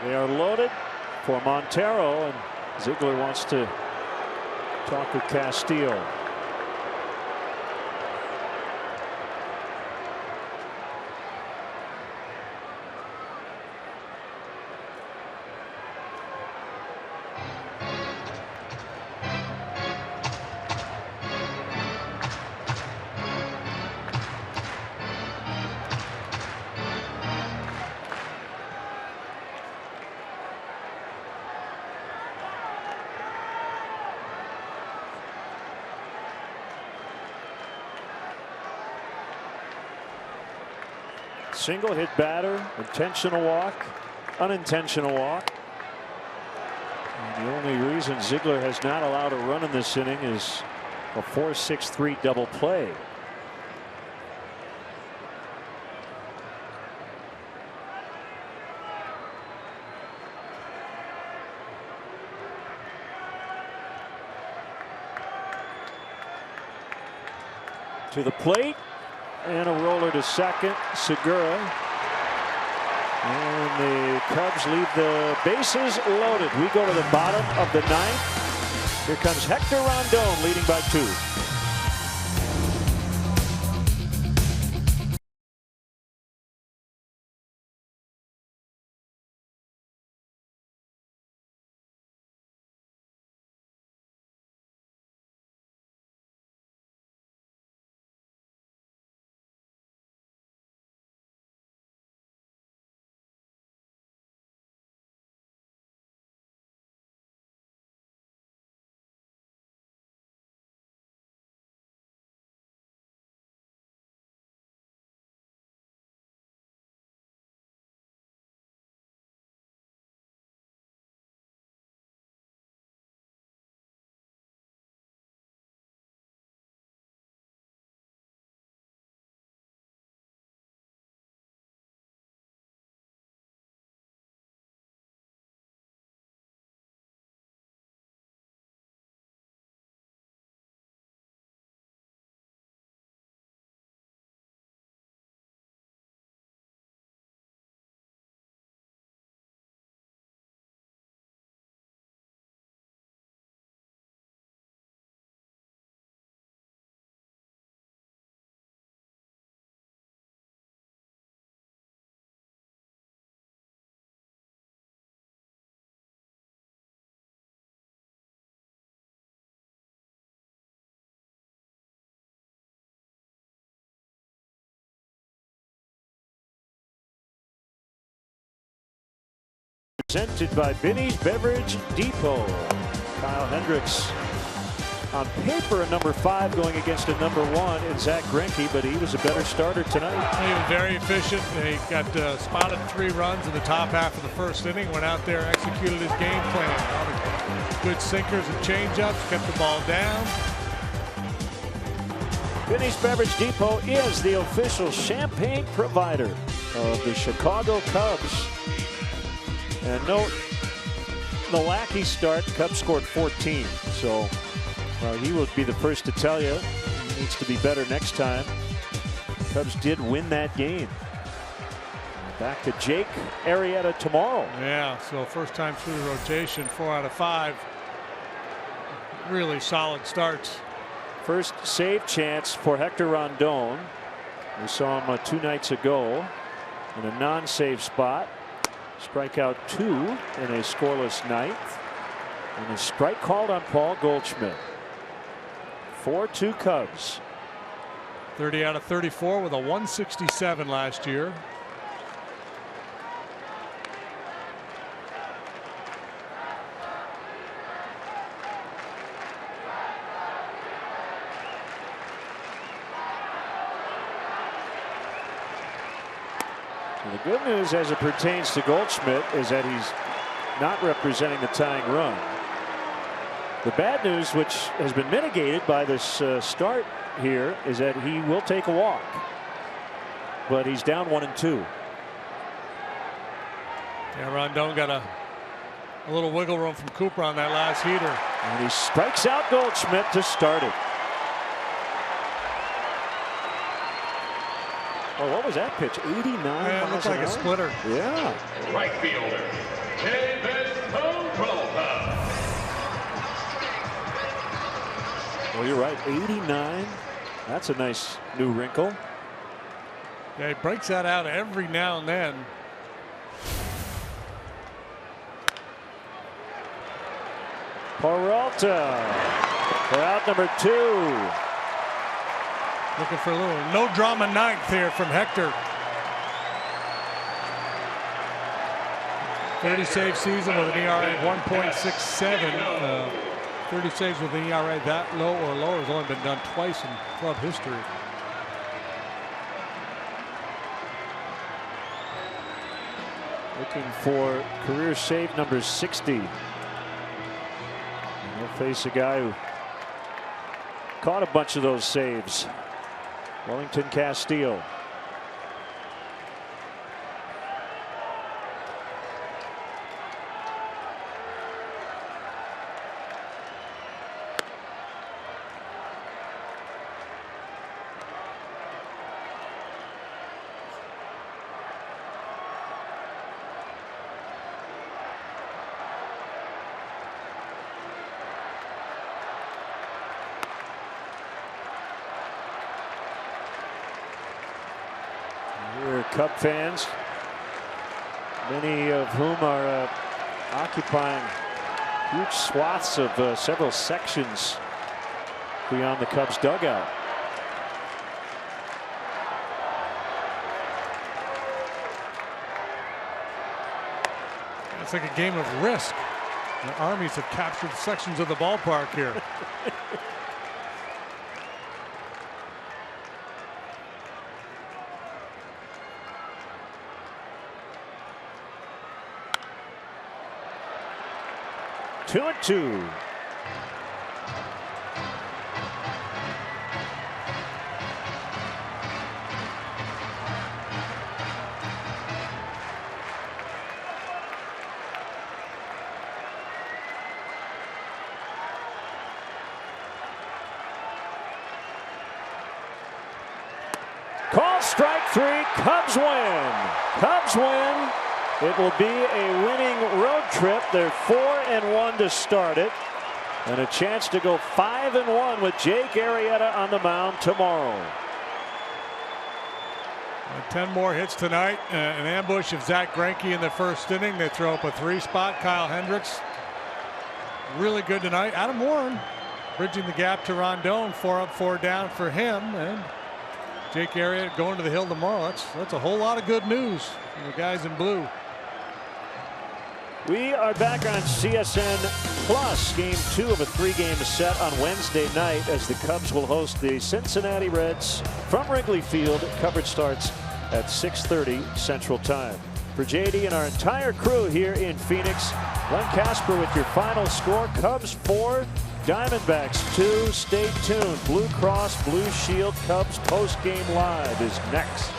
They are loaded for Montero, and Ziegler wants to talk with Castillo. Single hit batter, intentional walk, unintentional walk. And the only reason Ziegler has not allowed a run in this inning is a 4-6-3 double play. To the plate. And a roller to second, Segura. And the Cubs leave the bases loaded. We go to the bottom of the ninth. Here comes Hector Rondon leading by 2. Presented by Binny's Beverage Depot. Kyle Hendricks on paper a number 5 going against a number 1 in Zach Greinke, but he was a better starter tonight. He was very efficient. He got spotted 3 runs in the top half of the first inning. Went out there, executed his game plan. Good sinkers and changeups, kept the ball down. Binny's Beverage Depot is the official champagne provider of the Chicago Cubs. And note the Lackey start, Cubs scored 14. So he will be the first to tell you he needs to be better next time. Cubs did win that game. Back to Jake Arrieta tomorrow. Yeah, so first time through the rotation, 4 out of 5. Really solid starts. First save chance for Hector Rondon. We saw him 2 nights ago in a non-save spot. Strikeout 2 in a scoreless ninth. And a strike called on Paul Goldschmidt. 4-2 Cubs. 30 out of 34 with a 167 last year. The good news as it pertains to Goldschmidt is that he's not representing the tying run. The bad news, which has been mitigated by this start here, is that he will take a walk. But he's down 1-2. Yeah, Rondon got a little wiggle room from Cooper on that last heater. And he strikes out Goldschmidt to start it. Oh, what was that pitch? 89 Yeah, it looks like a splitter. Yeah. Right fielder, David Cooper. Well, you're right. 89. That's a nice new wrinkle. Yeah, he breaks that out every now and then. Peralta for out number 2. Looking for a little no drama ninth here from Hector. 30 save season with an ERA of 1.67. 30 saves with an ERA that low or lower has only been done twice in club history. Looking for career save number 60. And he'll face a guy who caught a bunch of those saves. Wellington Castillo. Cub fans, many of whom are occupying huge swaths of several sections beyond the Cubs dugout. It's like a game of Risk. The armies have captured sections of the ballpark here. Two and two. Call strike 3. Cubs win. Cubs win. It will be a winning road trip. They're 4-1 to start it, and a chance to go 5-1 with Jake Arrieta on the mound tomorrow. 10 more hits tonight. An ambush of Zach Greinke in the first inning. They throw up a 3-spot. Kyle Hendricks really good tonight. Adam Warren bridging the gap to Rondon. 4 up, 4 down for him, and Jake Arrieta going to the hill tomorrow. That's a whole lot of good news for the guys in blue. We are back on CSN Plus, game 2 of a 3-game set on Wednesday night as the Cubs will host the Cincinnati Reds from Wrigley Field. Coverage starts at 6:30 Central Time. For JD and our entire crew here in Phoenix, Glenn Casper with your final score. Cubs 4, Diamondbacks 2. Stay tuned. Blue Cross Blue Shield Cubs post-game live is next.